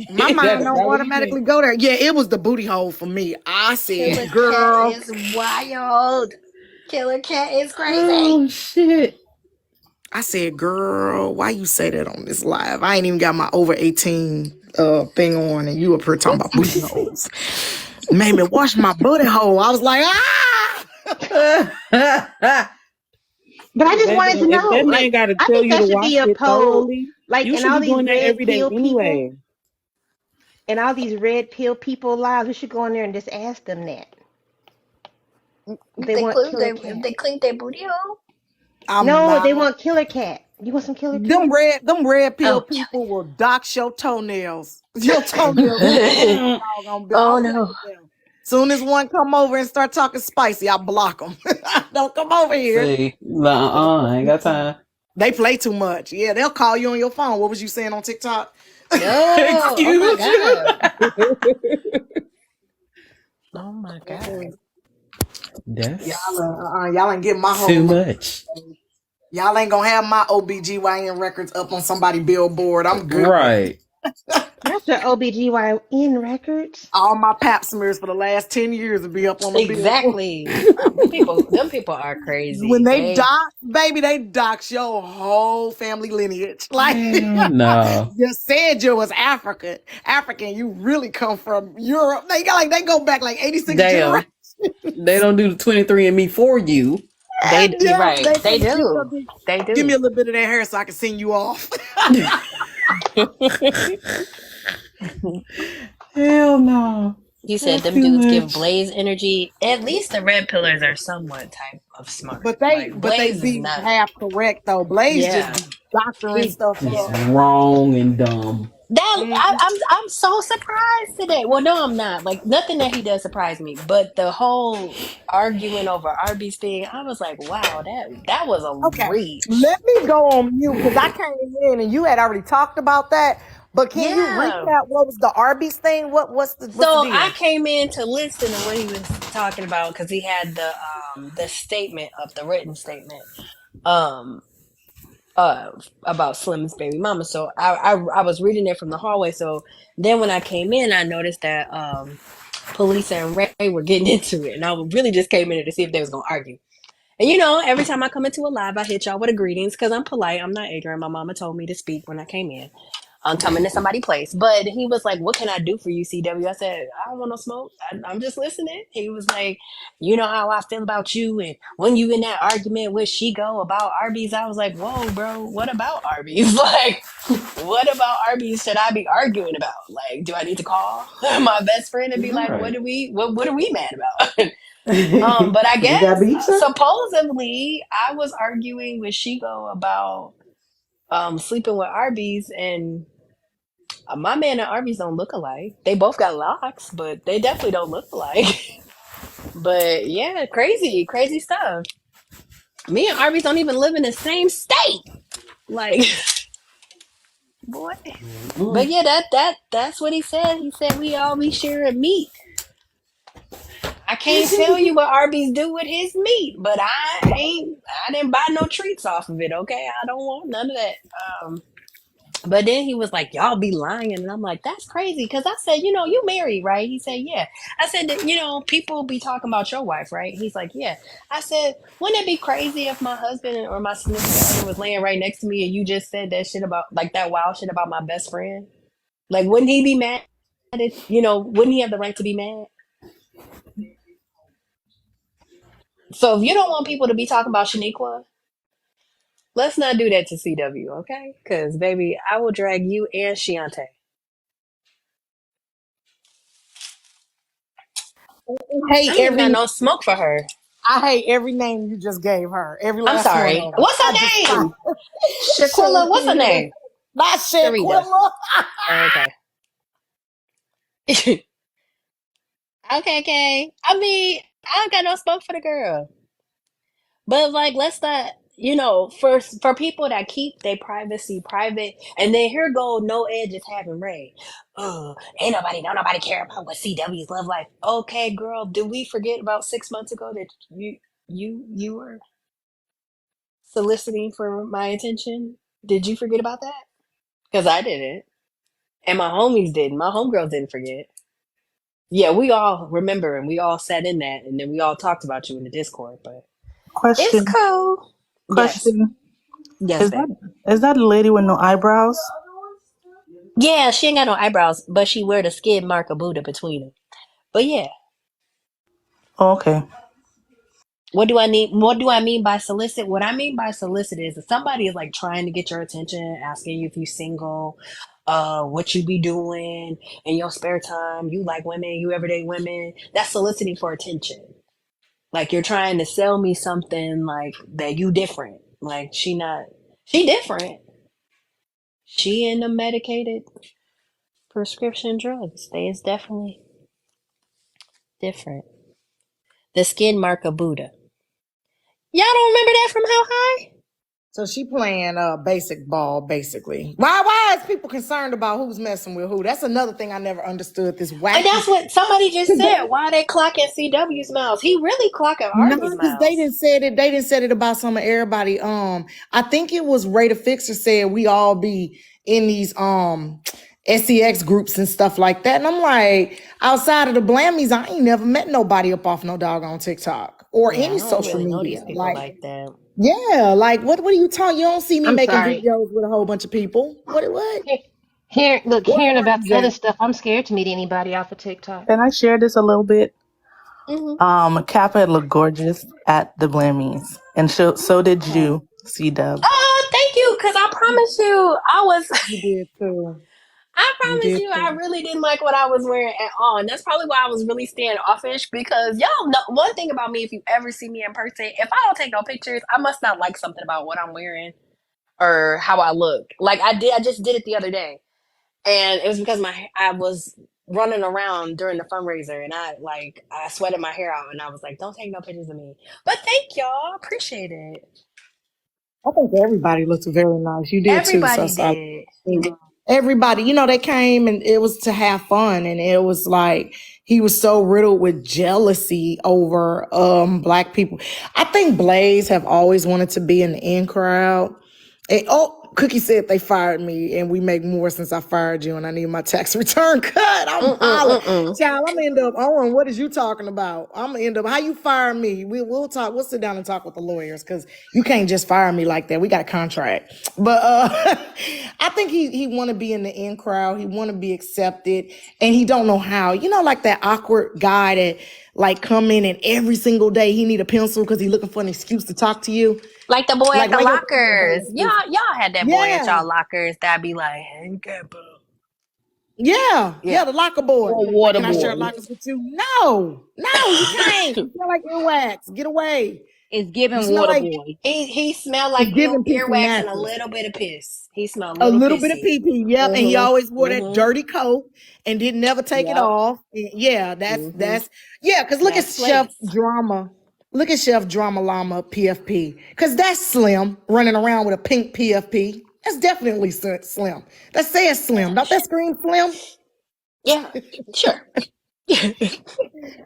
My meant. That mind is don't not what he meant. automatically go there. Yeah, it was the booty hole for me. I Killer said, cat girl, is wild. Killer cat is crazy. Oh shit. I said, girl, why you say that on this live? I ain't even got my over 18 thing on, and you up here talking about booty holes. Made me wash my booty hole. I was like, ah! But I just wanted Baby, to if know, that man like, got to I tell think you to that should wash be a it poll, thoroughly, like, you should be doing that every day anyway. and all these red pill people lives, we should go in there and just ask them that. If If they they want clean killer their if cat. they clean their booty hole. I'm No, they not. want killer cat. You want some killer cat? Them red pill Oh, people will dox your toenails. Your toenails will be on that doggone bill. I oh don't play no. with them. Soon as one come over and start talking spicy, I block them. Don't come over here. Say, I ain't got time. They play too much. Yeah, they'll call you on your phone. What was you saying on TikTok? No. Oh my Excuse you. god. Oh my god. That's Y'all ain't getting my too whole life. much. Y'all ain't gonna have my OBGYN records up on somebody billboard. I'm good. Right. Not your OBGYN records. All my pap smears for the last 10 years will be up on the billboard. Exactly. Them people are When crazy. they They dox, baby, they dox your whole family lineage. Like, Hell no. you said you was African, you really come from Europe. They go back like 86 Damn. generations. They don't do the 23andMe for you. And you're yeah, right. they They finna give do. They give me do. a little bit of that hair so I can send you off. Hell no. You said That's them too dudes give much. Blaze energy. At least the red pillars are somewhat type of smart. but they Like but they Blaze is be not. half correct though. Blaze just Yeah. be doctoring He stuff Just up. wrong and dumb. that Mm. I'm so surprised today. Well, no, I'm not. Like nothing that he does surprise me. But the whole arguing over Arby's thing, I was like, wow, that was a Okay, reach. let me go on mute because I came in and you had already talked about that. But can you Yeah. recap what was the Arby's thing? What's the So I deal? came in to listen to what he was talking about because he had the statement up, the written statement. Um about Slim's baby mama. So I was reading it from the hallway. So then when I came in, I noticed that Police and Ray were getting into it, and I really just came in there to see if they was gonna argue. And every time I come into a live, I hit y'all with a greetings because I'm polite. I'm not ignorant. My mama told me to speak when I came in. I'm coming to somebody's place. But he was like, "What can I do for you, CW?" I said, "I don't want no smoke. I'm just listening." He was like, "You know how I feel about you, and when you in that argument with Shigo about Arby's." I was like, "Whoa, bro, what about Arby's? Like, what about Arby's should I be arguing about? Like, do I need to call my best friend and be like, Right. what are we mad about?" But I You got guess pizza? supposedly I was arguing with Shigo about sleeping with Arby's, and my man and Arby's don't look alike. They both got locks, but they definitely don't look alike. But yeah, crazy stuff. Me and Arby's don't even live in the same state. Like, boy. But Mm-mm. yeah, that's what he said. He said we all be sharing meat. I can't tell you what Arby's do with his meat, but I didn't buy no treats off of it, okay? I don't want none of that. Um, but then he was like, "Y'all be lying," and I'm like, "That's crazy." Because I said, "You married, right?" He said, "Yeah." I said, People be talking about your wife, right?" He's like, "Yeah." I said, "Wouldn't it be crazy if my husband or my significant other was laying right next to me and you just said that shit about like that wild shit about my best friend? Like, wouldn't he be mad? Wouldn't he have the right to be mad?" So if you don't want people to be talking about Shaniqua, let's not do that to CW, okay? Because baby, I will drag you and Shiante. I Hate ain't even got every no smoke for her. I hate every name you just gave her. Every I'm last one sorry. of them. What's I her despise name? Shaquilla. What's her Sharita. name? Not Sharita. Shaquilla. Okay. Okay, okay. I mean, I ain't got no smoke for the girl. But like, let's not, for people that keep their privacy private, and then here go No Edge is having Ray. Ain't nobody care about what CW's love life. Okay, girl, did we forget about 6 months ago that you were soliciting for my attention? Did you forget about that? Because I didn't, and my homies didn't. My homegirls didn't forget. Yeah, we all remember, and we all sat in that, and then we all talked about you in the Discord. But it's Question. cool. Yes, Question. yes, Is babe. that the lady with no eyebrows? Yeah, she ain't got no eyebrows, but she wear the skid mark of Buddha between them. But yeah, Oh, okay. what do I need? What do I mean by solicit? What I mean by solicit is if somebody is like trying to get your attention, asking you if you single, what you be doing in your spare time, you like women, you everyday women. That's soliciting for attention. Like you're trying to sell me something like that you different. Like she different. She in the medicated prescription drugs. They is definitely different. The skin mark of Buddha. Y'all don't remember that from How High? So she playing basic ball, basically. Why is people concerned about who's messing with who? That's another thing I never understood. This And wacky. that's what somebody just said. Why they clocking CW's mouths? He really clocking No, Arby's because they mouths. didn't said it. They didn't said it about some of everybody. I think it was Ray the Fixer said we all be in these sex groups and stuff like that. And I'm like, outside of the Blammies, I ain't never met nobody up off no doggone TikTok or Yeah, I any don't social really know these media. people Like, like that. yeah, like what are you talking? You don't see me I'm making sorry. videos with a whole bunch of people. What? Where Hearing about Arby's the other at? stuff, I'm scared to meet anybody off of TikTok. Can I share this a little bit? Hmm. Kappa looked gorgeous at the Blammies, and so did Oh. you, C Dub. Thank you, because I promise you, You did too. I You promise did you, I too. really didn't like what I was wearing at all. And that's probably why I was really standoffish because y'all know one thing about me, if you ever see me in person, if I don't take no pictures, I must not like something about what I'm wearing or how I look. Like I just did it the other day. And it was because I was running around during the fundraiser and I sweated my hair out and I was like, don't take no pictures of me. But thank y'all. Appreciate it. I think everybody looks very nice. You did too, Everybody so did. everybody, they came and it was to have fun, and it was like he was so riddled with jealousy over black people. I think Blaze have always wanted to be in the in crowd. Cookie said they fired me and we make more since I fired you and I need my tax return cut. I'm hollering. Mm-mm-mm-mm. Child, I'm gonna end up, Owen, what is you talking about? I'm gonna end up, how you fire me? We'll talk, we'll sit down and talk with the lawyers because you can't just fire me like that. We got a contract. But I think he wanna be in the in crowd. He wanna be accepted and he don't know how. You know, like that awkward guy that like come in and every single day he need a pencil because he looking for an excuse to talk to you. Like the boy at Like the why your pen ain't lockers. going? Y'all had that boy at Yeah. y'all lockers that be like, hey, Kappa. Yeah, Yeah. the locker boy. Or Like, water can I share boy. lockers with you? No, you can't. You smell like earwax. Get away. It's You giving smell water like boy. He smelled like it's giving pissy earwax and a mattress. little bit of piss. He smelled a A little little bit of pissy. pee pee, yep. And he Mm-hmm. always wore that Mm-hmm. dirty coat and didn't never take it Yep. off. And yeah, Mm-hmm. because look at That's Chef place. Drama. Look at Chef Drama Llama PFP. Because that's Slim running around with a pink PFP. That's definitely Slim. That says Slim. Don't that scream Slim? Yeah, sure.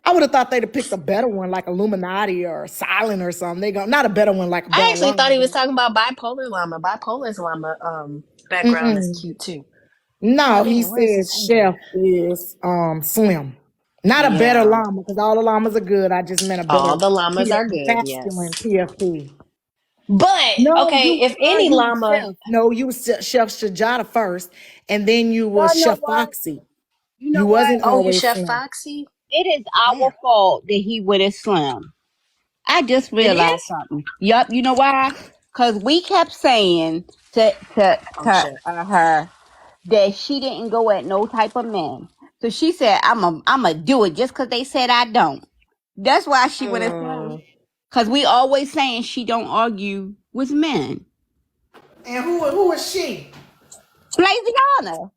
I would have thought they'd have picked a better one like Illuminati or Silent or something. They go not a better one like I Bella actually thought Long. he was talking about bipolar llama. Bipolar's llama background is Mm-mm. cute too. No, God he damn, where's says his hair? Chef is Slim. Not a better Yeah. llama, because all the llamas are good. I just meant a All better the llamas are good, masculine yes. PFP. But No, okay, if any you was llama Chef. No, you was Chef Shajata first, and then you was Y'all know Chef what? Foxy. You know You what? wasn't oh you always Chef Slim. Foxy? It is our Damn. fault that he with his slim. I just It realized is? something. Yup, you know why? Because we kept saying Oh to shit. her that she didn't go at no type of men. So she said, I'm a do it just because they said I don't. That's why she went as slim. Mm. Because we always saying she don't argue with men. And who is she? Blaziana.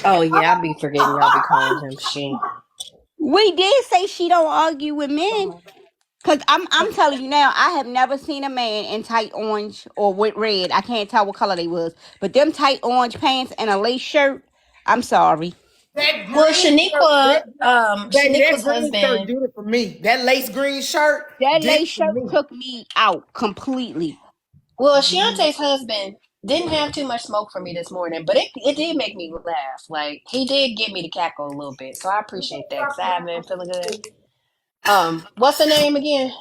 Oh yeah, I be forgetting y'all be calling him she. We did say she don't argue with men. Cause I'm telling you now, I have never seen a man in tight orange or with red. I can't tell what color they was, but them tight orange pants and a lace shirt. I'm sorry. That Well, green shirt, baby, that Shaniqua's green shirt husband. did it for me. That lace green shirt That did lace it for shirt me. took me out completely. Well, Shiante's husband didn't have too much smoke for me this morning, but it did make me laugh. Like he did get me to cackle a little bit, so I appreciate that because I have been feeling good. What's her name again?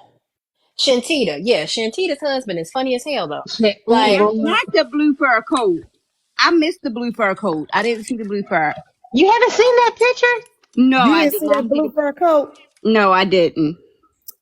Shantita. Yeah, Shantita's husband is funny as hell though. Not Like, Mm-mm. not the blue fur coat. I missed the blue fur coat. I didn't see the blue fur. You haven't seen that picture? No, You I didn't did see not that see blue the. fur coat? No, I didn't.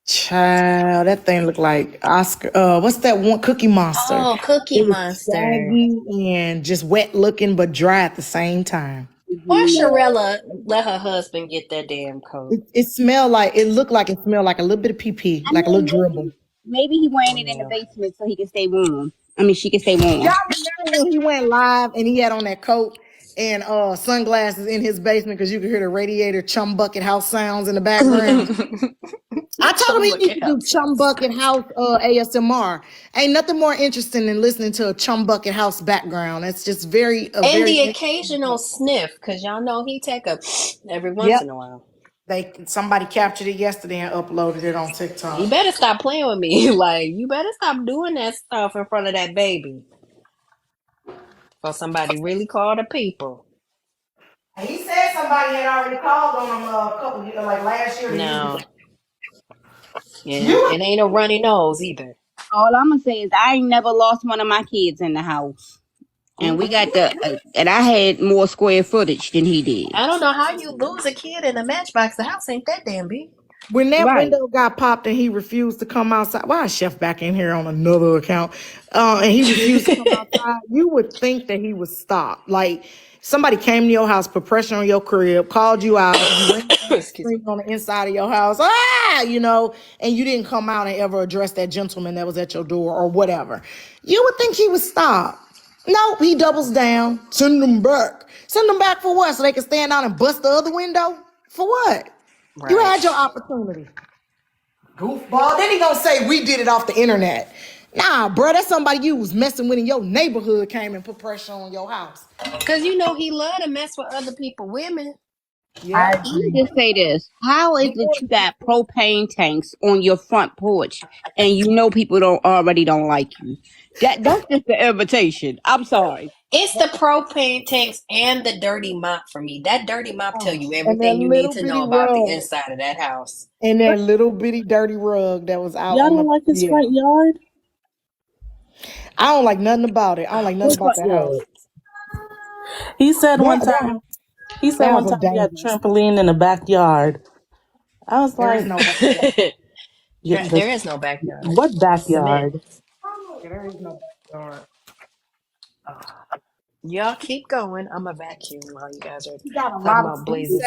Child, that thing looked like Oscar. What's that one? Cookie Monster. oh, Cookie It was Monster. saggy and just wet looking, but dry at the same time. Why No. Sharella let her husband get that damn coat? It smelled like it looked like it smelled like a little bit of pee pee, I like a little mean, dribble. maybe he wearing it in the Yeah. basement so he can stay warm. I mean, she can stay warm. Y'all remember when he went live and he had on that coat and sunglasses in his basement because you could hear the radiator chum bucket house sounds in the background? I told him Chum he needs bucket to do house Chum sounds Bucket crazy. House ASMR. Ain't nothing more interesting than listening to a Chum Bucket House background. It's just And very the interesting. occasional sniff, because y'all know he take a every once Yep. in a while. Somebody captured it yesterday and uploaded it on He TikTok. better stop playing with me. Like, you better stop doing that stuff in front of that baby. For somebody really call the people. And he said somebody had already called on him a couple years, like last year, the year before. No. And You it ain't a runny nose either. All I'm gonna say is I ain't never lost one of my kids in the house, and we got and I had more square footage than he did. I don't know how you lose a kid in a matchbox. The house ain't that damn big. when that Right. window got popped and he refused to come outside, why is Chef back in here on another account? And he refused to come outside, you would think that he would stop. Like somebody came to your house, put pressure on your crib, called you out, you ran down the Excuse me. street on the inside of your house, and you didn't come out and ever address that gentleman that was at your door or whatever. You would think he would stop. No, he doubles down. Send them back. Send them back for what? So they can stand out and bust the other window? For what? You Right. had your opportunity. Goofball. Then he gonna say we did it off the internet. Nah, bro, that's somebody you was messing with in your neighborhood came and put pressure on your house. Because you know he love to mess with other people women. Yep. I Let me agree. just say this. How is it you got propane tanks on your front porch and you know people don't like you? That's just the invitation. I'm sorry. It's the propane tanks and the dirty mop for me. That dirty mop tell you And that everything you need little to know bitty about the rug. inside of that house. And that little bitty dirty rug that was out Y'all on don't the, like his yeah. front yard? I don't like nothing about it. I don't like nothing His about front that house. yard. He said That one that time. He said that one house is time he had a dangerous. trampoline in the backyard. I was There is like, no backyard. yeah, There is no backyard. what Cement. backyard? Yeah, there is no backyard. Y'all keep going. I'm a vacuum while you guys are He got a talking lot of about he blazes.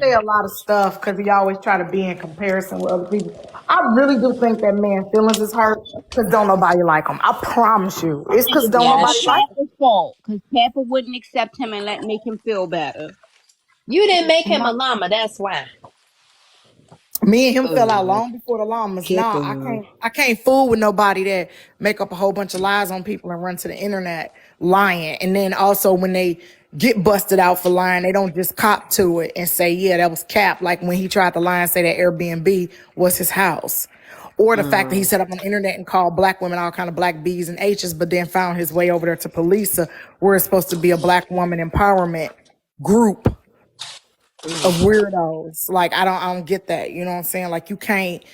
say a lot of stuff because he always try to be in comparison with other people. I really do think that man feelings is hurt because don't nobody like him. I promise you, it's And because it's don't Yeah, all that's nobody like true. him. Kappa's fault because Kappa wouldn't accept him and make him feel better. You didn't make him a My- llama. That's why. Me and him fell out Oh, long before the llamas. Nah, Kappa. I can't fool with nobody that make up a whole bunch of lies on people and run to the internet lying. And then also when they get busted out for lying, they don't just cop to it and say, yeah, that was cap. Like when he tried to lie and say that Airbnb was his house. Or the fact that he Mm, set up on the internet and called black women all kind of black B's and H's, but then found his way over there to Polisa, where it's supposed to be a black woman empowerment group of mm. weirdos. Like I don't get that. You know what I'm saying? Like you can't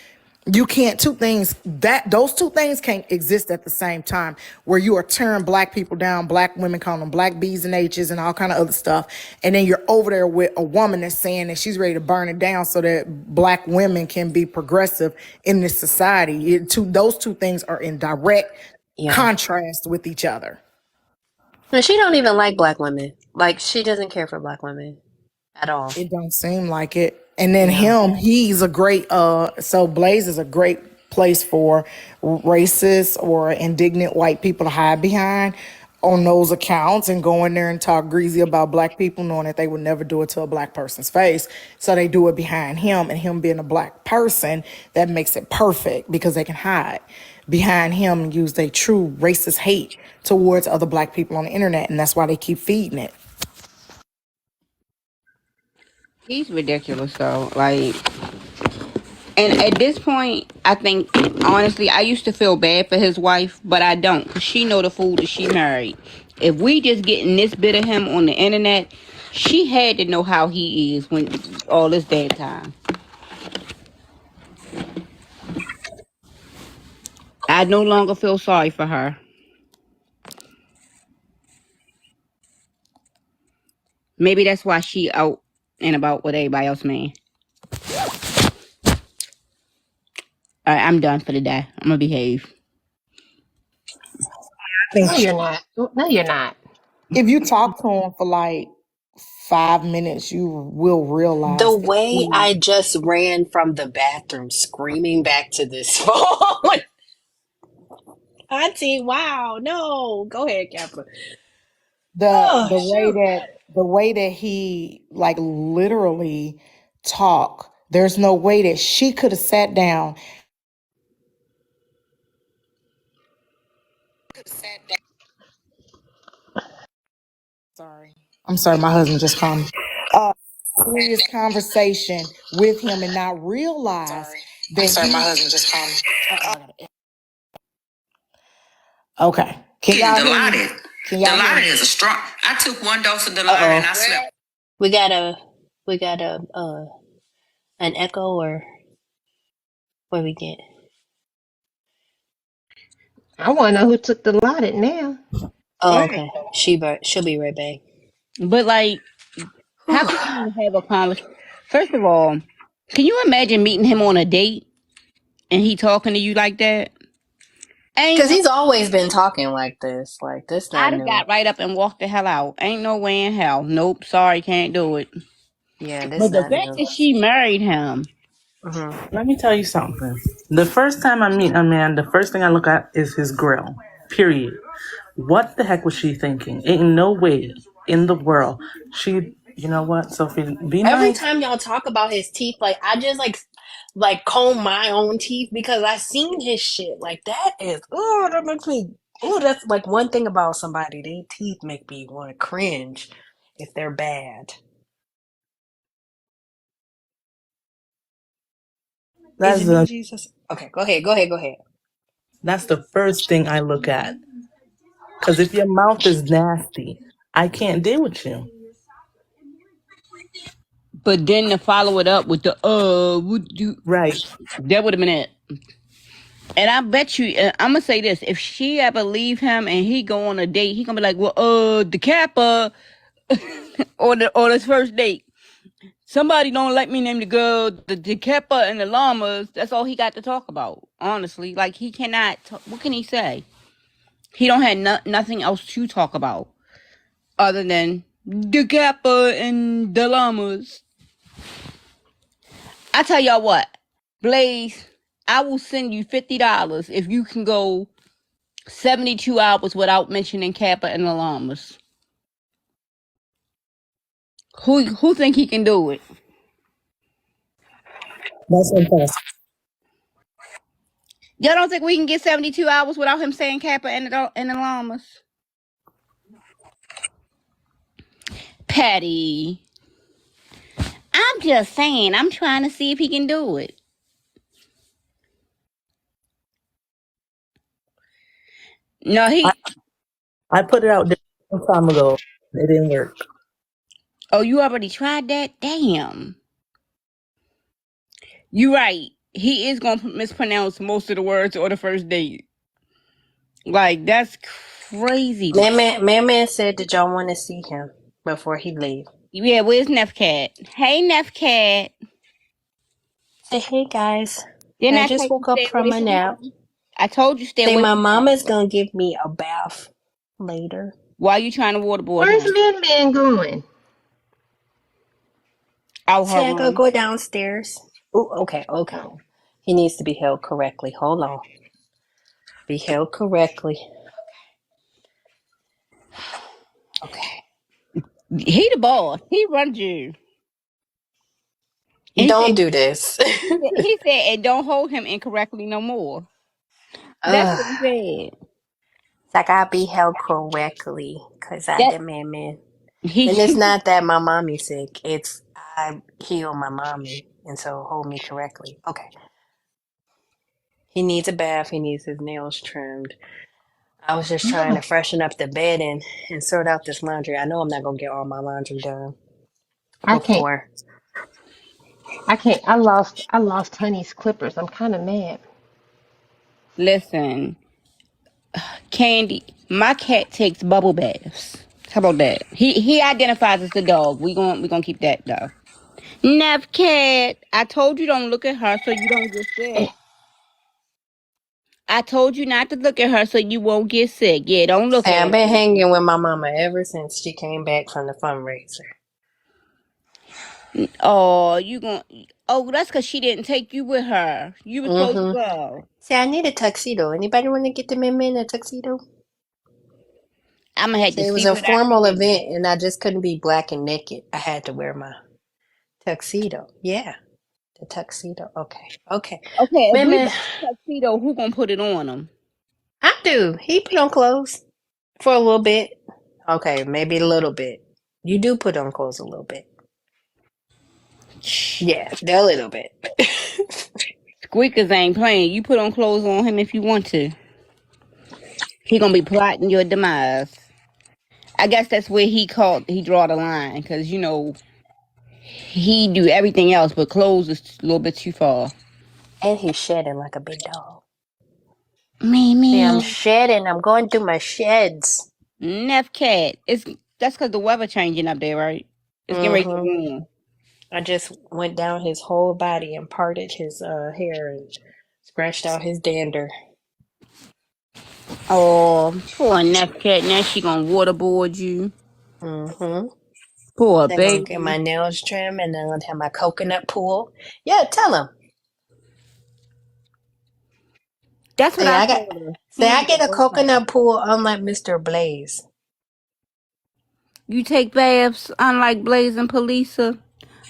two things that those two things can't exist at the same time where you are tearing black people down, black women calling them black B's and H's and all kind of other stuff. And then you're over there with a woman that's saying that she's ready to burn it down so that black women can be progressive in this society. Those two things are in direct Yeah. contrast with each other. And she don't even like black women. Like she doesn't care for black women at all. It don't seem like it. And then No. he's a great so Blaze is a great place for racist or indignant white people to hide behind on those accounts and go in there and talk greasy about black people knowing that they would never do it to a black person's face. So they do it behind him, and him being a black person, that makes it perfect because they can hide behind him and use their true racist hate towards other black people on the internet, and that's why they keep feeding it. He's ridiculous though. Like, and at this point, I think honestly, I used to feel bad for his wife, but I don't, cause she know the fool that she married. If we just getting this bit of him on the internet, she had to know how he is when all this damn time. I no longer feel sorry for her. Maybe that's why she out and about with everybody else, man. All right, I'm done for the day. I'm gonna behave. I think No, you're not. No, you're not. if you talk to him for like 5 minutes, you will The realize that way he, I just ran from the bathroom screaming back to this phone. Auntie, wow, no. Go ahead, Kappa. Oh, shoot. the way that he like literally talk. There's no way that she could have sat down. Sorry, I'm sorry. My husband just called me. Serious conversation with him and not realize I'm that sorry, my he. husband just called me. Okay, can y'all hear me? Dilaudid. Can y'all hear Dilaudid me? is a strong. I took one dose of Uh Dilaudid and oh. I slept. We got a an echo or what we get? I want to know who took the lot at now. Oh, okay. She'll be right back. But like, how Whew. can you even have a conversation? First of all, can you imagine meeting him on a date and he talking to you like that? Ain't Cause no. he's always been talking like this. Like this not I'd have new. got right up and walked the hell out. Ain't no way in hell. Nope. Sorry, can't do it. Yeah, this But the not fact new. that she married him, Hmm. Let me tell you something. The first time I meet a man, the first thing I look at is his grill. Period. What the heck was she thinking? Ain't no way in the world. She, you know what, Sophie, be Every nice. time y'all talk about his teeth, like I just like comb my own teeth because I seen his shit. Like that is that makes me that's like one thing about somebody. Their teeth make me want to cringe if they're bad. Is That's it me, the Jesus? Okay, go ahead. Go ahead. Go ahead. that's the first thing I look at. Because if your mouth is nasty, I can't deal with you. But then to follow it up with the would you Right. that would have been it. And I bet you, I'm gonna say this: if she ever leave him and he go on a date, he gonna be like, "Well, the Kappa on his first date, somebody don't let me name the girl the Kappa and the llamas." That's all he got to talk about. Honestly, like he cannot. What can he say? He don't have nothing else to talk about other than the Kappa and the llamas. I tell y'all what, Blaze, I will send you $50 if you can go 72 hours without mentioning Kappa and the llamas. Who think he can do it? That's impossible. Y'all don't think we can get 72 hours without him saying Kappa and the llamas? Patty, I'm just saying, I'm trying to see if he can do it. No, I, he. I put it out there a long time ago. It didn't work. Oh, you already tried that? Damn. You right. He is gonna mispronounce most of the words on the first date. Like that's crazy. Man said that y'all want to see him before he leave. Yeah, where's Neff Cat? Hey, Neff Cat. Say, hey guys, Didn't I I just tell you woke up stay from away a from nap. her? I told you stay Say, away my from her. mama's gonna give me a bath later. Why you trying to waterboard Where's him? Min Min going? Out her Say, I gotta room. go downstairs. Oh, okay, okay. Oh. He needs to be held correctly. Hold on. Be held correctly. Okay. He the boss. He runs you. And Don't do this. he said, and don't hold him incorrectly no more. That's Ugh. what he said. I gotta be held correctly because I That man. And it's he not that my mommy's sick. It's I heal my mommy. And so hold me correctly. Okay. He needs a bath. He needs his nails trimmed. I was just trying to freshen up the bed and sort out this laundry. I know I'm not gonna get all my laundry done I can't. before. I can't. I lost Honey's clippers. I'm kind of mad. listen, Candy. My cat takes bubble baths. How about that? He identifies as the dog. We gonna keep that though. Nev cat. I told you don't look at her so you don't get Eh, sick. I told you not to look at her so you won't get sick. Yeah, don't look Say at I've her. been hanging with my mama ever since she came back from the fundraiser. Oh, you gonna? Oh, that's because she didn't take you with her. You were supposed to Mm-hmm. go. Say I need a tuxedo. Anybody want to get the men a tuxedo? I'm gonna have to Say it was see a what I can formal do. event and I just couldn't be black and naked. I had to wear my tuxedo. Yeah, the tuxedo. Okay. Okay. Okay, if we Man, buy a tuxedo, who gonna put it on him? I do. He put on clothes for a little bit. Okay, maybe a little bit. You do put on clothes a little bit. Yeah, a little bit. Squeakers ain't playing. You put on clothes on him if you want to. He gonna be plotting your demise. I guess that's where he draw the line because he do everything else, but clothes is a little bit too far. And he's shedding like a big dog. Me See, I'm me. shedding. I'm going through my sheds. Neff cat. That's because the weather changing up there, right? It's getting ready to get Mm-hmm. warm. I just went down his whole body and parted his hair and scratched out his dander. Oh, poor Neff cat. Now she gonna waterboard you. Mm-hmm. Poor They're gonna get baby. my nails trimmed and then I'm gonna have my coconut pool. Yeah, tell him. That's what Say I I got. told her. He Say need I to get get a both of them. coconut pool unlike Mr. Blaze. You take baths unlike Blaze and Polisa.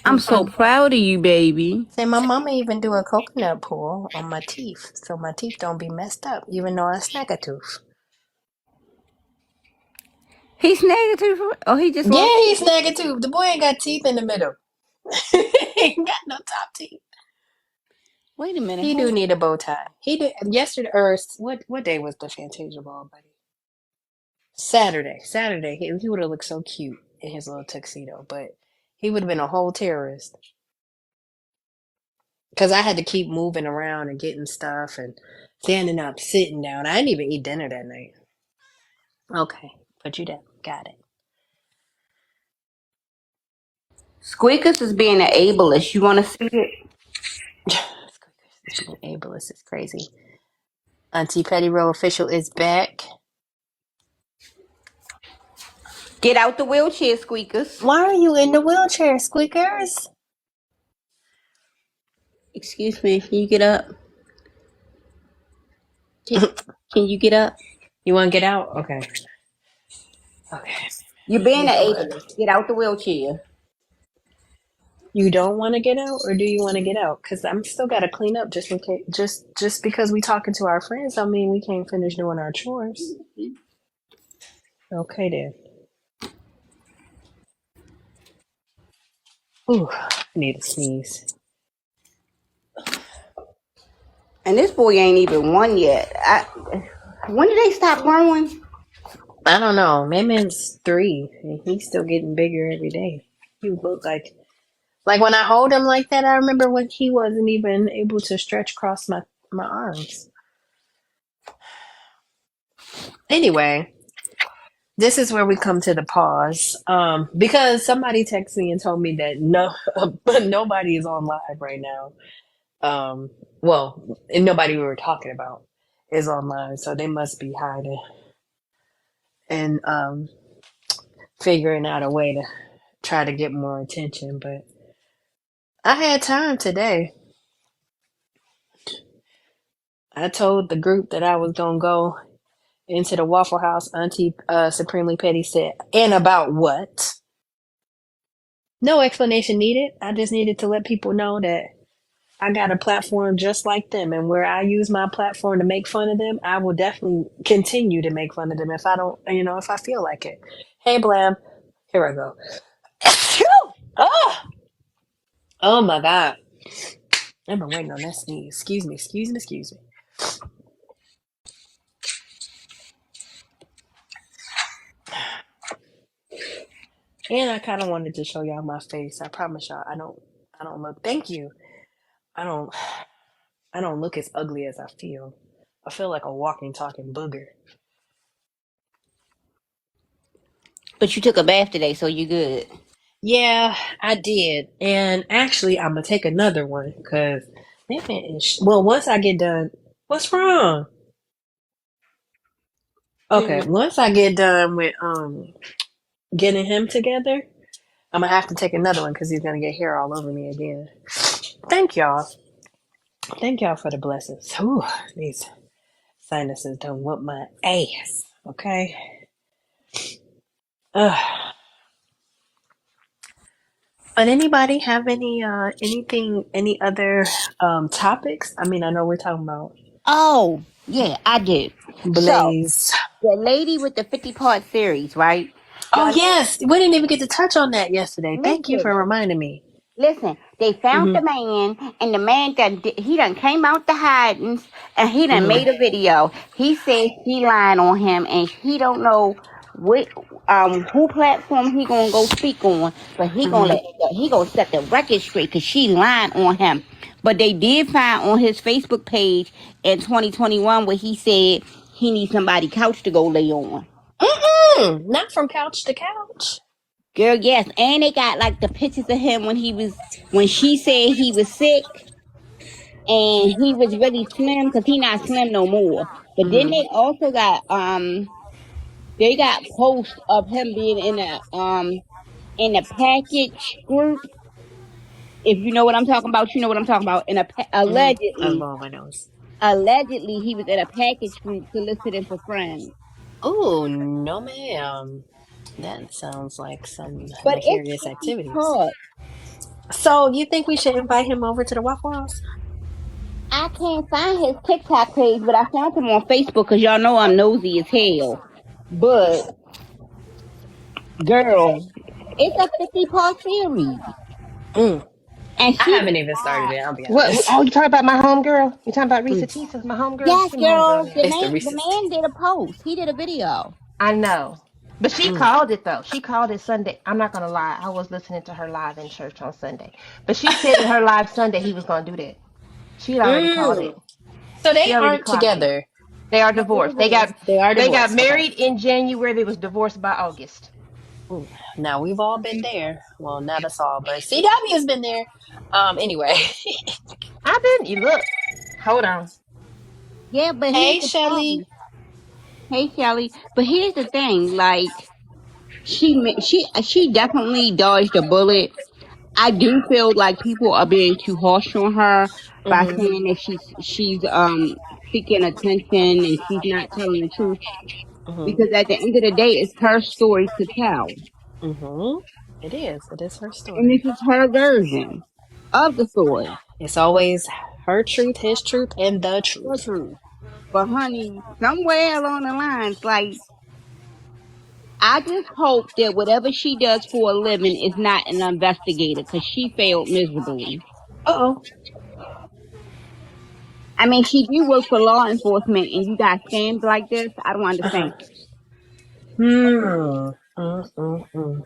I'm so Mm-hmm. proud of you, baby. Say my mama even do a coconut pool on my teeth, so my teeth don't be messed up, even though I snack a tooth. He's negative. Oh, he just Yeah, lost he it. snack a tooth. The boy ain't got teeth in the middle. He ain't got no top teeth. Wait a minute. He do Who? need a bow tie. He did yesterday, or what day was the Fantasia ball, buddy? Saturday. Saturday. He would have looked so cute in his little tuxedo, but he would have been a whole terrorist. Because I had to keep moving around and getting stuff and standing up, sitting down. I didn't even eat dinner that night. Okay, put you down. Got it. Squeakers is being an ableist. You want to see it? Squeakers being ableist is crazy. Auntie Petty Row official is back. Get out the wheelchair, Squeakers. Why are you in the wheelchair, Squeakers? Excuse me. Can you get up? Can you get up? You want to get out? Okay. Okay. You're being You an know what? ableist. Get out the wheelchair. You don't want to get out, or do you want to get out? Because I'm still got to clean up just in case. Just because we talking to our friends, I mean we can't finish doing our chores. Okay then. Ooh, I need a sneeze. And this boy ain't even one yet. When did they stop growing? I don't know. Man's 3, and he's still getting bigger every day. He look like when I hold him like that. I remember when he wasn't even able to stretch across my arms. Anyway, this is where we come to the pause. Because somebody texted me and told me that nobody is on live right now. Well, and nobody we were talking about is online, so they must be hiding and figuring out a way to try to get more attention. But I had time today. I told the group that I was gonna go into the Waffle House. Auntie Supremely Petty said, "And about what?" No explanation needed. I just needed to let people know that I got a platform just like them, and where I use my platform to make fun of them, I will definitely continue to make fun of them if I don't, if I feel like it. Hey, Blam, here I go. Oh, oh my God. I've been waiting on that sneeze. Excuse me, excuse me, excuse me. And I kind of wanted to show y'all my face. I promise y'all, I don't look. Thank you. I don't, I don't look as ugly as I feel. I feel like a walking, talking booger. But you took a bath today, so you good. Yeah, I did. And actually, I'm gonna take another one because that man is. Well, once I get done, what's wrong? Okay, Mm. once I get done with getting him together, I'm gonna have to take another one because he's gonna get hair all over me again. Thank y'all. Thank y'all for the blessings. Ooh, these sinuses don't whoop my ass. Okay. Ugh. But anybody have any other topics? I mean, I know we're talking about Oh, yeah, I do. So, Blaze. the lady with the 50-part series, right? Oh Y'all know, yes, we didn't even get to touch on that yesterday. Thank you listen. for reminding me. Listen, they found Hmm. the man, and the man he done came out the hidings, and he done Hmm. made a video. He said she lying on him, and he don't know what who platform he gonna go speak on, but Hmm. he gonna set the record straight because she lying on him. But they did find on his Facebook page in 2021 where he said he needs somebody couch to go lay on. Mm-mm, not from couch to couch. Girl, yes, and they got like the pictures of him when she said he was sick and he was really slim because he not slim no more. But then Hmm. they also got they got posts of him being in a package group. If you know what I'm talking about, you know what I'm talking about. Hmm. I was blowing my nose. Allegedly he was in a package group soliciting for friends. Oh no, ma'am. That sounds like some But it's nefarious 50 activities. parts. So you think we should invite him over to the Waffle House? I can't find his TikTok page, but I found him on Facebook because y'all know I'm nosy as hell. But girl, it's a 50-part series. Mm. And I she haven't was even started mad. it. I'll be What? honest. Oh, you talking about my homegirl? You talking about Risa Mm, Teesa, my homegirl? Yes, She my homegirl girl. now. The it's the man, the Reese's. man did a post. He did a video. I know. But she Mm, called it though. She called it Sunday. I'm not gonna lie. I was listening to her live in church on Sunday. But she said in her live Sunday he was gonna do that. She had already called it. mm. So She they already aren't clocked it. together. They are No, they're divorced. divorced. They are They got divorced. Okay. married in January. They was divorced by August. Mm. Now we've all been there. Well, not us all, but CW has been there. Anyway. I've been. You look. Hold on. Yeah, but here's Hey, the Shelly. thing. Hey, Shelly. But here's the thing. Like, she definitely dodged a bullet. I do feel like people are being too harsh on her by Mm-hmm. saying that she's seeking attention and she's not telling the truth. Mm-hmm. Because at the end of the day, it's her story to tell, Mm-hmm. It is. It is her and this story. is her version of the story. It's always her truth, his truth, and the The truth. truth. But honey, somewhere along the lines, like I just hope that whatever she does for a living is not an investigator because she failed miserably. Uh-oh. I mean, she do work for law enforcement, and you got scams like this. I don't Uh-huh. understand. Hmm. Mm-mm-mm.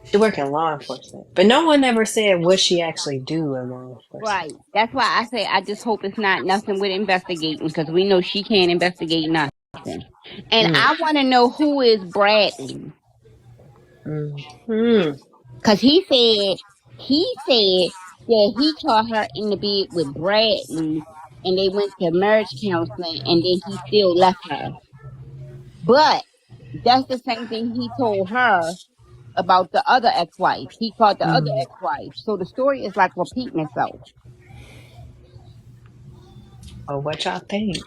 She work in law enforcement. But no one ever said what she actually do in law enforcement. Right. That's why I say I just hope it's not nothing with investigating because we know she can't investigate nothing. And Mm. I want to know who is Bradley Mm-hmm. because he said that he caught her in the bed with Bradley, and they went to marriage counseling, and then he still left her. But that's the same thing he told her about the other ex-wife. He caught the other Mm. ex-wife. So the story is like repeating itself. Oh, what y'all think?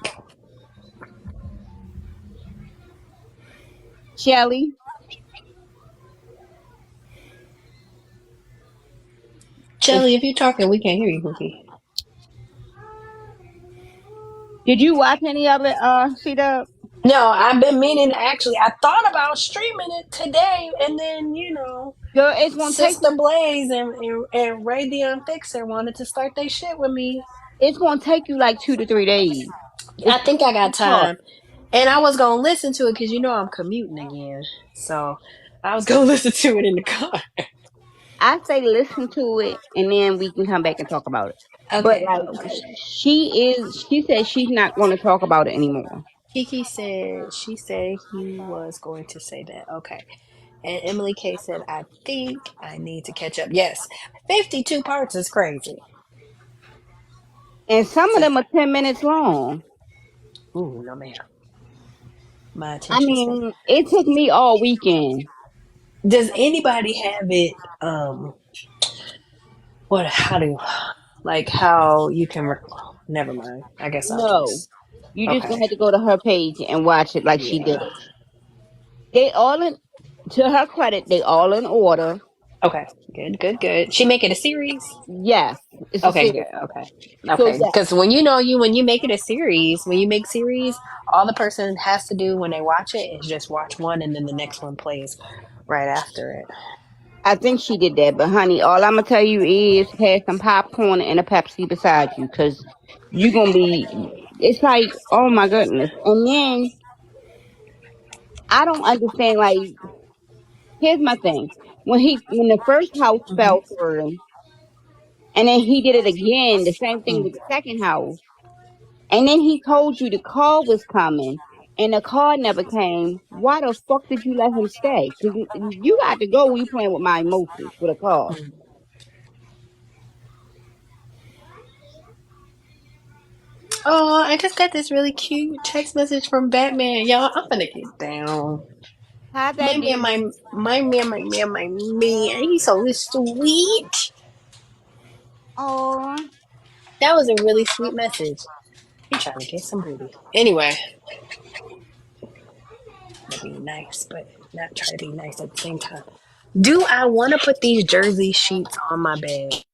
Shelly, is, Shelly, if you're talking, we can't hear you, Cookie. did you watch any of it, C-Dub? No, I've been meaning to actually. I thought about streaming it today, and then, Girl, it's gonna take Sister Blaze and Raytheon Fixer wanted to start their shit with me. you like 2 to 3 days. I It's think I got too hard. time. And I was gonna listen to it because I'm commuting again. So I was gonna listen to it in the car. I say listen to it and then we can come back and talk about it. But Okay, like okay. she said she's not gonna talk about it anymore. Kiki said she said he was going to say that. Okay. And Emily K said, I think I need to catch up. Yes. 52 parts is crazy. And some of So, them are 10 minutes long. ooh, no ma'am. My I attention span. mean, it took me all weekend. Does anybody have it what how do like how you can never mind. I guess I'll No. just You just gonna okay. have to go to her page and watch it like she did Yeah. it. They all in To her credit, they all in order. Okay. Good, good, good. She make it a series? Yes. It's a Okay, series. good. Okay. So Okay. yeah. Because when you make it a series, when you make series, all the person has to do when they watch it is just watch one and then the next one plays right after it. I think she did that, but honey, all I'm gonna tell you is have some popcorn and a Pepsi beside you, cause you gonna be. It's like, oh my goodness. And then I don't understand. Like, here's my thing: when the first house Hmm. fell through, and then he did it again, the same thing Mm. with the second house, and then he told you the car was coming, and the car never came. Why the fuck did you let him stay? Cause you got to go when you playing with my emotions with a car. Mm. Oh, I just got this really cute text message from Batman. Y'all, I'm gonna get down. How'd My that man, be? my man. He's so sweet. Oh. That was a really sweet message. He trying to get some booty. Anyway, to be nice, but not try to be nice at the same time. Do I want to put these jersey sheets on my bed?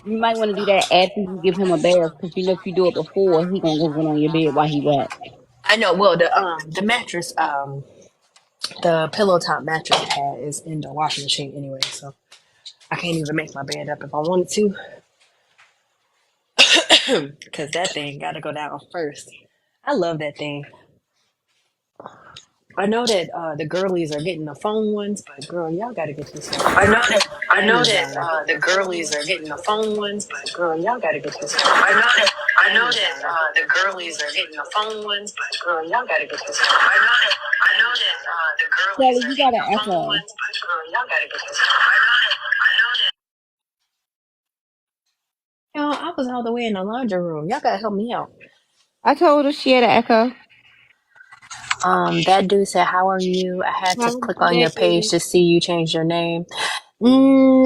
You might want to do that after you give him a bath, because you know if you do it before, he gonna go get on your bed while he wet. I know. Well, the mattress The pillow top mattress I had is in the washing machine anyway, so I can't even make my bed up if I wanted to, because that thing got to go down first. I love that thing. I know that the girlies are getting the phone ones, but girl, y'all got to get this one. I I know need that mine. the girlies are getting the phone ones, but Girl, y'all got to get this one. I I know need that mine. the girlies are getting the phone ones, but Girl, y'all got to get this one. I know I need that mine. the girlies Kelly, are you got getting an the phone echo. ones, but Girl, y'all got to get this one. I know that. Y'all, I was all the way in the laundry room. Y'all got to help me out. I told her she had an echo. That dude said, "How are you?" I had How to was click your on your day? page to see you change your name.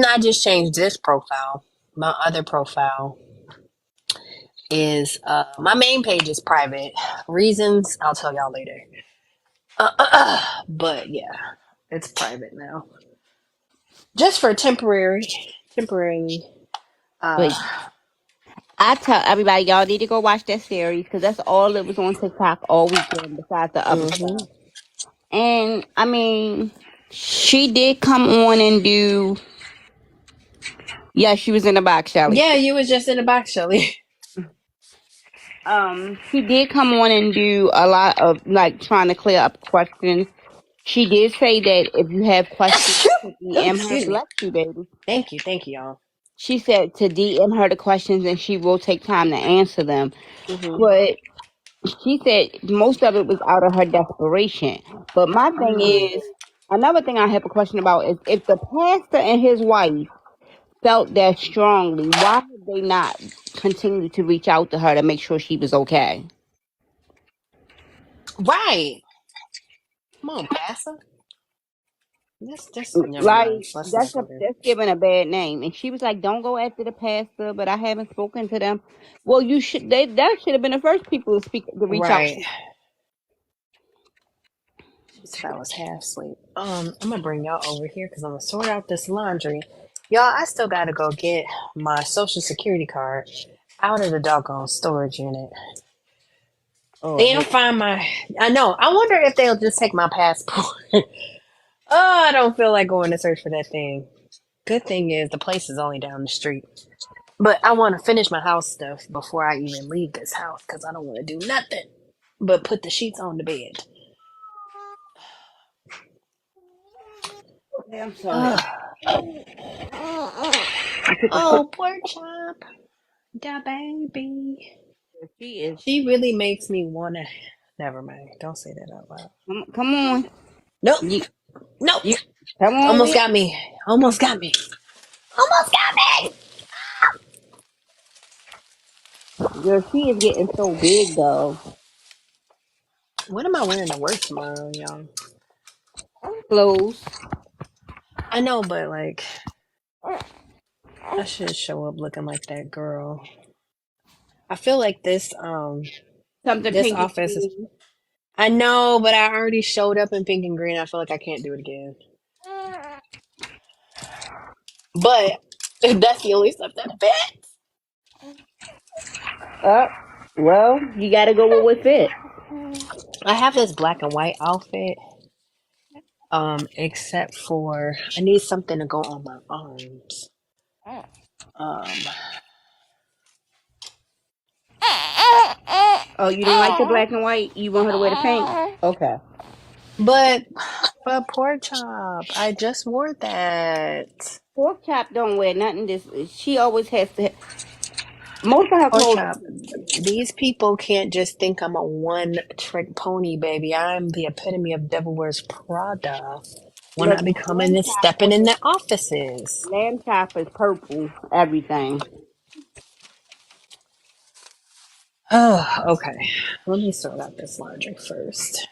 I just changed this profile. My other profile is my main page is private. Reasons I'll tell y'all later. But yeah, it's private now, just for temporarily. But Uh, I tell everybody, y'all need to go watch that series because that's all that was on TikTok all weekend besides the other hmm stuff. And I mean, she did come on and do. Yeah, she was in the box, Shelly. Yeah, you was just in the box, Shelly. She did come on and do a lot of like trying to clear up questions. She did say that if you have questions to Oh, DM her, excuse me. bless you, baby. Thank you, y'all. She said to DM her the questions and she will take time to answer them. hmm But she said most of it was out of her desperation. But my thing is, another thing I have a question about is if the pastor and his wife felt that strongly, why have they not continued to reach out to her to make sure she was okay? Right. Come on, Pastor. Just never Like mind. Let's not go there. that's giving a bad name. And she was like, "Don't go after the pastor," but I haven't spoken to them. Well, you should. That should have been the first people to reach out. Right. She said I was half asleep. I'm gonna bring y'all over here because I'm gonna sort out this laundry. Y'all, I still gotta go get my social security card out of the doggone storage unit. Oh, I They don't hate. find my. I know. I wonder if they'll just take my passport. Oh, I don't feel like going to search for that thing. Good thing is the place is only down the street. But I want to finish my house stuff before I even leave this house because I don't want to do nothing but put the sheets on the bed. I'm sorry. Ugh. I took a quick. Oh, pork chop, da baby. She is. She really makes me want to. Never mind. Don't say that out loud. Come on. Nope. You Nope. you come on Almost with. got me. Almost got me. Almost got me. Girl, she is getting so big though. What am I wearing to work tomorrow, y'all? Clothes. I know, but like, I should show up looking like that girl. I feel like Something this pink and office is. green. I know, but I already showed up in pink and green. I feel like I can't do it again. But that's the only stuff that fit. Uh, well, you gotta go with what fit. I have this black and white outfit. Except for I need something to go on my arms. Um, Oh, you don't like the black and white? You want her to wear the pink? Okay. but pork chop, I just wore that. Pork chop don't wear nothing. This she always has to. Most of her Pork clothes. chop. These people can't just think I'm a one trick pony, baby. I'm the epitome of Devil Wears Prada when Look, I be coming and stepping in their offices. lamb chop is purple. Everything. Oh, okay. Let me sort out this laundry first.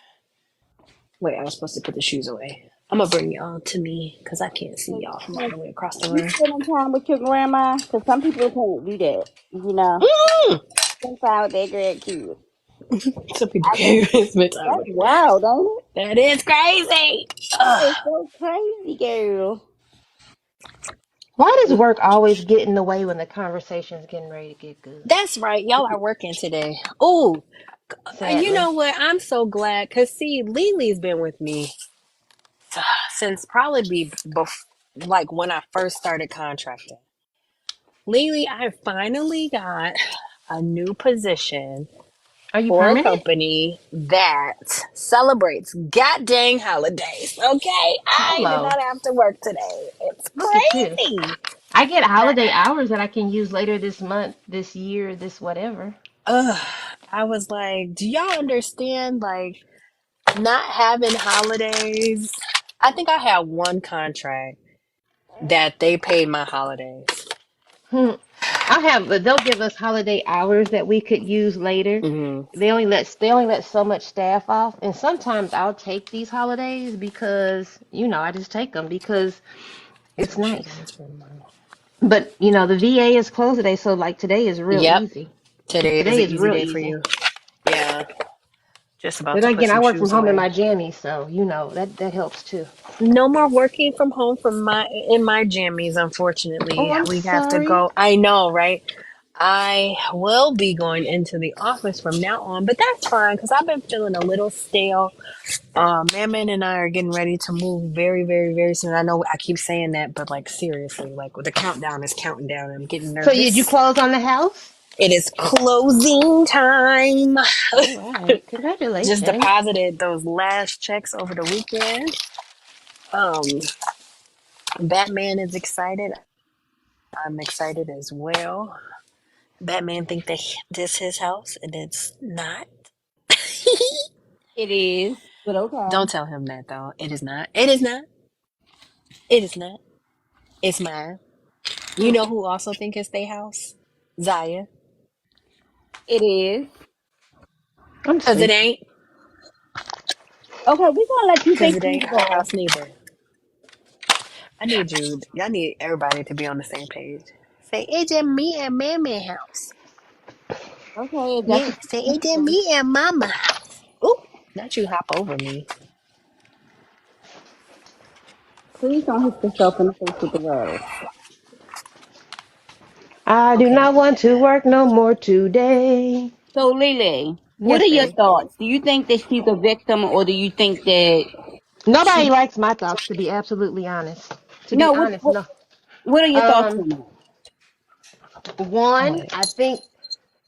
Wait, I was supposed to put the shoes away. I'm gonna bring y'all to me because I can't see y'all from all the way across the You room. spending time with your grandma? Because some people can't do that. You know, Mm! spend time with their grandkids. Some people I guess can't even spend time that's with it. wild, ain't it? That is crazy. That is Ugh. so crazy, girl. Why does work always get in the way when the conversation's getting ready to get good? That's right. Y'all are working today. Oh, you Sadly. know what? I'm so glad because see, Lily's been with me. since probably like when I first started contracting. Lately, I finally got a new position Are you for a permanent? company that celebrates god dang holidays. Okay, I did Hello. not have to work today. It's Look at you. crazy. I get That, holiday hours that I can use later this month, this year, this whatever. ugh, I was like, do y'all understand? Like, not having holidays. I think I had one contract that they paid my holidays. Hmm. I have, but they'll give us holiday hours that we could use later. Hmm. They only let so much staff off, and sometimes I'll take these holidays because I just take them because it's nice. But the VA is closed today, so like today is real Yep, easy. today is Today an is easy real day for easy. you. Yeah, just about But to put again, I some work from shoes home in away. my jammies, so that helps too. No more working from home from my jammies, Oh, unfortunately. I'm We have to sorry. go. I know, right? I will be going into the office from now on, but that's fine because I've been feeling a little stale. Man and I are getting ready to move very, very, very soon. I know I keep saying that, but like seriously, like the countdown is counting down. I'm getting So you nervous. close on the house? It is closing time. All right. Just Congratulations. deposited those last checks over the weekend. Um, Batman is excited. I'm excited as well. Batman think that this his house and it's not. It is, but okay. Don't tell him that though. It is not. It is not. It is not. It's mine. You Mm, know who also think it's their house? Zaya. it is. I'm Cause it sleepy. ain't. Okay, we're gonna let you Cause think it you ain't her go. house neither. I need everybody to be on the same page. Say it's just me and Mammy house. Okay, that's Yeah, what say you it's just think. me and Mama house. Ooh, not you hop over me. Please don't hit yourself in the face with the world. I do Okay. not want to work no more today. So, Lily, what Yes, are your baby. thoughts? Do you think that she's a victim, or do you think that Nobody she? likes my thoughts, to be absolutely honest. To be No, honest, no. what are your thoughts Um, on that? one, I think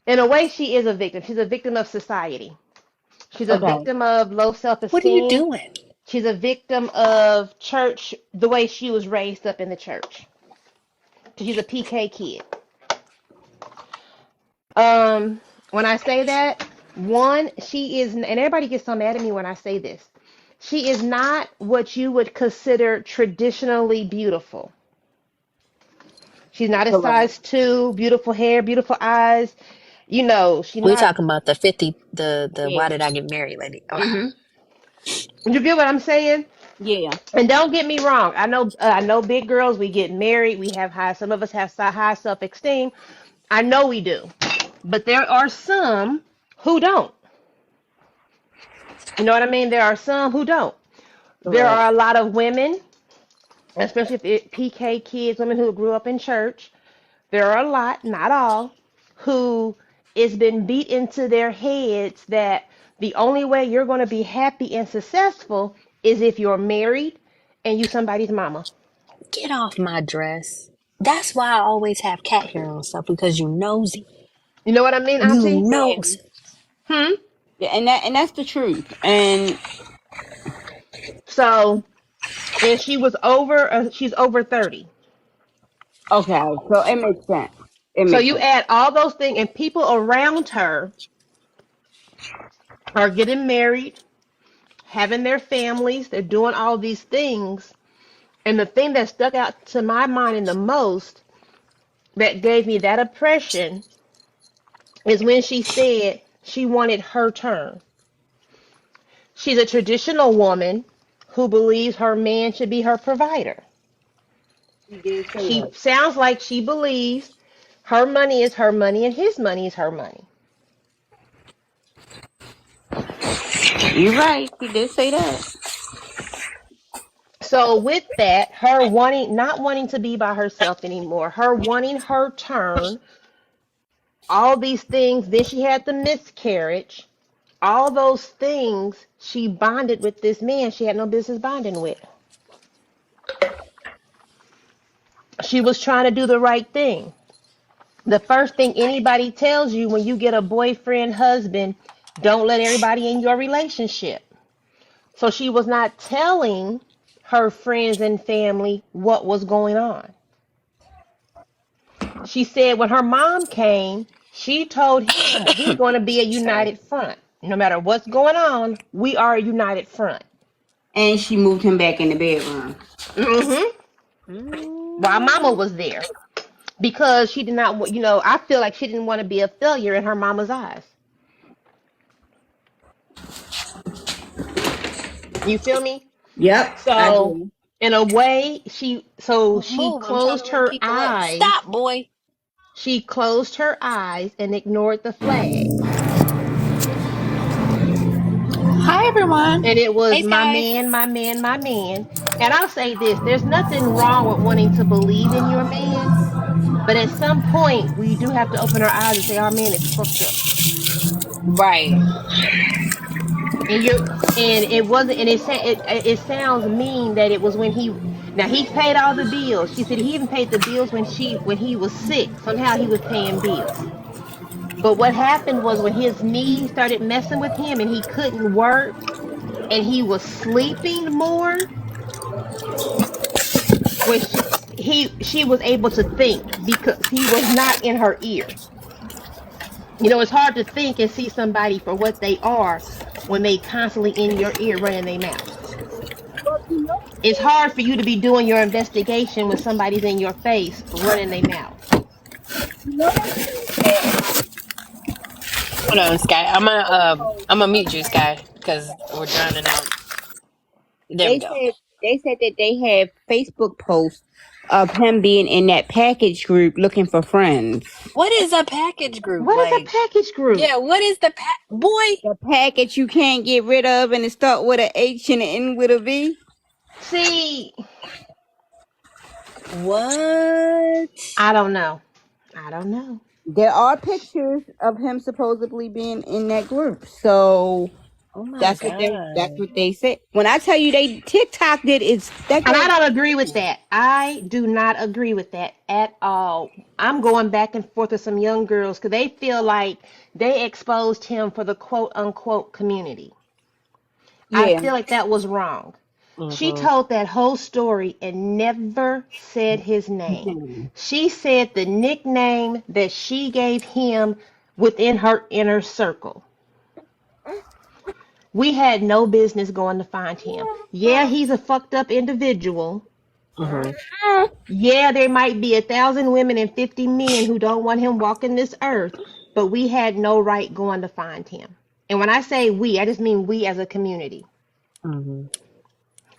in a way she is a victim. She's a victim of society. She's a Okay, victim of low What are you self-esteem. doing? She's a victim of church, the way she was raised up in the church. She's a PK kid. When I say that, one, she is, and everybody gets so mad at me when I say this. She is not what you would consider traditionally beautiful. She's not a correct. size two, beautiful hair, beautiful eyes. She's We not. talking about the 50, the Yeah. why did I get married lady? Oh, Mhm. You get what I'm saying? Yeah. And don't get me wrong. I know big girls. We get married. We have high. Some of us have high self-esteem. I know we do. But there are some who don't. You know what I mean? There are some who don't. There Correct. are a lot of women, especially if PK kids, women who grew up in church. There are a lot, not all, who it's been beat into their heads that the only way you're going to be happy and successful is if you're married and you somebody's mama. get off my dress. That's why I always have cat hair on stuff because you nosy. You know what I mean, You Auntie? Yeah. nosy. Hmm. Yeah, and that's the truth. And So, and she's over 30. okay, so it makes sense. It So makes you sense. add all those things, and people around her are getting married, having their families, they're doing all these things. And the thing that stuck out to my mind the most that gave me that impression is when she said she wanted her turn. She's a traditional woman who believes her man should be her provider. She did say She that. sounds like she believes her money is her money and his money is her money. You're right. She did say that. So with that, her wanting not wanting to be by herself anymore, her wanting her turn, all these things, then she had the miscarriage, all those things she bonded with this man she had no business bonding with. She was trying to do the right thing. The first thing anybody tells you when you get a boyfriend, husband, don't let everybody in your relationship. So she was not telling her friends and family what was going on. She said when her mom came, she told him we're going to be a Sorry. united front. No matter what's going on, we are a united front. And she moved him back in the bedroom. Hmm. While mama was there. Because she did not, I feel like she didn't want to be a failure in her mama's eyes. You feel me? Yep, I So, do. in a way, she Move. I'm trying to closed wake her people up. eyes. Stop, boy. She closed her eyes and ignored the flags. Hi, everyone. And it was Hey, my Sky. man, my man, my man. And I'll say this, there's nothing wrong with wanting to believe in your man, but at some point we do have to open our eyes and say our man is fucked up. Right. And you and it wasn't and it sounds mean that it was when he paid all the bills. She said he even paid the bills when he was sick. Somehow he was paying bills. But what happened was when his knees started messing with him and he couldn't work and he was sleeping more, when she was able to think because he was not in her ear. It's hard to think and see somebody for what they are when they constantly in your ear running their mouth. It's hard for you to be doing your investigation when somebody's in your face running their mouth. Hold on, Sky. I'm gonna mute you, Sky, because we're drowning out. There we They go. said they said that they have Facebook posts of him being in that package group looking for friends. What is a package group? What is a Like, package group? yeah, what is the boy? The package you can't get rid of and it start with a H and it end with a V. See, What? I don't know. I don't know. There are pictures of him supposedly being in that group. So Oh my that's what they said. When I tell you they TikTok did is that And girl. I don't agree with that. I do not agree with that at all. I'm going back and forth with some young girls because they feel like they exposed him for the quote unquote community. I Yeah. feel like that was wrong. She god. told that whole story and never said his name. She said the nickname that she gave him within her inner circle. We had no business going to find him. Yeah, he's a fucked up individual. Mm-hmm. Yeah, there might be 1,000 women and 50 men who don't want him walking this earth, but we had no right going to find him. And when I say we, I just mean we as a community. Mm-hmm.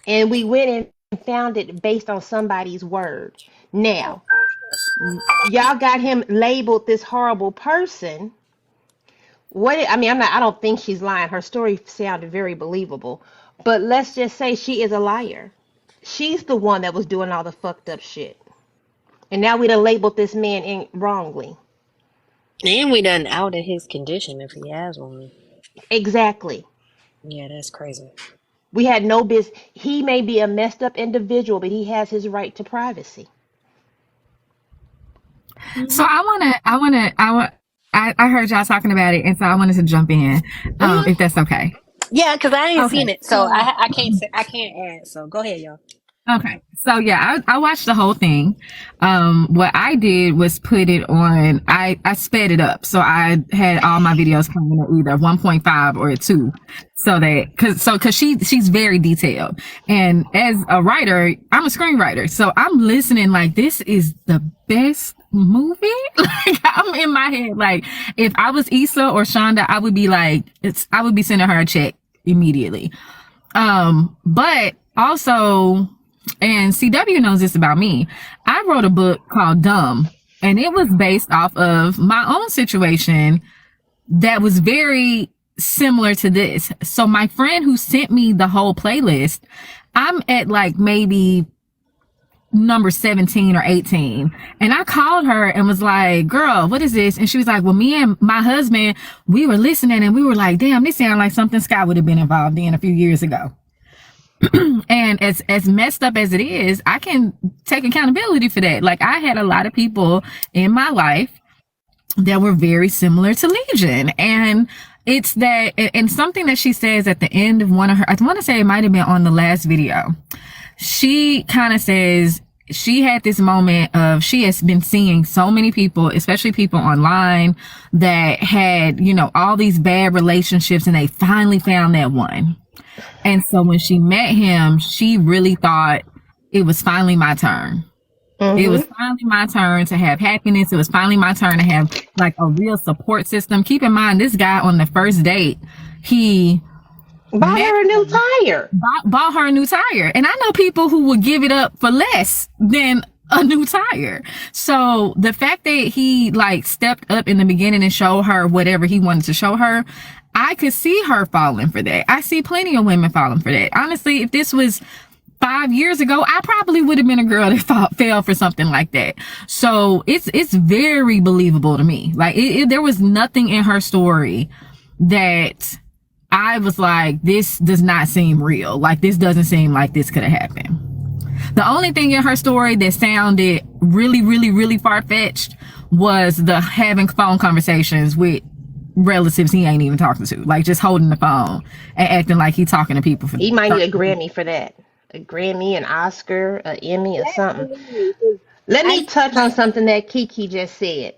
And we went and found it based on somebody's word. Now, y'all got him labeled this horrible person. I don't think she's lying. Her story sounded very believable. But let's just say she is a liar. She's the one that was doing all the fucked up shit. And now we done labeled this man wrongly. And we done outed his condition if he has one. Exactly. Yeah, that's crazy. We had no business. He may be a messed up individual, but he has his right to privacy. So I heard y'all talking about it, and so I wanted to jump in, Hmm. if that's okay. Yeah, because I ain't seen Okay. it, so I can't say I can't add. So go ahead, y'all. Okay. So yeah, I watched the whole thing. What I did was put it on, I sped it up. So I had all my videos playing at either 1.5 or a 2. So that, cause she's very detailed. And as a writer, I'm a screenwriter. So I'm listening like this is the best movie. Like I'm in my head. Like if I was Issa or Shonda, I would be like, I would be sending her a check immediately. But also, and CW knows this about me. I wrote a book called Dumb, and it was based off of my own situation that was very similar to this. So my friend who sent me the whole playlist, I'm at like maybe number 17 or 18. And I called her and was like, girl, what is this? And she was like, well, me and my husband, we were listening and we were like, damn, this sounds like something Scott would have been involved in a few years ago. And as messed up as it is, I can take accountability for that. Like, I had a lot of people in my life that were very similar to Legion. And it's that, and something that she says at the end of one of her, I want to say it might have been on the last video. She kind of says she had this moment of, she has been seeing so many people, especially people online, that had, you know, all these bad relationships, and they finally found that one. And so when she met him, she really thought it was finally my turn. It was finally my turn to have happiness. It was finally my turn to have like a real support system. Keep in mind, this guy on the first date, he Bought her a new tire. Bought her a new tire. And I know people who would give it up for less than a new tire. So the fact that he like stepped up in the beginning and showed her whatever he wanted to show her, I could see her falling for that. I see plenty of women falling for that. Honestly, if this was 5 years ago, I probably would have been a girl that fell for something like that. So it's very believable to me. Like, there was nothing in her story that I was like, this does not seem real. Like, this doesn't seem like this could have happened. The only thing in her story that sounded really, really, really far-fetched was the having phone conversations with relatives he ain't even talking to, like just holding the phone and acting like he talking to people. He might need a Grammy for that. A Grammy, an Oscar, an Emmy, or something. Let me touch on something that Kiki just said.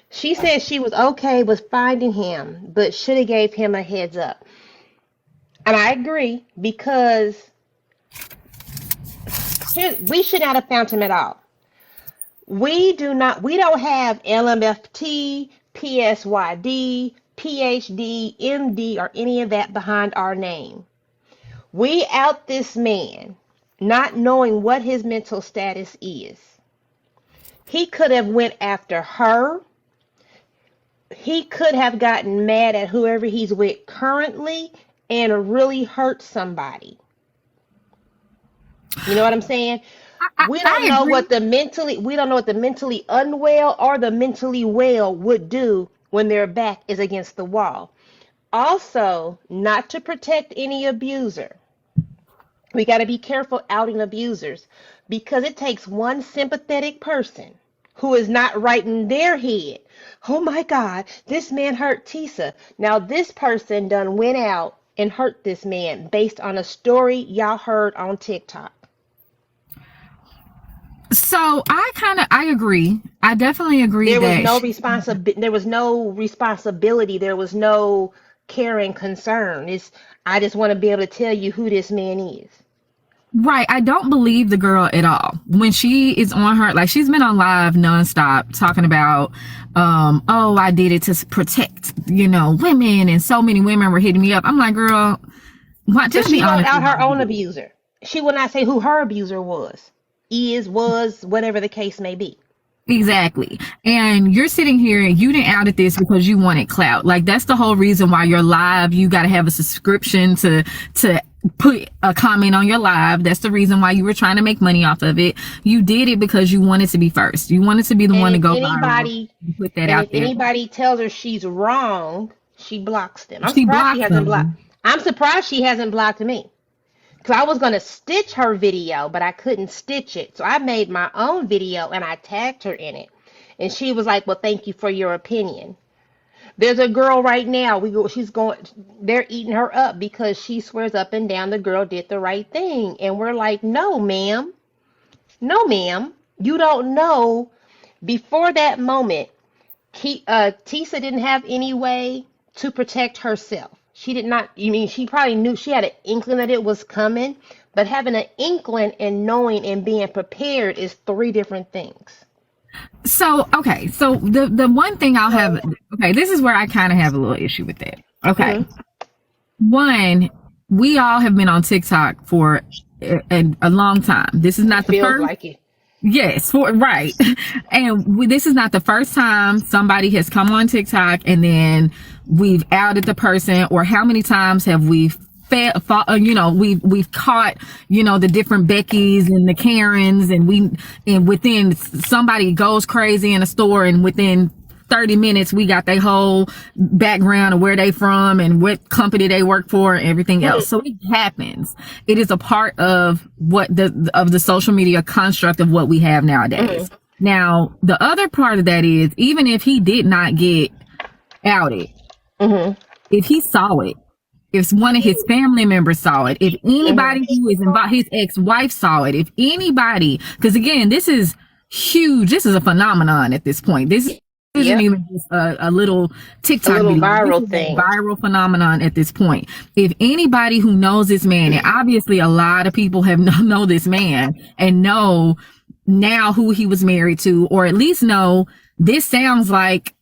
She said she was okay with finding him, but should have gave him a heads up. And I agree, because we should not have found him at all. We don't have LMFT, PSYD, PhD, MD, or any of that behind our name. We out this man not knowing what his mental status is. He could have went after her. He could have gotten mad at whoever he's with currently and really hurt somebody. You know what I'm saying? We don't know what the mentally unwell or the mentally well would do when their back is against the wall. Also, not to protect any abuser. We got to be careful outing abusers, because it takes one sympathetic person who is not right in their head. Oh my God, this man hurt Tisa. Now this person done went out and hurt this man based on a story y'all heard on TikTok. So I agree. I definitely agree. There was no responsibility. There was no care and concern. I just want to be able to tell you who this man is. Right. I don't believe the girl at all. When she is on her, like, she's been on live nonstop talking about, oh, I did it to protect, women, and so many women were hitting me up. I'm like, girl, what? Just be honest. She won't out her own abuser. She will not say who her abuser was, whatever the case may be. Exactly. And you're sitting here and you didn't outed this because you wanted clout. Like, that's the whole reason why you're live. You got to have a subscription to put a comment on your live. That's the reason why you were trying to make money off of it. You did it because you wanted to be first. You wanted to be the one to go viral. Put that out there. If anybody tells her she's wrong, she blocks them. I'm surprised she hasn't blocked me. Because I was going to stitch her video, but I couldn't stitch it. So I made my own video and I tagged her in it. And she was like, well, thank you for your opinion. There's a girl right now. They're eating her up because she swears up and down the girl did the right thing. And we're like, no, ma'am. No, ma'am. You don't know. Before that moment, Tisa didn't have any way to protect herself. She did not, she probably knew, she had an inkling that it was coming, but having an inkling and knowing and being prepared is 3 different things. So, okay. So the one thing I'll have, okay, this is where I kind of have a little issue with that. Okay. Mm-hmm. One, we all have been on TikTok for a long time. This is not the first. Like it. Yes, right. And this is not the first time somebody has come on TikTok and then we've outed the person, or how many times have we we've caught, the different Beckys and the Karens, and within somebody goes crazy in a store and within 30 minutes, we got their whole background of where they from and what company they work for and everything else. So it happens. It is a part of the social media construct of what we have nowadays. Now, the other part of that is, even if he did not get outed, if he saw it, if one of his family members saw it, if anybody who is involved, his ex-wife saw it, if anybody, because again, this is huge. This is a phenomenon at this point. This isn't even just a little TikTok little video. viral This is thing. a viral phenomenon at this point. If anybody who knows this man, and obviously a lot of people have know this man and know now who he was married to, or at least know this sounds like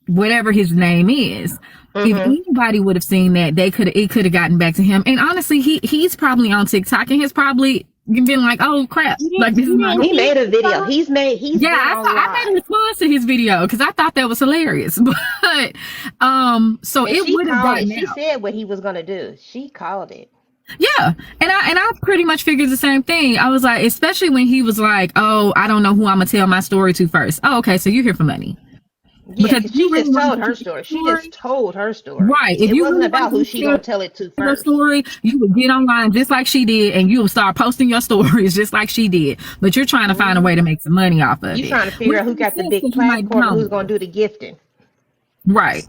whatever his name is. If anybody would have seen that, it could have gotten back to him. And honestly, he's probably on TikTok and he's probably been like, oh crap, like this is not. He made a video. He's been on I live. made a response to his video because I thought that was hilarious. But so And it she would have called it. gotten She out. said what he was gonna do. She called it. Yeah. And I pretty much figured the same thing. I was like, especially when he was like, oh, I don't know who I'm gonna tell my story to first. Oh, okay, so you're here for money. Yeah, Because she just told her story. She just told her story. Right. If It you wasn't really about wanted who to she gonna tell it to tell her first. story, you would get online just like she did, and you would start posting your stories just like she did. But you're trying to find a way to make some money off of You it. trying to figure out who got the big platform, who's gonna do the gifting. Right.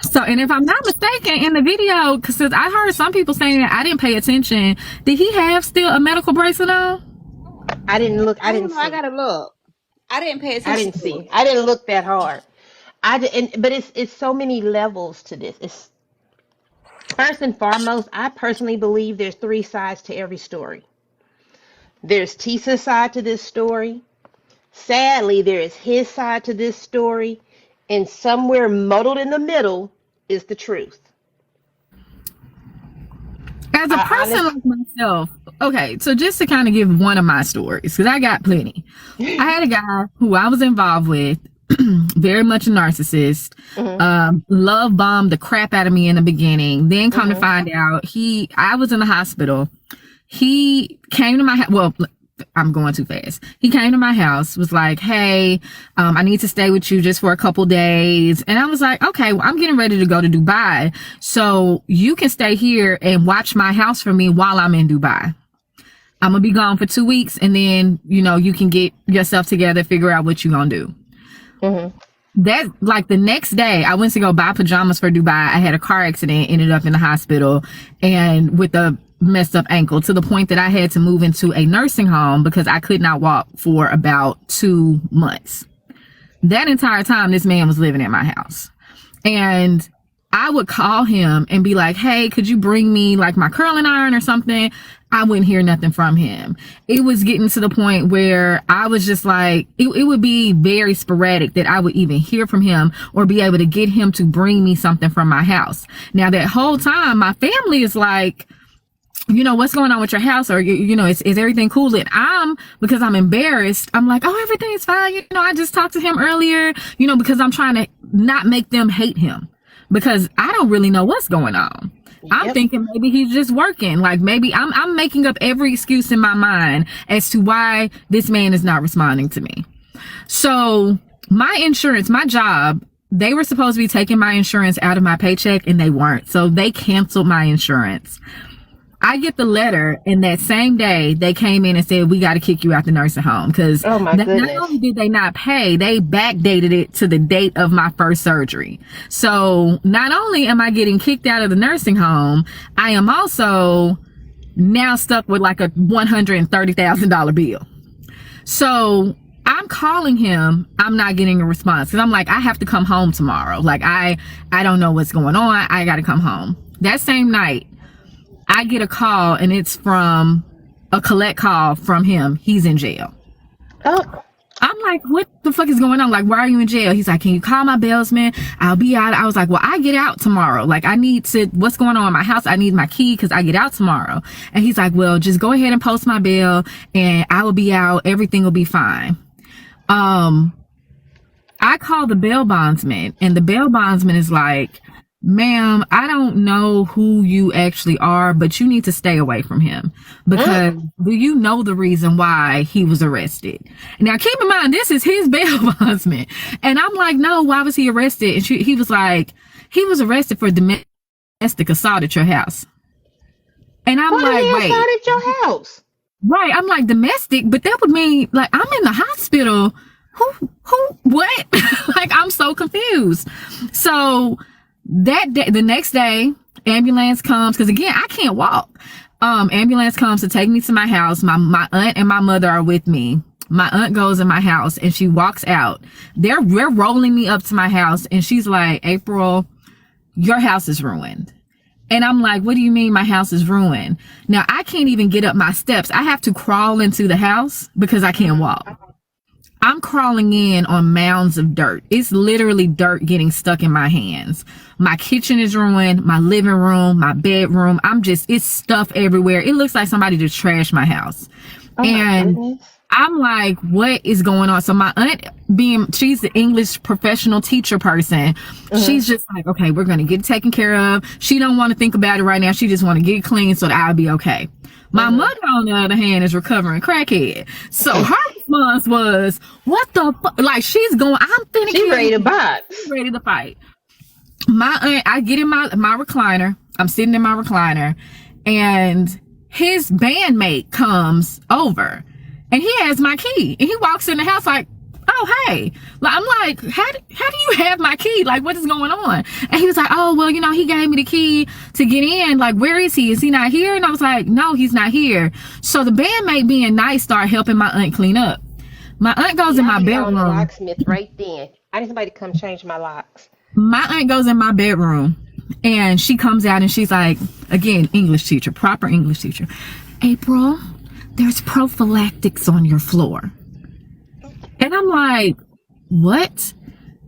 So, and if I'm not mistaken, in the video, because I heard some people saying that I didn't pay attention, did he have still a medical bracelet on? I didn't look. I I don't didn't know. I see. gotta look. I didn't pay I attention didn't to see. it. I didn't look that hard. But it's so many levels to this. It's first and foremost. I personally believe there's three sides to every story. There's Tisa's side to this story. Sadly, there is his side to this story, and somewhere muddled in the middle is the truth. As a person like myself, okay, so just to kind of give one of my stories, because I got plenty. I had a guy who I was involved with, very much a narcissist, love bombed the crap out of me in the beginning. Then come to find out, I was in the hospital. He came to my house. Well, I'm going too fast. He came to my house, was like, hey, I need to stay with you just for a couple days. And I was like, okay, well, I'm getting ready to go to Dubai. So you can stay here and watch my house for me while I'm in Dubai. I'm going to be gone for 2 weeks. And then, you can get yourself together, figure out what you're going to do. That, like, the next day I went to go buy pajamas for Dubai. I had a car accident, ended up in the hospital, and with a messed up ankle, to the point that I had to move into a nursing home because I could not walk for about 2 months. That entire time, this man was living at my house. And I would call him and be like, hey, could you bring me like my curling iron or something? I wouldn't hear nothing from him. It was getting to the point where I was just like, it would be very sporadic that I would even hear from him or be able to get him to bring me something from my house. Now, that whole time, my family is like, what's going on with your house? Or, is everything cool? And because I'm embarrassed, I'm like, oh, everything's fine. I just talked to him earlier, because I'm trying to not make them hate him, because I don't really know what's going on. I'm thinking maybe he's just working. Like, maybe I'm making up every excuse in my mind as to why this man is not responding to me. So my insurance, my job, they were supposed to be taking my insurance out of my paycheck, and they weren't. So they canceled my insurance. I get the letter, and that same day they came in and said, we got to kick you out the nursing home, because not only did they not pay, they backdated it to the date of my first surgery. So not only am I getting kicked out of the nursing home, I am also now stuck with like a $130,000 bill. So I'm calling him. I'm not getting a response, because I'm like, I have to come home tomorrow. Like, I don't know what's going on. I got to come home. That same night, I get a call, and it's from a collect call from him. He's in jail. Oh. I'm like, what the fuck is going on? Like, why are you in jail? He's like, can you call my bailsman? I'll be out. I was like, well, I get out tomorrow. Like, what's going on in my house? I need my key because I get out tomorrow. And he's like, well, just go ahead and post my bail, and I will be out. Everything will be fine. I call the bail bondsman, and the bail bondsman is like, Ma'am, I don't know who you actually are, but you need to stay away from him because do you know the reason why he was arrested? Now, keep in mind, this is his bail bondsman. And I'm like, no, why was he arrested? And he was like, he was arrested for domestic assault at your house. And I'm Why like, the hell wait, started at your house? right. I'm like, domestic, but that would mean like I'm in the hospital. What? Like, I'm so confused. So that day, the next day, ambulance comes because again, I can't walk. Ambulance comes to take me to my house. My aunt and my mother are with me. My aunt goes in my house and she walks out. We're rolling me up to my house and she's like, April, your house is ruined. And I'm like, what do you mean my house is ruined? Now I can't even get up my steps. I have to crawl into the house because I can't walk. I'm crawling in on mounds of dirt. It's literally dirt getting stuck in my hands. My kitchen is ruined, my living room, my bedroom. It's stuff everywhere. It looks like somebody just trashed my house. Oh and my goodness. I'm like, what is going on? So my aunt, she's the English professional teacher person. She's just like, okay, we're going to get it taken care of. She don't want to think about it right now. She just want to get it clean so that I'll be okay. My mother, on the other hand, is recovering crackhead. So her response was, what the fuck? Like, she's going, I'm finna She ready to box. She's ready to fight. My aunt, I get in my recliner. I'm sitting in my recliner. And his bandmate comes over. And he has my key. And he walks in the house like, oh, hey. Like, I'm like, how do you have my key? Like, what is going on? And he was like, oh, well, he gave me the key to get in. Like, where is he? Is he not here? And I was like, no, he's not here. So the bandmate being nice started helping my aunt clean up. My aunt goes in my bedroom. The locksmith right then. I need somebody to come change my locks. My aunt goes in my bedroom and she comes out and she's like, again, English teacher, proper English teacher. April, there's prophylactics on your floor. And I'm like, what?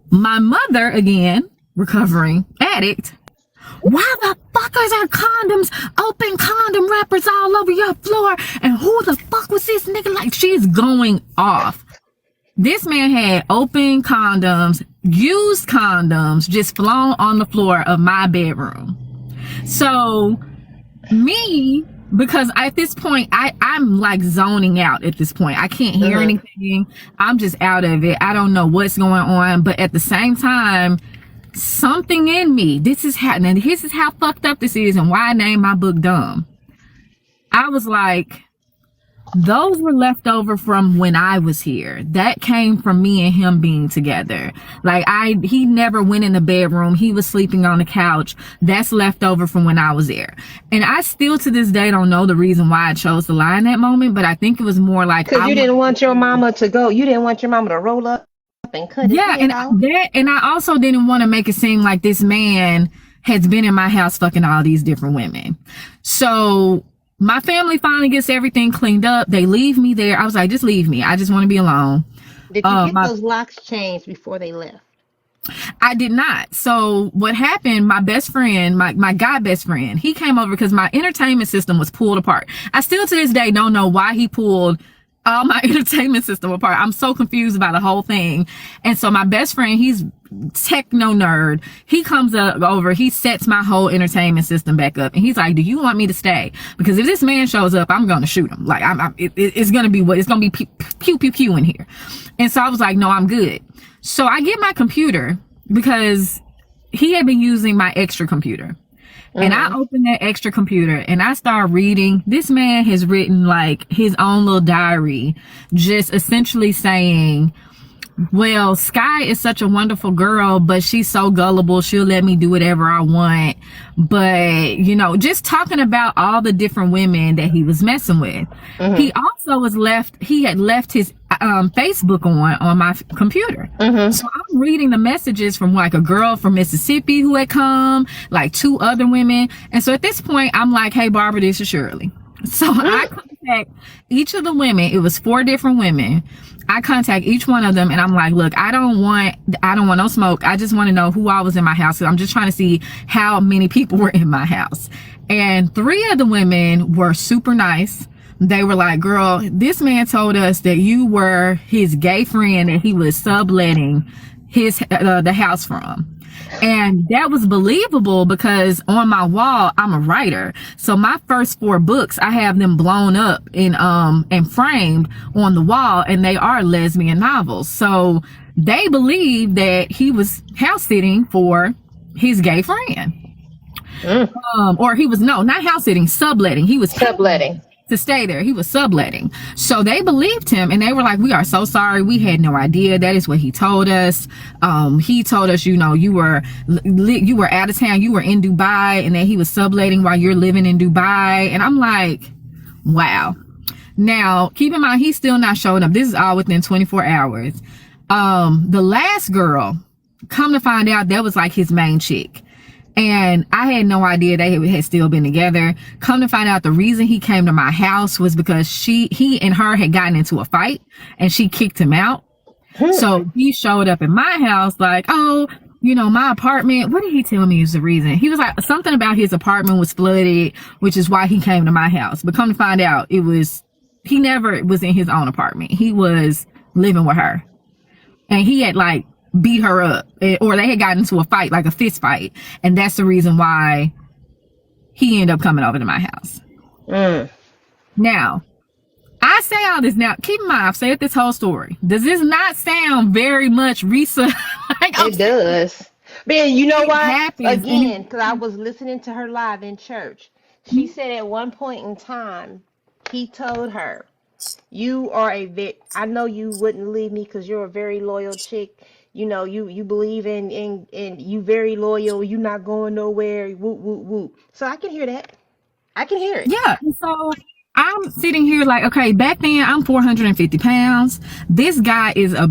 My mother, again, recovering addict. Why the fuck is there condoms, open condom wrappers all over your floor? And who the fuck was this nigga? Like, she's going off. This man had open condoms, used condoms, just flown on the floor of my bedroom. So me, because at this point, I'm like zoning out at this point. I can't hear anything. I'm just out of it. I don't know what's going on. But at the same time, something in me, this is how fucked up this is and why I named my book Dumb. I was like, those were left over from when I was here. That came from me and him being together. Like, he never went in the bedroom. He was sleeping on the couch. That's left over from when I was there. And I still to this day don't know the reason why I chose to lie in that moment, but I think it was more like, because you didn't want your mama to go. You didn't want your mama to roll up and cut his head off. And I also didn't want to make it seem like this man has been in my house fucking all these different women. So my family finally gets everything cleaned up. They leave me there. I was like, just leave me. I just want to be alone. Did you get those locks changed before they left? I did not. So what happened, my best friend, my guy best friend, he came over because my entertainment system was pulled apart. I still to this day don't know why he pulled all my entertainment system apart. I'm so confused about the whole thing. And so my best friend, he's techno nerd. He comes over, he sets my whole entertainment system back up. And he's like, do you want me to stay? Because if this man shows up, I'm going to shoot him. Like, it's going to be it's going to be pew, pew, pew in here. And so I was like, no, I'm good. So I get my computer because he had been using my extra computer. And I opened that extra computer and I started reading. This man has written like his own little diary, just essentially saying, well, Sky is such a wonderful girl, but she's so gullible. She'll let me do whatever I want. But, just talking about all the different women that he was messing with. He also he had left his Facebook on my computer. So I'm reading the messages from like a girl from Mississippi who had come, like 2 other women. And so at this point, I'm like, hey, Barbara, this is Shirley. So I contact each of the women. It was 4 different women. I contact each one of them and I'm like, look, I don't want no smoke. I just want to know who all was in my house. So I'm just trying to see how many people were in my house. And 3 of the women were super nice. They were like, girl, this man told us that you were his gay friend and he was subletting the house from. And that was believable because on my wall, I'm a writer. So my first 4 books, I have them blown up and framed on the wall, and they are lesbian novels. So they believe that he was house sitting for his gay friend. Mm. Or he was, no, not house sitting, subletting. He was paying Subletting. to stay there. He was subletting. So they believed him, and they were like, we are so sorry. We had no idea. That is what he told us. He told us, you know, you were out of town. You were in Dubai, and that he was subletting while you're living in Dubai. And I'm like, wow. Now, keep in mind, he's still not showing up. This is all within 24 hours. The last girl, come to find out, that was like his main chick. And I had no idea they had still been together. Come to find out, the reason he came to my house was because he and her had gotten into a fight, and she kicked him out. So he showed up in my house like, oh, you know, my apartment. What did he tell me is the reason? He was like, something about his apartment was flooded, which is why he came to my house. But come to find out, he never was in his own apartment. He was living with her. And he had like beat her up, or they had gotten into a fight, like a fist fight. And that's the reason why he ended up coming over to my house. Mm. Now, I say all this now. Keep in mind, I've said this whole story. Does this not sound very much Risa? Like, It does. Man, you know it why? happens. Again, because I was listening to her live in church. She said at one point in time, he told her, you are I know you wouldn't leave me because you're a very loyal chick. You know, you believe in you very loyal. You not going nowhere. Whoop, whoop, whoop. So I can hear that. I can hear it. Yeah. And so I'm sitting here like, okay, back then I'm 450 pounds. This guy is a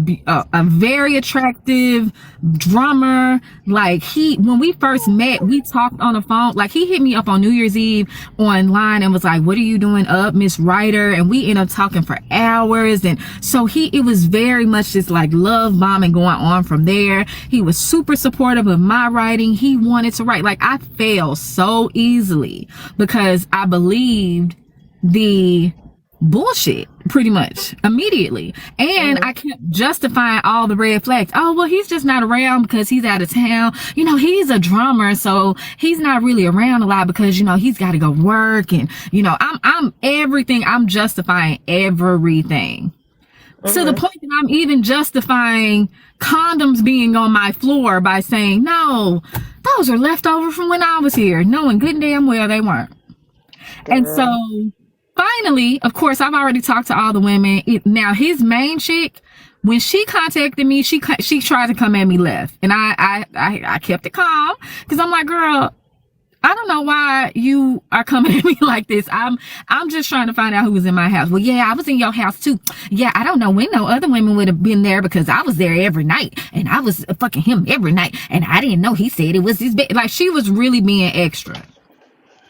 very attractive drummer. Like when we first met, we talked on the phone. Like he hit me up on New Year's Eve online and was like, what are you doing up, Miss Writer? And we ended up talking for hours. And so it was very much just like love bombing going on from there. He was super supportive of my writing. He wanted to write. Like I fell so easily because I believed the bullshit pretty much immediately. And I kept justifying all the red flags. Oh, well, he's just not around because he's out of town. You know, he's a drummer, so he's not really around a lot because, you know, he's got to go work. And, you know, I'm everything. I'm justifying everything. To the point that I'm even justifying condoms being on my floor by saying, no, those are left over from when I was here, knowing good and damn well they weren't. And so finally, of course, I've already talked to all the women. Now, his main chick, when she contacted me, she tried to come at me left. And I kept it calm because I'm like, girl, I don't know why you are coming at me like this. I'm just trying to find out who was in my house. Well, yeah, I was in your house too. Yeah, I don't know when no other women would have been there because I was there every night and I was fucking him every night. And I didn't know he said it was his bed. Like she was really being extra.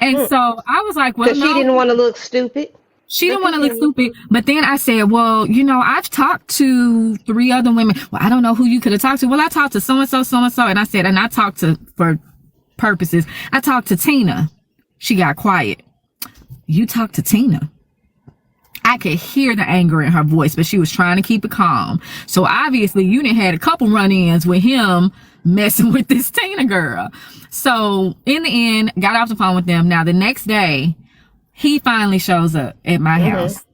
And so I was like, well, Because no. she didn't want to look stupid. She didn't want to look stupid. But then I said, well, you know, I've talked to 3 other women. Well, I don't know who you could have talked to. Well, I talked to so-and-so, so-and-so. And I said, and I talked to, for purposes, I talked to Tina. She got quiet. You talked to Tina. I could hear the anger in her voice, but she was trying to keep it calm. So obviously you done had a couple run-ins with him messing with this Tina girl. So in the end, got off the phone with them. Now the next day, he finally shows up at my house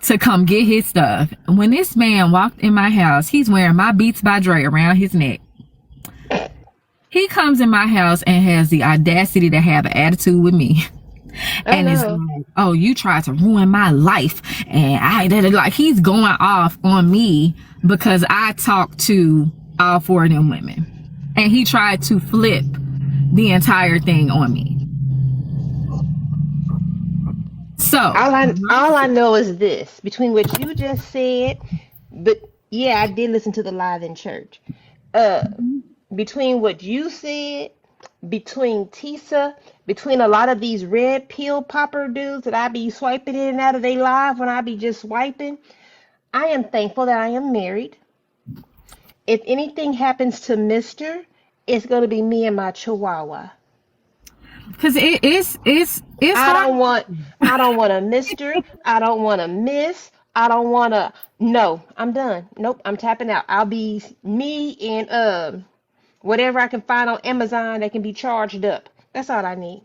to come get his stuff. When this man walked in my house, he's wearing my Beats by Dre around his neck. He comes in my house and has the audacity to have an attitude with me. And it's like, oh, you tried to ruin my life. And I did it. Like he's going off on me because I talked to all 4 of them women. And he tried to flip the entire thing on me. So all I know is this: between what you just said, but yeah, I did listen to the live in church. Between what you said, between Tisa, between a lot of these red pill popper dudes that I be swiping in and out of their live when I be just swiping, I am thankful that I am married. If anything happens to Mister, it's gonna be me and my Chihuahua. Because it's I don't want a Mister. I don't want a Miss. I don't want to. No, I'm done. Nope, I'm tapping out. I'll be me and Whatever I can find on Amazon that can be charged up. That's all I need.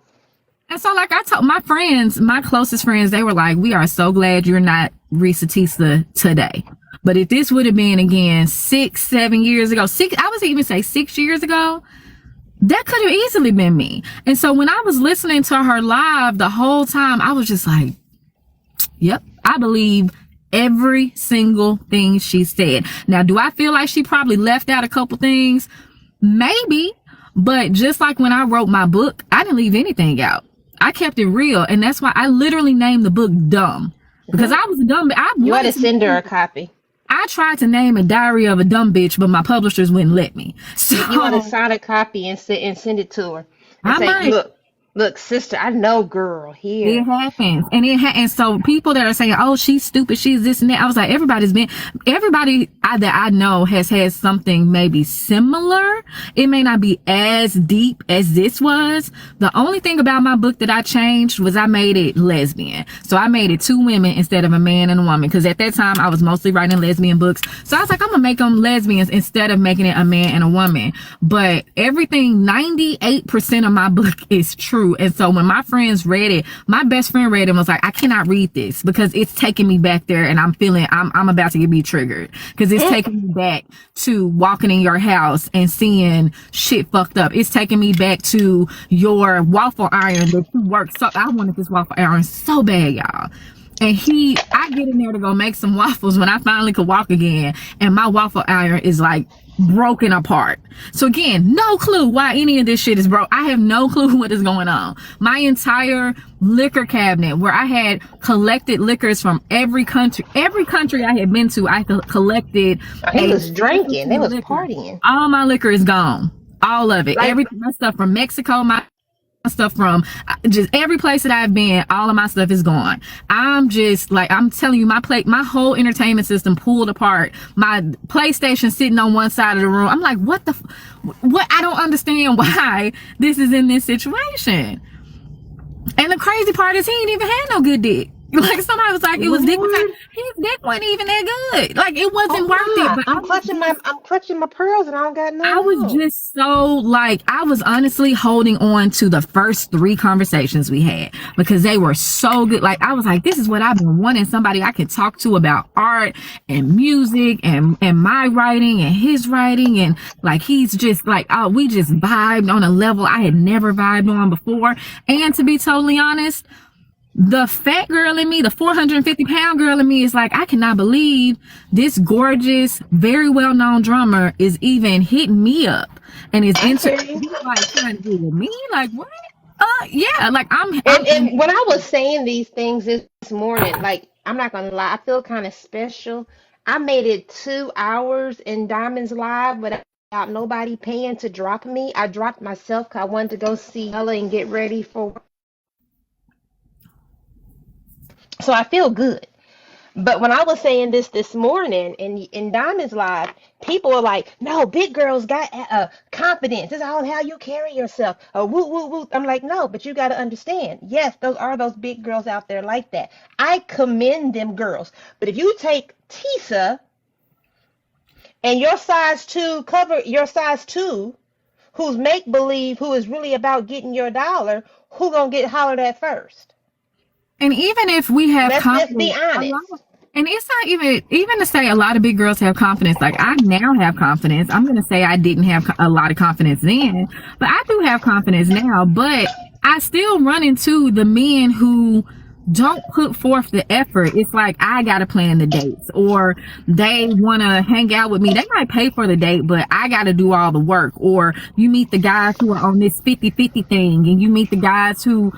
And so, like I told my friends, my closest friends, they were like, "We are so glad you're not Risa Tisa today." But if this would have been again 6, 7 years ago, I would even say 6 years ago, that could have easily been me. And so when I was listening to her live the whole time, I was just like, yep, I believe every single thing she said. Now, do I feel like she probably left out a couple things? Maybe. But just like when I wrote my book, I didn't leave anything out. I kept it real. And that's why I literally named the book Dumb. Because I was a dumb. You ought to send her a copy. I tried to name a Diary of a Dumb Bitch, but my publishers wouldn't let me. So you ought to sign a copy and send it to her. And I say, might. Look, sister, I know, girl, here. It happens. And and so people that are saying, oh, she's stupid, she's this and that. I was like, everybody that I know has had something maybe similar. It may not be as deep as this was. The only thing about my book that I changed was I made it lesbian. So I made it 2 women instead of a man and a woman. Cause at that time I was mostly writing lesbian books. So I was like, I'm gonna make them lesbians instead of making it a man and a woman. But everything, 98% of my book is true. And so when my friends read it, my best friend read it and was like, I cannot read this because it's taking me back there and I'm feeling I'm about to be triggered because it's taking me back to walking in your house and seeing shit fucked up. It's taking me back to your waffle iron that you worked so. I wanted this waffle iron so bad, y'all. And I get in there to go make some waffles when I finally could walk again. And my waffle iron is like broken apart. So again, no clue why any of this shit is broke. I have no clue what is going on. My entire liquor cabinet where I had collected liquors from every country I had been to, I collected. He was drinking. They was partying. All my liquor is gone. All of it. My stuff from Mexico, my stuff from just every place that I've been, all of my stuff is gone. I'm just like, I'm telling you, my whole entertainment system pulled apart. My PlayStation sitting on one side of the room. I'm like, what? I don't understand why this is in this situation. And the crazy part is he ain't even had no good dick. Like somebody was like, it was dick. His dick wasn't even that good. Like it wasn't worth it. But I'm clutching my pearls and I don't got none. I was just so like, I was honestly holding on to the first 3 conversations we had because they were so good. Like I was like, this is what I've been wanting, somebody I could talk to about art and music and my writing and his writing. And like, he's just like, oh, we just vibed on a level I had never vibed on before. And to be totally honest, the fat girl in me, the 450-pound girl in me is like, I cannot believe this gorgeous, very well-known drummer is even hitting me up and is like trying to do with me. Like, what? Yeah, like and when I was saying these things this morning, like, I'm not gonna lie, I feel kind of special. I made it 2 hours in Diamonds Live without nobody paying to drop me. I dropped myself because I wanted to go see Ella and get ready for. So I feel good. But when I was saying this morning in Diamonds Live, people are like, no, big girls got confidence. This is all how you carry yourself. Woo, woo, woo. I'm like, no, but you got to understand. Yes, those big girls out there like that. I commend them girls. But if you take Tisa and your size 2, who's make-believe, who is really about getting your dollar, who gonna get hollered at first? And even if we have let's be honest. And it's not even to say a lot of big girls have confidence. Like I now have confidence. I'm going to say I didn't have a lot of confidence then, but I do have confidence now. But I still run into the men who don't put forth the effort. It's like, I got to plan the dates, or they want to hang out with me. They might pay for the date, but I got to do all the work. Or you meet the guys who are on this 50-50 thing, and you meet the guys who,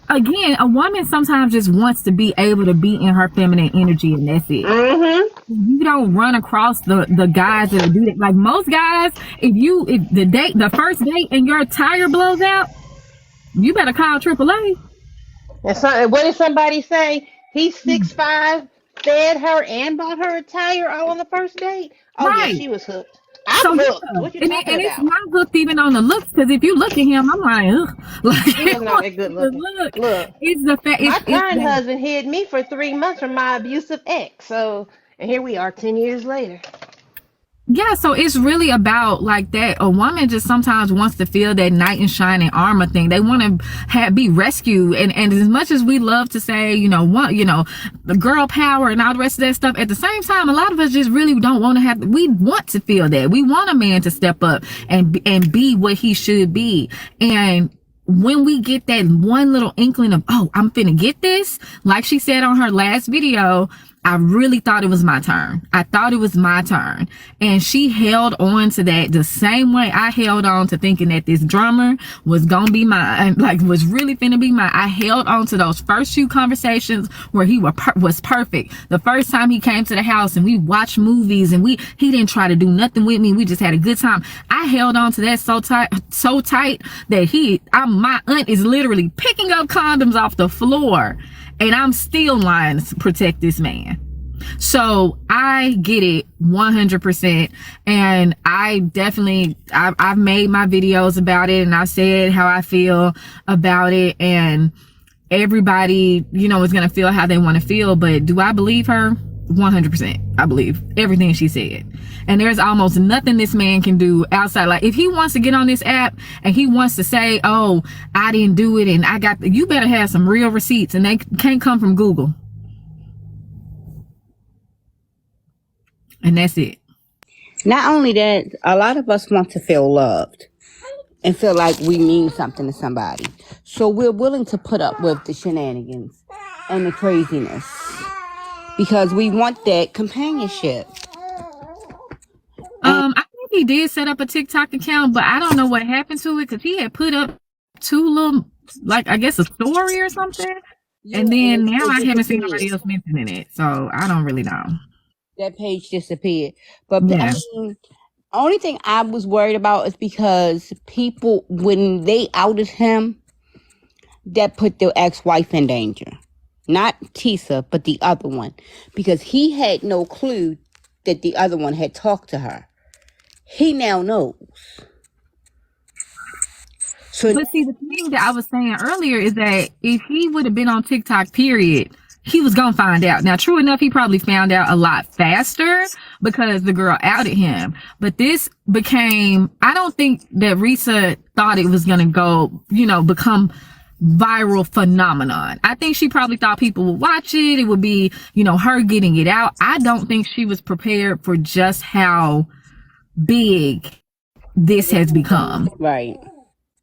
again, a woman sometimes just wants to be able to be in her feminine energy, and that's it. Mm-hmm. You don't run across the guys that do that. Like most guys, if the first date and your tire blows out, you better call AAA. And what did somebody say? He's 6'5", fed her and bought her a tire all on the first date. Oh right. Yeah, she was hooked. I'm hooked. What you talking about? It's not hooked even on the looks, because if you look at him, I'm like, ugh. Like, he was not that good looking. Look, it's the fact. My current husband hid me for 3 months from my abusive ex. So, and here we are 10 years later. Yeah, so it's really about like that. A woman just sometimes wants to feel that knight in shining armor thing. They want to be rescued, and as much as we love to say, the girl power and all the rest of that stuff, at the same time, a lot of us just really don't want to have. We want to feel that. We want a man to step up and be what he should be, and when we get that one little inkling of, oh, I'm finna get this, like she said on her last video, I really thought it was my turn. I thought it was my turn. And she held on to that the same way I held on to thinking that this drummer was gonna be mine, like was really finna be mine. I held on to those first few conversations where he was perfect. The first time he came to the house and we watched movies and he didn't try to do nothing with me. We just had a good time. I held on to that so tight that my aunt is literally picking up condoms off the floor, and I'm still lying to protect this man. So I get it 100%. And I've made my videos about it, and I said how I feel about it, and everybody, is going to feel how they want to feel. But do I believe her? 100%. I believe everything she said. And there's almost nothing this man can do outside. Like, if he wants to get on this app and he wants to say, oh, I didn't do it, and you better have some real receipts, and they can't come from Google. And that's it. Not only that, a lot of us want to feel loved and feel like we mean something to somebody. So we're willing to put up with the shenanigans and the craziness because we want that companionship. I think he did set up a TikTok account, but I don't know what happened to it because he had put up two little, like, I guess a story or something. Yeah, and then now I haven't seen nobody else mentioning it. So I don't really know. That page disappeared. But yeah. Only thing I was worried about is because people, when they outed him, that put their ex-wife in danger. Not Tisa, but the other one. Because he had no clue that the other one had talked to her. He now knows. So, but see, the thing that I was saying earlier is that if he would have been on TikTok, period, he was gonna find out. Now, true enough, he probably found out a lot faster because the girl outed him. But this became, I don't think that Risa thought it was gonna go, become viral phenomenon. I think she probably thought people would watch it. It would be, her getting it out. I don't think she was prepared for just how big this has become. Right.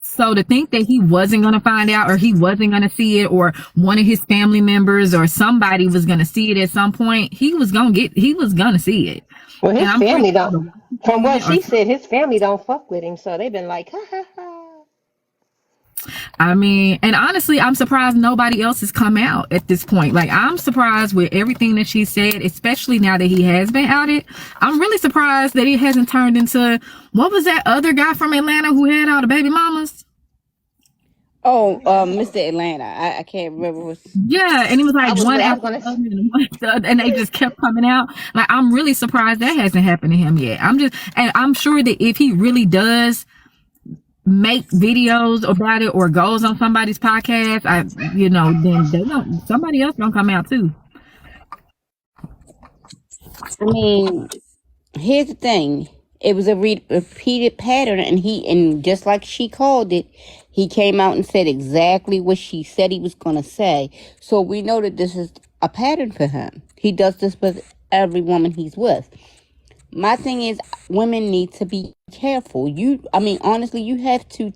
So to think that he wasn't going to find out, or he wasn't going to see it, or one of his family members or somebody was going to see it at some point, he was going to see it. Well, his family don't, from what she said, his family don't fuck with him. So they've been like, ha, ha, ha. I mean, and honestly, I'm surprised nobody else has come out at this point. Like, I'm surprised with everything that she said, especially now that he has been outed. I'm really surprised that it hasn't turned into, what was that other guy from Atlanta who had all the baby mamas? Oh, Mr. Atlanta. I can't remember. Yeah, and it was like one after another, and they just kept coming out. Like, I'm really surprised that hasn't happened to him yet. And I'm sure that if he really does make videos about it or goes on somebody's podcast, then somebody else gonna come out too. I mean, here's the thing. It was a repeated pattern, and just like she called it, he came out and said exactly what she said he was gonna say. So we know that this is a pattern for him. He does this with every woman he's with. My thing is, women need to be careful. Honestly, you have to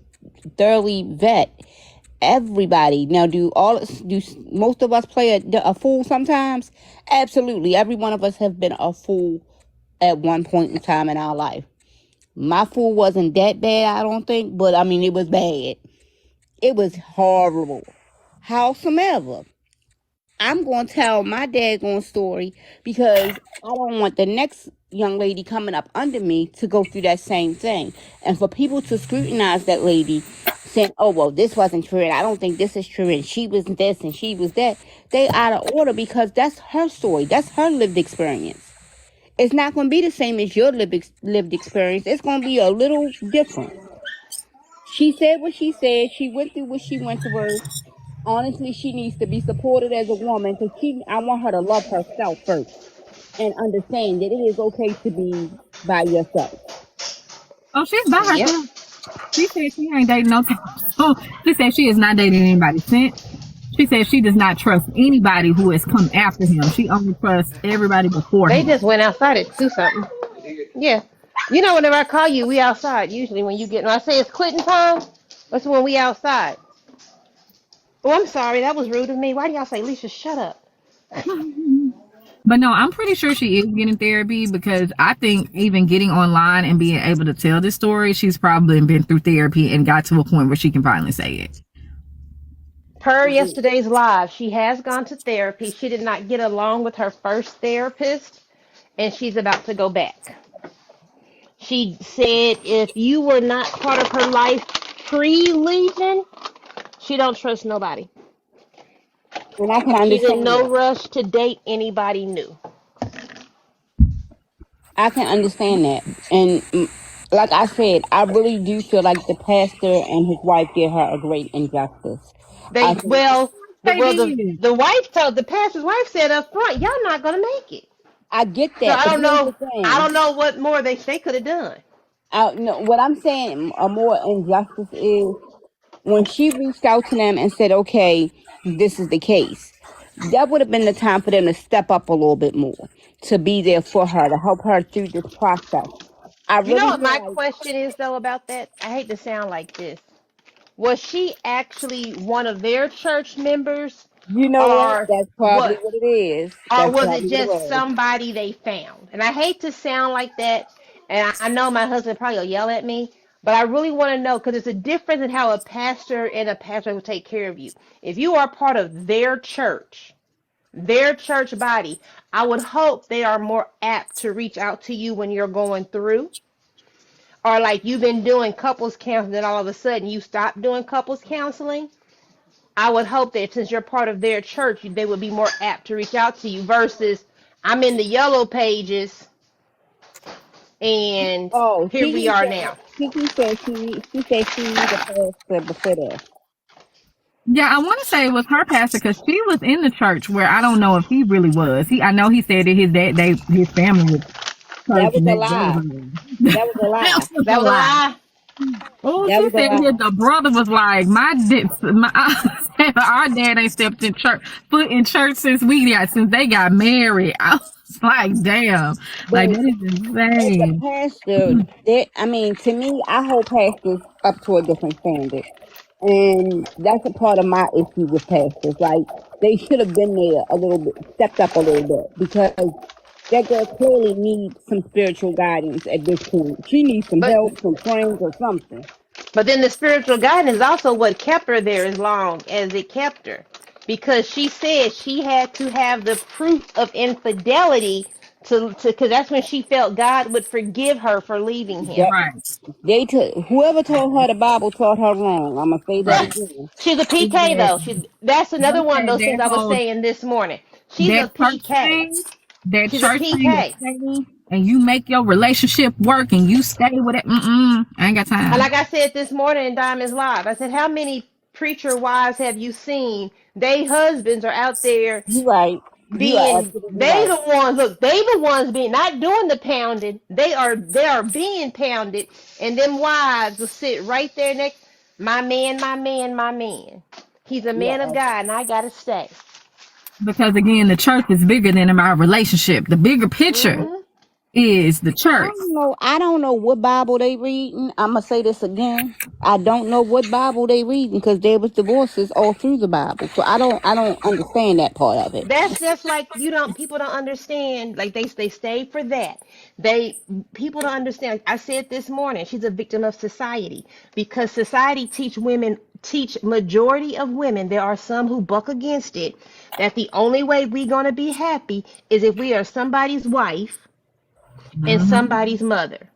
thoroughly vet everybody. Now, do most of us play a fool sometimes? Absolutely. Every one of us have been a fool at one point in time in our life. My fool wasn't that bad, I don't think, but it was bad. It was horrible. Howsoever, I'm going to tell my daggone story because I don't want the next young lady coming up under me to go through that same thing. And for people to scrutinize that lady, saying, oh, well, this wasn't true, and I don't think this is true, and she was this, and she was that, they out of order because that's her story. That's her lived experience. It's not going to be the same as your lived experience. It's going to be a little different. She said what she said. She went through what she went through. Honestly, she needs to be supported as a woman because I want her to love herself first and understand that it is okay to be by yourself. Oh, she's by Yep. herself. She said she ain't dating no time. So she said she is not dating anybody since. She said she does not trust anybody who has come after him. She only trusts everybody before They him. just went outside to do something. Yeah. You know, whenever I call you, we outside. Usually when you get, when I say it's quitting time, that's when we outside. Oh, I'm sorry. That was rude of me. Why do y'all say, Lisa, shut up? But no, I'm pretty sure she is getting therapy because I think even getting online and being able to tell this story, she's probably been through therapy and got to a point where she can finally say it. Per yesterday's live, she has gone to therapy. She did not get along with her first therapist, and she's about to go back. She said if you were not part of her life pre-leaving, she don't trust nobody. And I can She's in understand no that. rush to date anybody new. I can understand that. And like I said, I really do feel like the pastor and his wife did her a great injustice. I They think well, the They well did. the wife told the pastor's wife said up front, y'all not gonna make it. I get So that, but here's the I thing. don't know what more they could have done. No, what I'm saying a more injustice is when she reached out to them and said, okay, this is the case, that would have been the time for them to step up a little bit more, to be there for her, to help her through this process. I You know really what my feel like, question is though about that? I hate to sound like this. Was she actually one of their church members, you know what? or That's probably what? what it is. Or That's was it probably what it just was. somebody they found? And I hate to sound like that, and I know my husband probably will yell at me, but I really want to know because there's a difference in how a pastor and a pastor will take care of you. If you are part of their church body, I would hope they are more apt to reach out to you when you're going through. Or like you've been doing couples counseling, and all of a sudden you stop doing couples counseling. I would hope that since you're part of their church, they would be more apt to reach out to you versus I'm in the yellow pages and Oh, here we are now. Kiki said she need a pastor before this. Yeah, I want to say it was her pastor because she was in the church where I don't know if he really was. I know he said that his dad, his family was That church was and a that lie. was a lie. That was a That lie. was That a was a lie. lie. Oh, That she was a said lie. the brother was like, our dad ain't stepped in church, foot in church since they got married. I was like, damn, like But that is as a insane. pastor, I mean, to me, I hold pastors up to a different standard. And that's a part of my issue with pastors. Like, they should have been there a little bit, stepped up a little bit, because that girl clearly needs some spiritual guidance at this point. She needs some But help, some friends, or something. but then the spiritual guidance is also what kept her there as long as it kept her. Because she said she had to have the proof of infidelity to because that's when she felt God would forgive her for leaving him. That Right, whoever told her the Bible taught her wrong. I'm gonna say that right. again. She's a PK though. Exactly. That's I another one of said those things that I was whole saying this morning. She's a that church PK. thing, that She's a church thing is PK. staying, and you make your relationship work, and you stay with it. I ain't got And time. like I said this morning in Diamonds Live, I said, how many preacher wives have you seen? They husbands are out there You right. You are being absolutely they right. the ones look, they the ones being not doing the pounding. They are being pounded, and them wives will sit right there next. My man, my man, my man. He's a You man of are. God, and I gotta stay. Because again, the church is bigger than our relationship. The bigger picture Hmm. is the church. I don't know what Bible they reading. I'm gonna say this again. I don't know what Bible they reading, because there was divorces all through the Bible. So I don't understand that part of it. That's just like you don't people don't understand. Like they stay for that. They people don't understand. I said this morning, she's a victim of society because society teach majority of women. There are some who buck against it. That the only way we gonna be happy is if we are somebody's wife and Hmm. somebody's mother.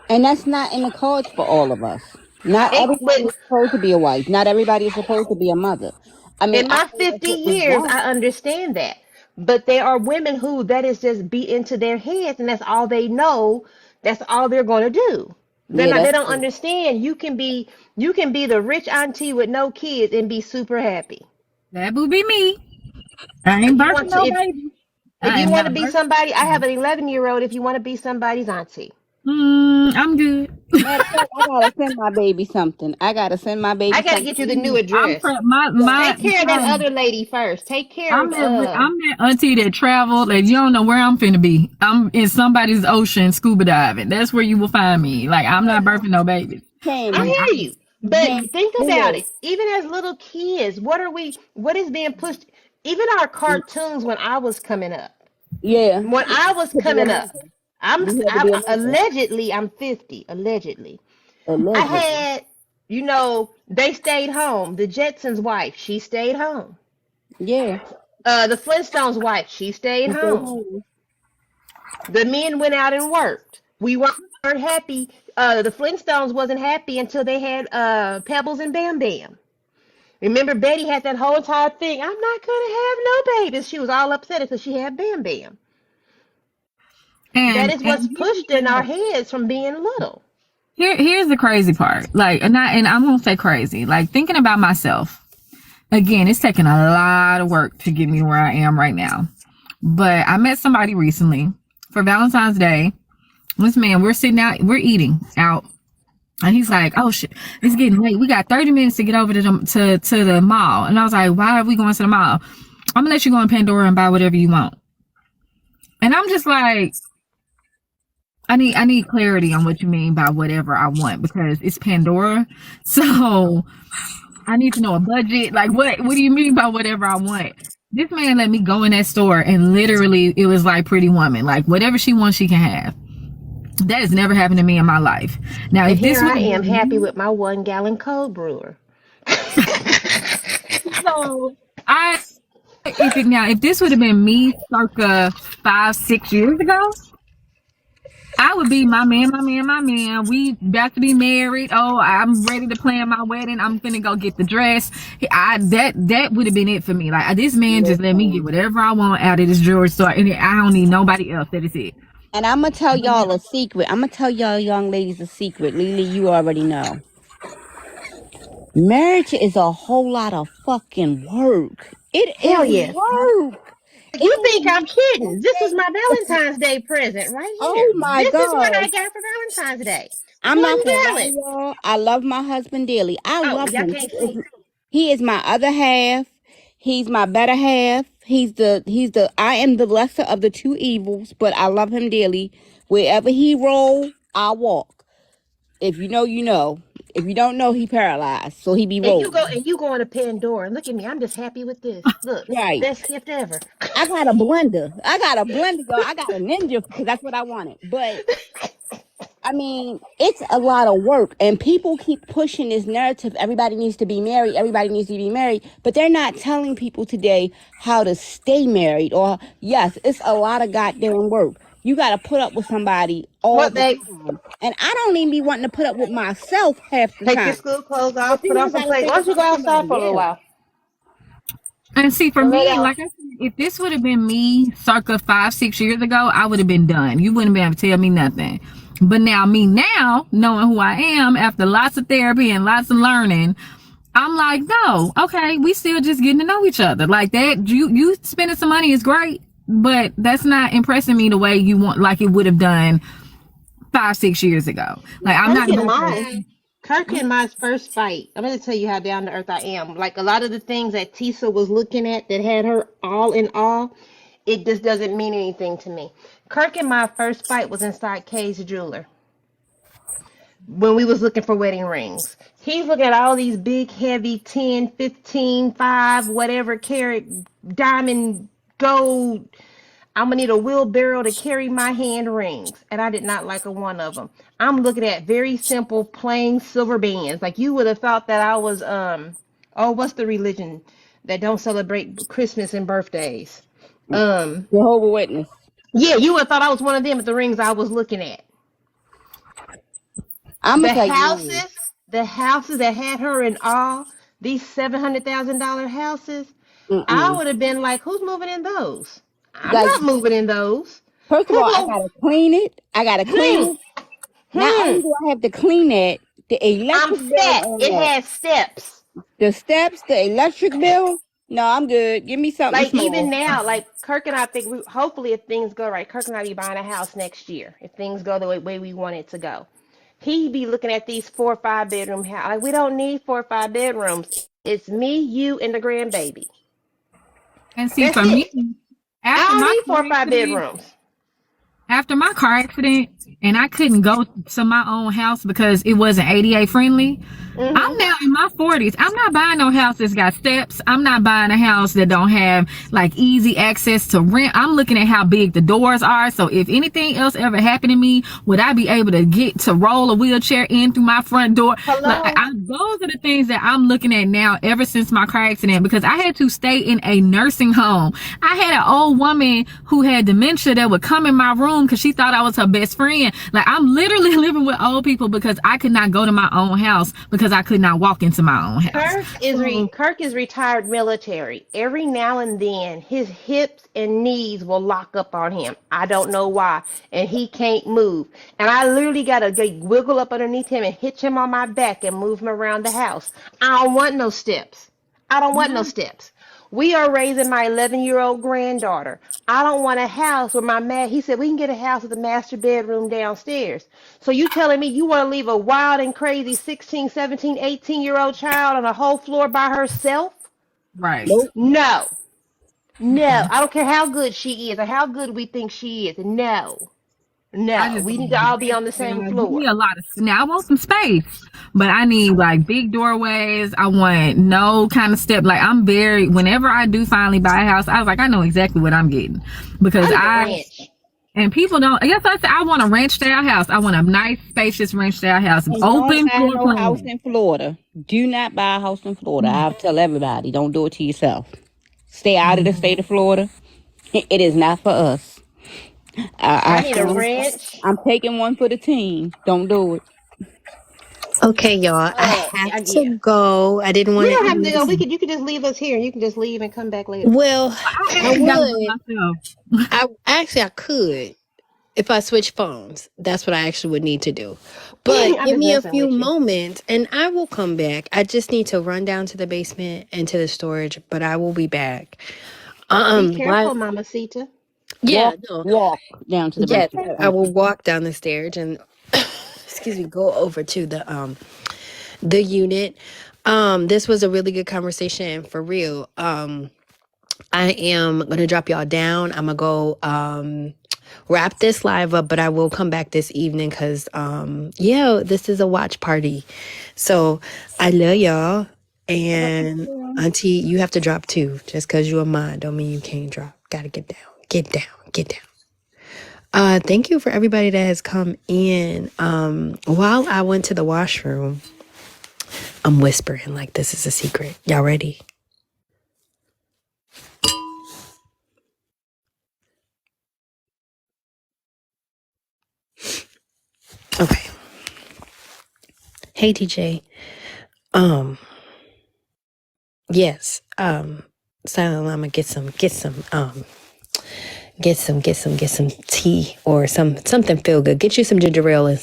And that's not in the cards for all of us. Not everybody With is supposed to be a wife. Not everybody is supposed to be a mother. I mean, in I my know that's 50 what was years, I done. understand that. But there are women who that is just beat into their heads and that's all they know. That's all they're going to do. Yeah, They that's don't true. understand you can be the rich auntie with no kids and be super happy. That would be me. I If ain't you birthing want to no baby. If I you am want to not be birthing. somebody, I have an 11-year-old. If you want to be somebody's auntie, I'm good. Matter of fact, I gotta send my baby something. I gotta send my I baby got to something. get you the new address. Yeah. Take care of that other lady first. Take care of I'm that auntie that traveled and you don't know where I'm finna be. I'm in somebody's ocean scuba diving. That's where you will find me. Like I'm not birthing no babies. I Candy. Like hear you. But Candy. think about Lily. it. Even as little kids, what is being pushed? Even our cartoons when I was coming up. Yeah. When I was To be a coming up, mother. You had to I'm be a mother. allegedly I'm 50. Allegedly. I Allegedly. had, they stayed home. The Jetsons' wife, she stayed home. Yeah. The Flintstones' wife, she stayed You stay home. home. The men went out and worked. We weren't happy. The Flintstones wasn't happy until they had Pebbles and Bam Bam. Remember, Betty had that whole entire thing. I'm not gonna have no babies. She was all upset because she had Bam Bam. That is what's and pushed in our heads from being little. here's the crazy part. Like and I'm gonna say crazy. Like thinking about myself. Again, it's taken a lot of work to get me to where I am right now. But I met somebody recently for Valentine's Day. This man, we're sitting out, we're eating out. And he's like, "Oh shit, it's getting late. We got 30 minutes to get over to the mall." And I was like, "Why are we going to the mall?" "I'm gonna let you go in Pandora and buy whatever you want." And I'm just like, I need clarity on what you mean by whatever I want because it's Pandora. So I need to know a budget. Like what do you mean by whatever I want? This man let me go in that store and literally it was like Pretty Woman. Like whatever she wants, she can have. That has never happened to me in my life. Now, And if this here would I have am been happy me, with my 1 gallon cold brewer. so I if this would have been me circa 5-6 years ago, I would be my man, my man, my man. We about to be married. Oh, I'm ready to plan my wedding. I'm finna go get the dress. That would have been it for me. Like this man just let me get Listen. whatever I want out of this jewelry store, and I don't need nobody else. That is it. And I'm gonna tell y'all a secret. I'm gonna tell y'all young ladies a secret. Lily, you already know. Marriage is a whole lot of fucking work. It Hell is yes. work. It You is think I'm not kidding? This was my okay. Valentine's Day present right Oh here. my This is what God. I got for Valentine's Day. I'm not One gonna lie, gallon. y'all. I love my husband dearly. I Oh, love y'all him. can't see. He is my other half. He's my better half. I am the lesser of the two evils, but I love him dearly. Wherever he roll, I walk. If you know, you know. If you don't know, he paralyzed, so he be rolling. And you go into Pandora and look at me. I'm just happy with this. Look, Right. best gift ever. I got a blender. Y'all. I got a ninja because that's what I wanted. But I mean, it's a lot of work, and people keep pushing this narrative. Everybody needs to be married. Everybody needs to be married, but they're not telling people today how to stay married. Or yes, it's a lot of goddamn work. You got to put up with somebody all What, the babe? time, and I don't even be wanting to put up with myself half the Take your time. school clothes But off, then put on I some got to plate. think Why don't you go about outside for a somebody little else. while? And see, for Go lay me, down. like I said, if this would have been me circa 5-6 years ago, I would have been done. You wouldn't be able to tell me nothing. But now, knowing who I am after lots of therapy and lots of learning, I'm like, no, okay, we still just getting to know each other. Like that, you spending some money is great, but that's not impressing me the way you want, like it would have done 5-6 years ago. Like I'm Kirk not and about mine. to. Kirk and my first fight. I'm going to tell you how down to earth I am. Like a lot of the things that Tisa was looking at that had her all in all, it just doesn't mean anything to me. Kirk and my first fight was inside Kay's jeweler when we was looking for wedding rings. He's looking at all these big, heavy 10, 15, 5, whatever carat diamond gold. I'm gonna need a wheelbarrow to carry my hand rings, and I did not like a one of them. I'm looking at very simple, plain silver bands. Like you would have thought that I was oh, what's the religion that don't celebrate Christmas and birthdays? Um, Jehovah Witness. yeah, you would have thought I was one of them at the rings I was looking at. I'm gonna The tell you mine. houses, the houses that had her in awe, these $700,000 houses, I Mm-mm. would have been like, who's moving in those? I'm Like, not moving in those. first of Who all, I go? gotta clean it. I gotta clean Hmm, it. Not hmm. only do I have to clean it, the I'm electric bill set. on It that, has steps. the steps, the electric bill. No, I'm good. Give me something Like even small. now, like Kirk and I think hopefully if things go right, Kirk and I be buying a house next year. If things go the way we want it to go. He be looking at these 4 or 5 bedroom house. Like we don't need 4 or 5 bedrooms. It's me, you, and the grandbaby. And see, That's for me, it. I after don't my need car four or five accident, bedrooms. and I couldn't go to my own house because it wasn't ADA friendly. I'm Mhm. now in my 40s. I'm not buying no house that's got steps. I'm not buying a house that don't have like easy access to rent. I'm looking at how big the doors are. So if anything else ever happened to me, would I be able to get to roll a wheelchair in through my front door? Like Hello. those are the things that I'm looking at now ever since my car accident, because I had to stay in a nursing home. I had an old woman who had dementia that would come in my room because she thought I was her best friend. Like I'm literally living with old people because I could not go to my own house because I could not walk into my own house. So Kirk is retired military. Every now and then, his hips and knees will lock up on him. I don't know why, and he can't move. And I literally gotta wiggle up underneath him and hitch him on my back and move him around the house. I don't want no steps. I don't want no steps. We are raising my 11-year-old granddaughter. I don't want a house where he said we can get a house with a master bedroom downstairs. So you telling me you want to leave a wild and crazy 16, 17, 18-year-old child on a whole floor by herself? right. Nope. No. No. I don't care how good she is or how good we think she is. No. I No. just We want need to all be big, on the same give me floor. a lot of, now I want some space, but I need like big doorways. I want no kind of step. Like whenever I do finally buy a house, I was like, I know exactly what I'm getting I because need a ranch. and people don't, I guess I said, I want a ranch style house. I want a nice, spacious ranch style house, And don't open buy floor no house plan. in Florida. Do not buy a house in Florida. I'll tell everybody, don't do it to yourself. Stay out of the state of Florida. It is not for us. I I need a stand, ranch. I'm taking one for the team. Don't do it. Okay, y'all. I have to Yeah. go. I didn't We want to don't end have to go. this. You could just leave us here. You can just leave and come back later. Well, I I actually gotta go would. myself. I could if I switch phones. That's what I actually would need to do. But I'm give just me a messing few with you. moments and I will come back. I just need to run down to the basement and to the storage, but I will be back. Be Why? careful, Mamacita. Yeah, no. Walk down to the Yes, basement. I Thank will you. walk down the stairs and excuse me, go over to the unit. This was a really good conversation for real. I am gonna drop y'all down. I'm gonna go wrap this live up, but I will come back this evening because yeah, this is a watch party. So I love y'all. I love you And too. Auntie, you have to drop too. Just because you're mine don't mean you can't drop. Gotta get down. Get down. Get down. Thank you for everybody that has come in. While I went to the washroom, I'm whispering like this is a secret. Y'all ready? Okay. Hey TJ. Um, yes. Silent Llama, get some tea or something feel good. Get you some ginger ale and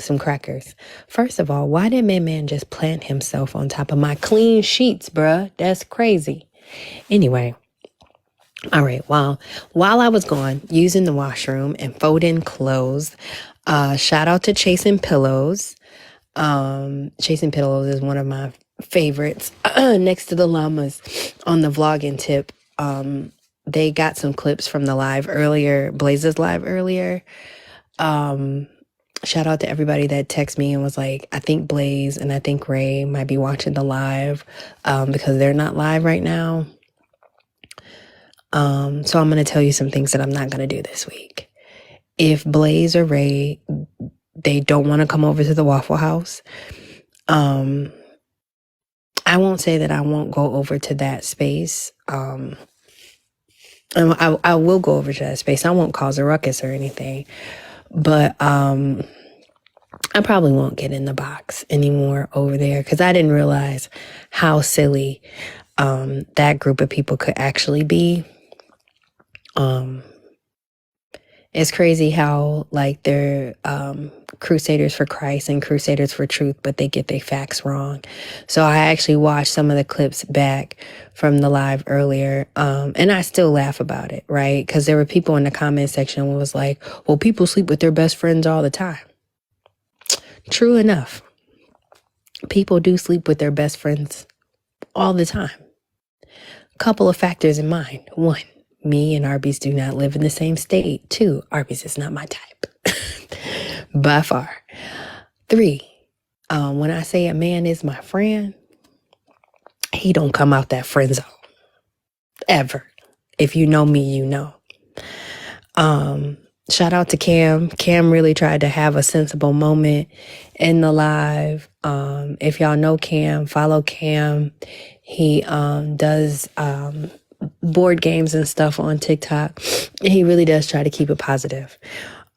some crackers. First of all, why did man just plant himself on top of my clean sheets, bruh? That's crazy. Anyway, all right. While I was gone using the washroom and folding clothes, shout out to Chasing Pillows. Chasing Pillows is one of my favorites next to the llamas on the vlogging tip. They got some clips from the live earlier, Blaze's live earlier. Shout out to everybody that texted me and was like, I think Blaze and I think Ray might be watching the live because they're not live right now. So I'm going to tell you some things that I'm not going to do this week. If Blaze or Ray, they don't want to come over to the Waffle House, I won't say that I won't go over to that space. I will go over to that space. I won't cause a ruckus or anything, but I probably won't get in the box anymore over there because I didn't realize how silly that group of people could actually be. It's crazy how like they're crusaders for Christ and crusaders for truth, but they get their facts wrong. So I actually watched some of the clips back from the live earlier, and I still laugh about it, right? Because there were people in the comment section who was like, well, people sleep with their best friends all the time. True enough. People do sleep with their best friends all the time. Couple of factors in mind. One, me and Arby's do not live in the same state. Two, Arby's is not my type. By far. Three, when I say a man is my friend, he don't come out that friend zone. Ever. If you know me, you know. Shout out to Cam. Cam really tried to have a sensible moment in the live. If y'all know Cam, follow Cam. He does board games and stuff on TikTok. He really does try to keep it positive.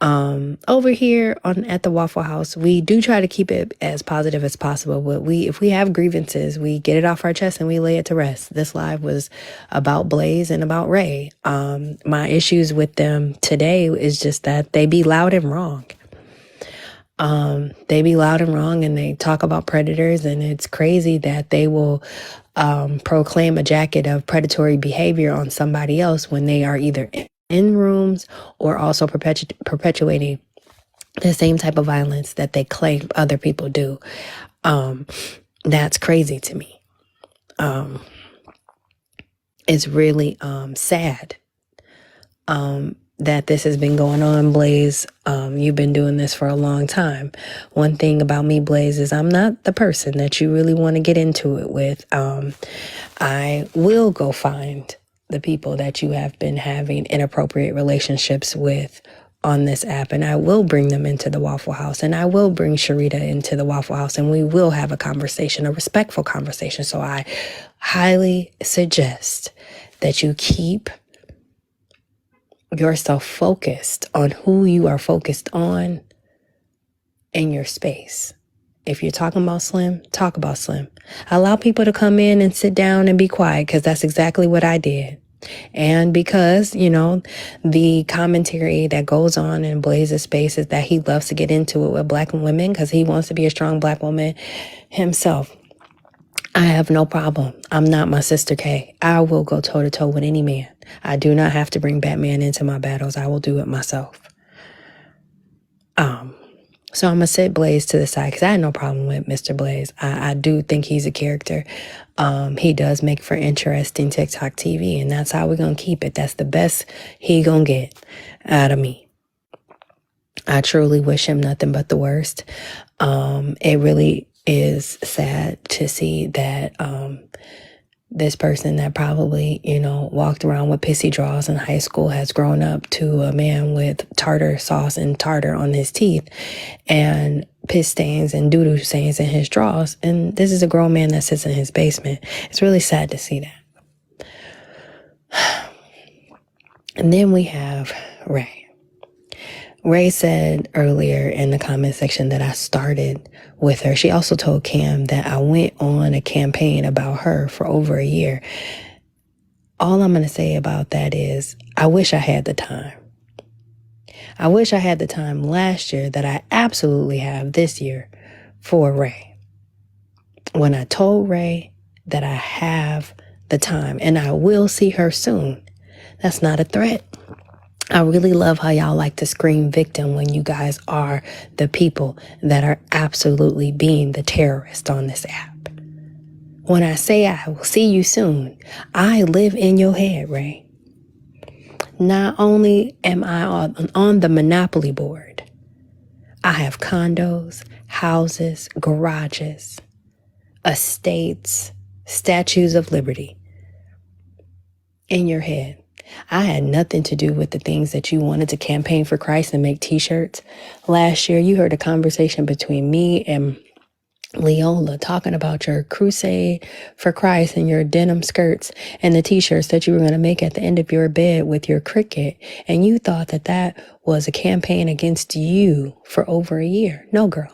Over here at the Waffle House, we do try to keep it as positive as possible. But if we have grievances, we get it off our chest and we lay it to rest. This live was about Blaze and about Ray. My issues with them today is just that they be loud and wrong. They be loud and wrong, and they talk about predators, and it's crazy that they will proclaim a jacket of predatory behavior on somebody else when they are either in rooms or also perpetuating the same type of violence that they claim other people do. That's crazy to me. It's really sad that this has been going on, Blaze. You've been doing this for a long time. One thing about me, Blaze, is I'm not the person that you really want to get into it with. I will go find the people that you have been having inappropriate relationships with on this app, and I will bring them into the Waffle House, and I will bring Sharita into the Waffle House, and we will have a conversation, a respectful conversation. So I highly suggest that you keep yourself focused on who you are focused on in your space. If you're talking about Slim, talk about Slim. Allow people to come in and sit down and be quiet, because that's exactly what I did. And because, you know, the commentary that goes on in Blaze's space is that he loves to get into it with black women because he wants to be a strong black woman himself. I have no problem. I'm not my sister K. I will go toe to toe with any man. I do not have to bring Batman into my battles. I will do it myself. So I'm going to set Blaze to the side because I had no problem with Mr. Blaze. I do think he's a character. He does make for interesting TikTok TV, and that's how we're going to keep it. That's the best he going to get out of me. I truly wish him nothing but the worst. It really is sad to see that this person that probably, you know, walked around with pissy draws in high school has grown up to a man with tartar sauce and tartar on his teeth and piss stains and doo-doo stains in his drawers. And this is a grown man that sits in his basement. It's really sad to see that. And then we have Ray. Ray said earlier in the comment section that I started with her. She also told Cam that I went on a campaign about her for over a year. All I'm going to say about that is I wish I had the time. I wish I had the time last year that I absolutely have this year for Ray. When I told Ray that I have the time and I will see her soon, that's not a threat. I really love how y'all like to scream victim when you guys are the people that are absolutely being the terrorist on this app. When I say I will see you soon, I live in your head, Ray. Not only am I on the Monopoly board, I have condos, houses, garages, estates, statues of liberty in your head. I had nothing to do with the things that you wanted to campaign for Christ and make t-shirts. Last year, you heard a conversation between me and Leola talking about your crusade for Christ and your denim skirts and the t-shirts that you were going to make at the end of your bed with your cricket. And you thought that that was a campaign against you for over a year. No, girl.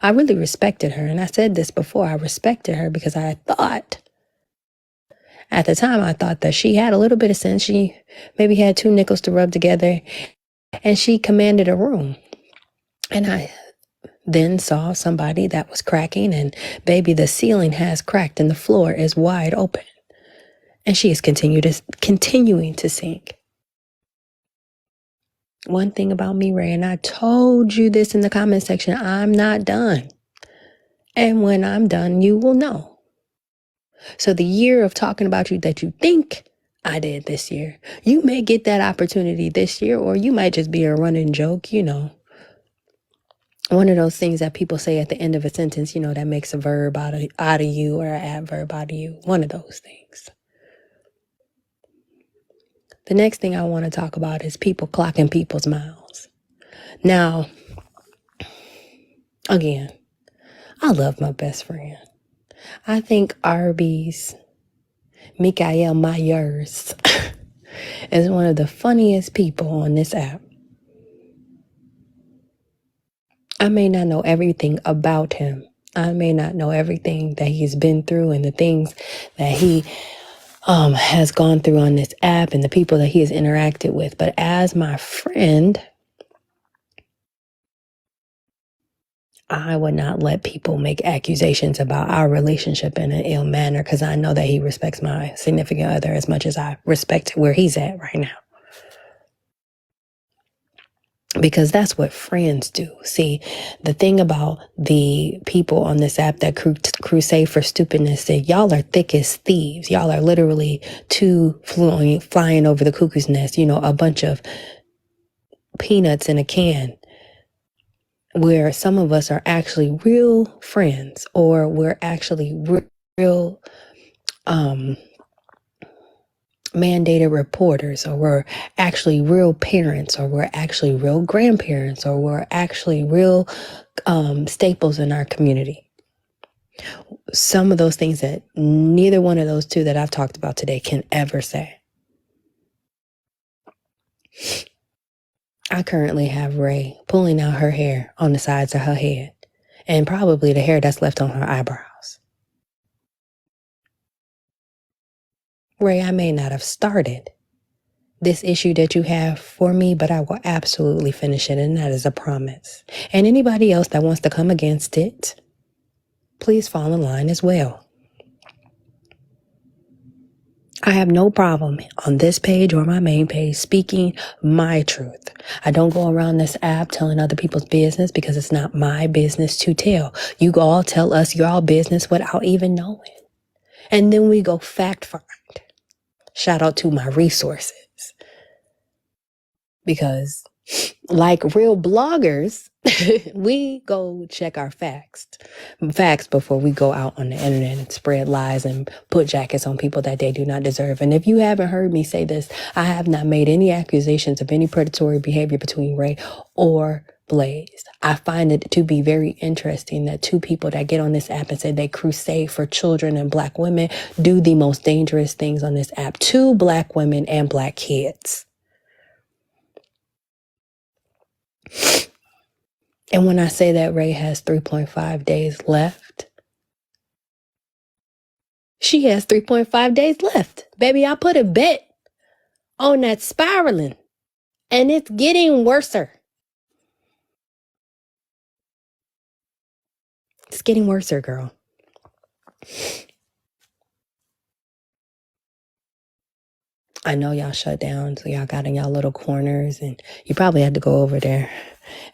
I really respected her. And I said this before. I respected her because I thought at the time, I thought that she had a little bit of sense. She maybe had two nickels to rub together And she commanded a room. And I then saw somebody that was cracking, and baby, the ceiling has cracked and the floor is wide open. And she is continuing to sink. One thing about me, Ray, and I told you this in the comment section, I'm not done. And when I'm done, you will know. So the year of talking about you that you think I did this year, you may get that opportunity this year, or you might just be a running joke, one of those things that people say at the end of a sentence, that makes a verb out of you or an adverb out of you. One of those things. The next thing I want to talk about is people clocking people's mouths. Now, again, I love my best friend. I think Arby's Mikael Myers is one of the funniest people on this app. I may not know everything about him. I may not know everything that he's been through and the things that he has gone through on this app and the people that he has interacted with. But as my friend, I would not let people make accusations about our relationship in an ill manner, because I know that he respects my significant other as much as I respect where he's at right now. Because that's what friends do. See, the thing about the people on this app that crusade for stupidness, that y'all are thick as thieves. Y'all are literally flying over the cuckoo's nest, a bunch of peanuts in a can, where some of us are actually real friends, or we're actually real mandated reporters, or we're actually real parents, or we're actually real grandparents, or we're actually real staples in our community. Some of those things that neither one of those two that I've talked about today can ever say. I currently have Ray pulling out her hair on the sides of her head, and probably the hair that's left on her eyebrows. Ray, I may not have started this issue that you have for me, but I will absolutely finish it, and that is a promise. And anybody else that wants to come against it, please fall in line as well. I have no problem on this page or my main page speaking my truth. I don't go around this app telling other people's business, because it's not my business to tell. You all tell us your business without even knowing. And then we go fact find. Shout out to my resources. Because like real bloggers, we go check our facts before we go out on the internet and spread lies and put jackets on people that they do not deserve. And if you haven't heard me say this, I have not made any accusations of any predatory behavior between Ray or Blaze. I find it to be very interesting that two people that get on this app and say they crusade for children and Black women do the most dangerous things on this app to Black women and Black kids. And when I say that Ray has 3.5 days left, she has 3.5 days left. Baby, I put a bet on that spiraling, and it's getting worser. It's getting worser, girl. I know y'all shut down, so y'all got in y'all little corners, and you probably had to go over there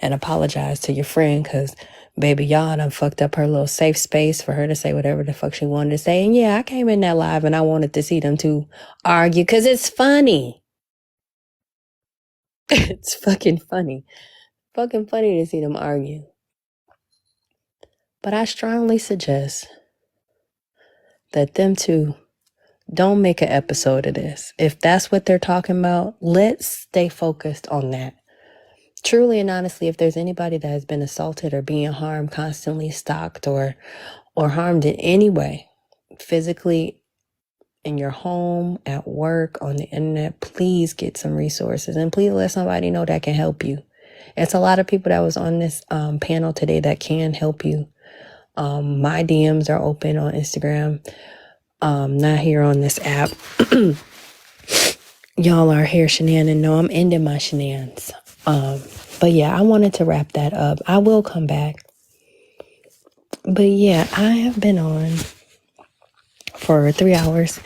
and apologize to your friend, because baby, y'all done fucked up her little safe space for her to say whatever the fuck she wanted to say. And yeah, I came in that live and I wanted to see them two argue, because it's funny. It's fucking funny. Fucking funny to see them argue. But I strongly suggest that them two don't make an episode of this. If that's what they're talking about, let's stay focused on that. Truly and honestly, if there's anybody that has been assaulted or being harmed, constantly stalked or harmed in any way, physically, in your home, at work, on the internet, please get some resources, and please let somebody know that can help you. It's a lot of people that was on this panel today that can help you. My DMs are open on Instagram, not here on this app. Y'all are here shenaning. No, I'm ending my shenanigans But yeah, I wanted to wrap that up. I will come back. But yeah, I have been on for 3 hours,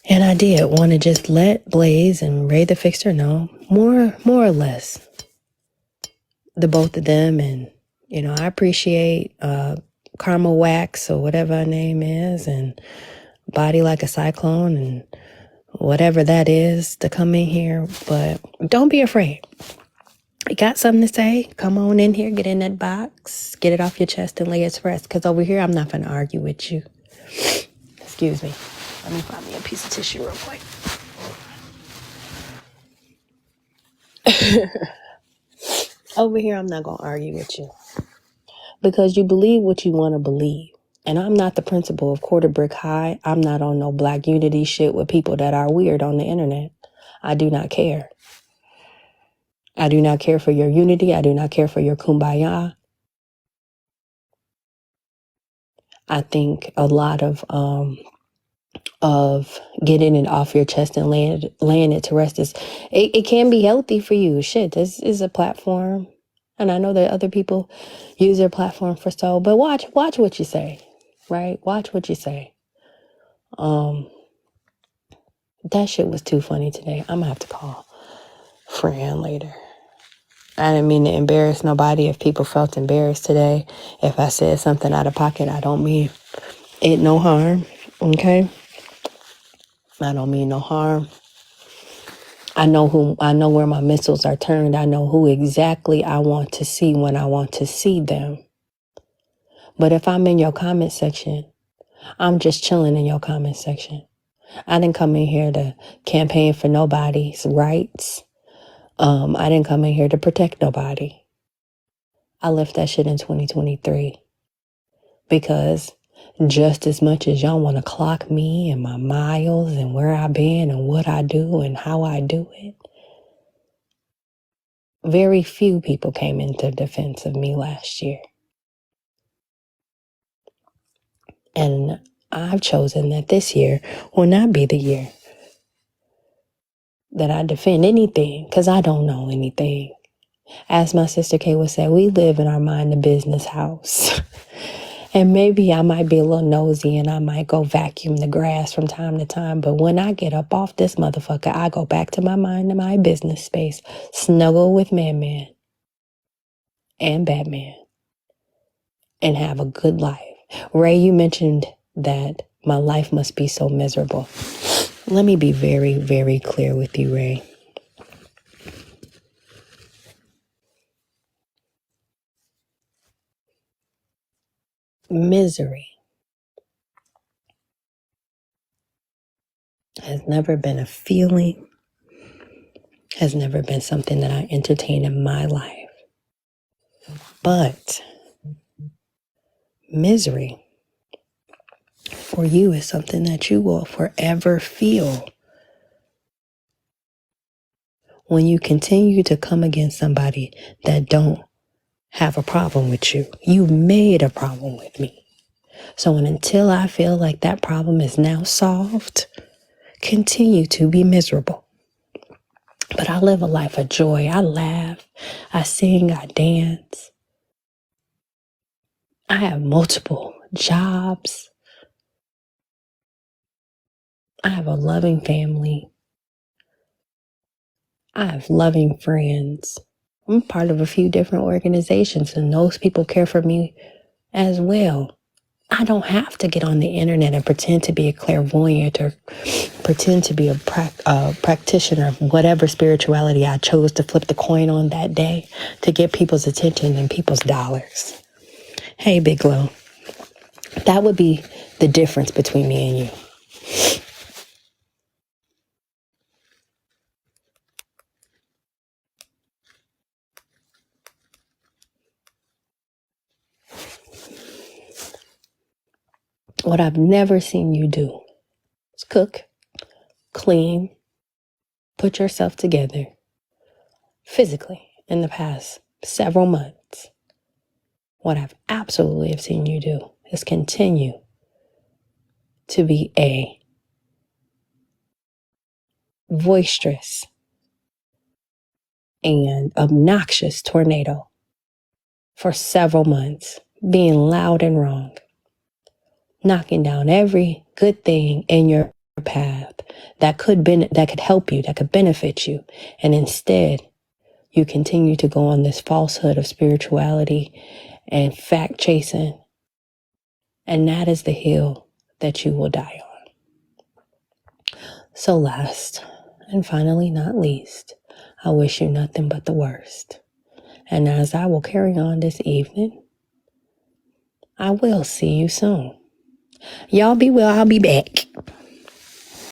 and I did want to just let Blaze and Ray the Fixer know more or less the both of them. And I appreciate Karma Wax or whatever her name is, and Body Like a Cyclone, and whatever that is to come in here. But don't be afraid. You got something to say? Come on in here, get in that box, get it off your chest and lay it to rest. Because over here, I'm not going to argue with you. Excuse me. Let me find me a piece of tissue real quick. Over here, I'm not going to argue with you. Because you believe what you want to believe. And I'm not the principal of Quarter Brick High. I'm not on no Black Unity shit with people that are weird on the internet. I do not care. I do not care for your unity. I do not care for your kumbaya. I think a lot of getting it off your chest and laying it to rest is it can be healthy for you. Shit, this is a platform, and I know that other people use their platform for so. But watch what you say, right? Watch what you say. That shit was too funny today. I'm gonna have to call Fran later. I didn't mean to embarrass nobody. If people felt embarrassed today, if I said something out of pocket, I don't mean it no harm. Okay, I don't mean no harm. I know where my missiles are turned. I know who exactly I want to see when I want to see them. But if I'm in your comment section, I'm just chilling in your comment section. I didn't come in here to campaign for nobody's rights. I didn't come in here to protect nobody. I left that shit in 2023 because just as much as y'all want to clock me and my miles and where I've been and what I do and how I do it, very few people came into defense of me last year. And I've chosen that this year will not be the year that I defend anything because I don't know anything. As my sister Kay would say, we live in our mind the business house. And maybe I might be a little nosy and I might go vacuum the grass from time to time. But when I get up off this motherfucker, I go back to my mind and my business space, snuggle with Man and Batman, and have a good life. Ray, you mentioned that my life must be so miserable. Let me be very, very clear with you, Ray. Misery has never been a feeling, has never been something that I entertain in my life. But misery for you is something that you will forever feel when you continue to come against somebody that don't have a problem with you. You made a problem with me. So until I feel like that problem is now solved, continue to be miserable. But I live a life of joy. I laugh, I sing, I dance. I have multiple jobs. I have a loving family. I have loving friends. I'm part of a few different organizations, and those people care for me as well. I don't have to get on the internet and pretend to be a clairvoyant or pretend to be a practitioner of whatever spirituality I chose to flip the coin on that day to get people's attention and people's dollars. Hey, Big Lo, that would be the difference between me and you. What I've never seen you do is cook, clean, put yourself together physically in the past several months. What I've absolutely have seen you do is continue to be a boisterous, and obnoxious tornado for several months, being loud and wrong, knocking down every good thing in your path that could help you, that could benefit you. And instead, you continue to go on this falsehood of spirituality and fact chasing. And that is the hill that you will die on. So last and finally not least, I wish you nothing but the worst. And as I will carry on this evening, I will see you soon. Y'all be well. I'll be back.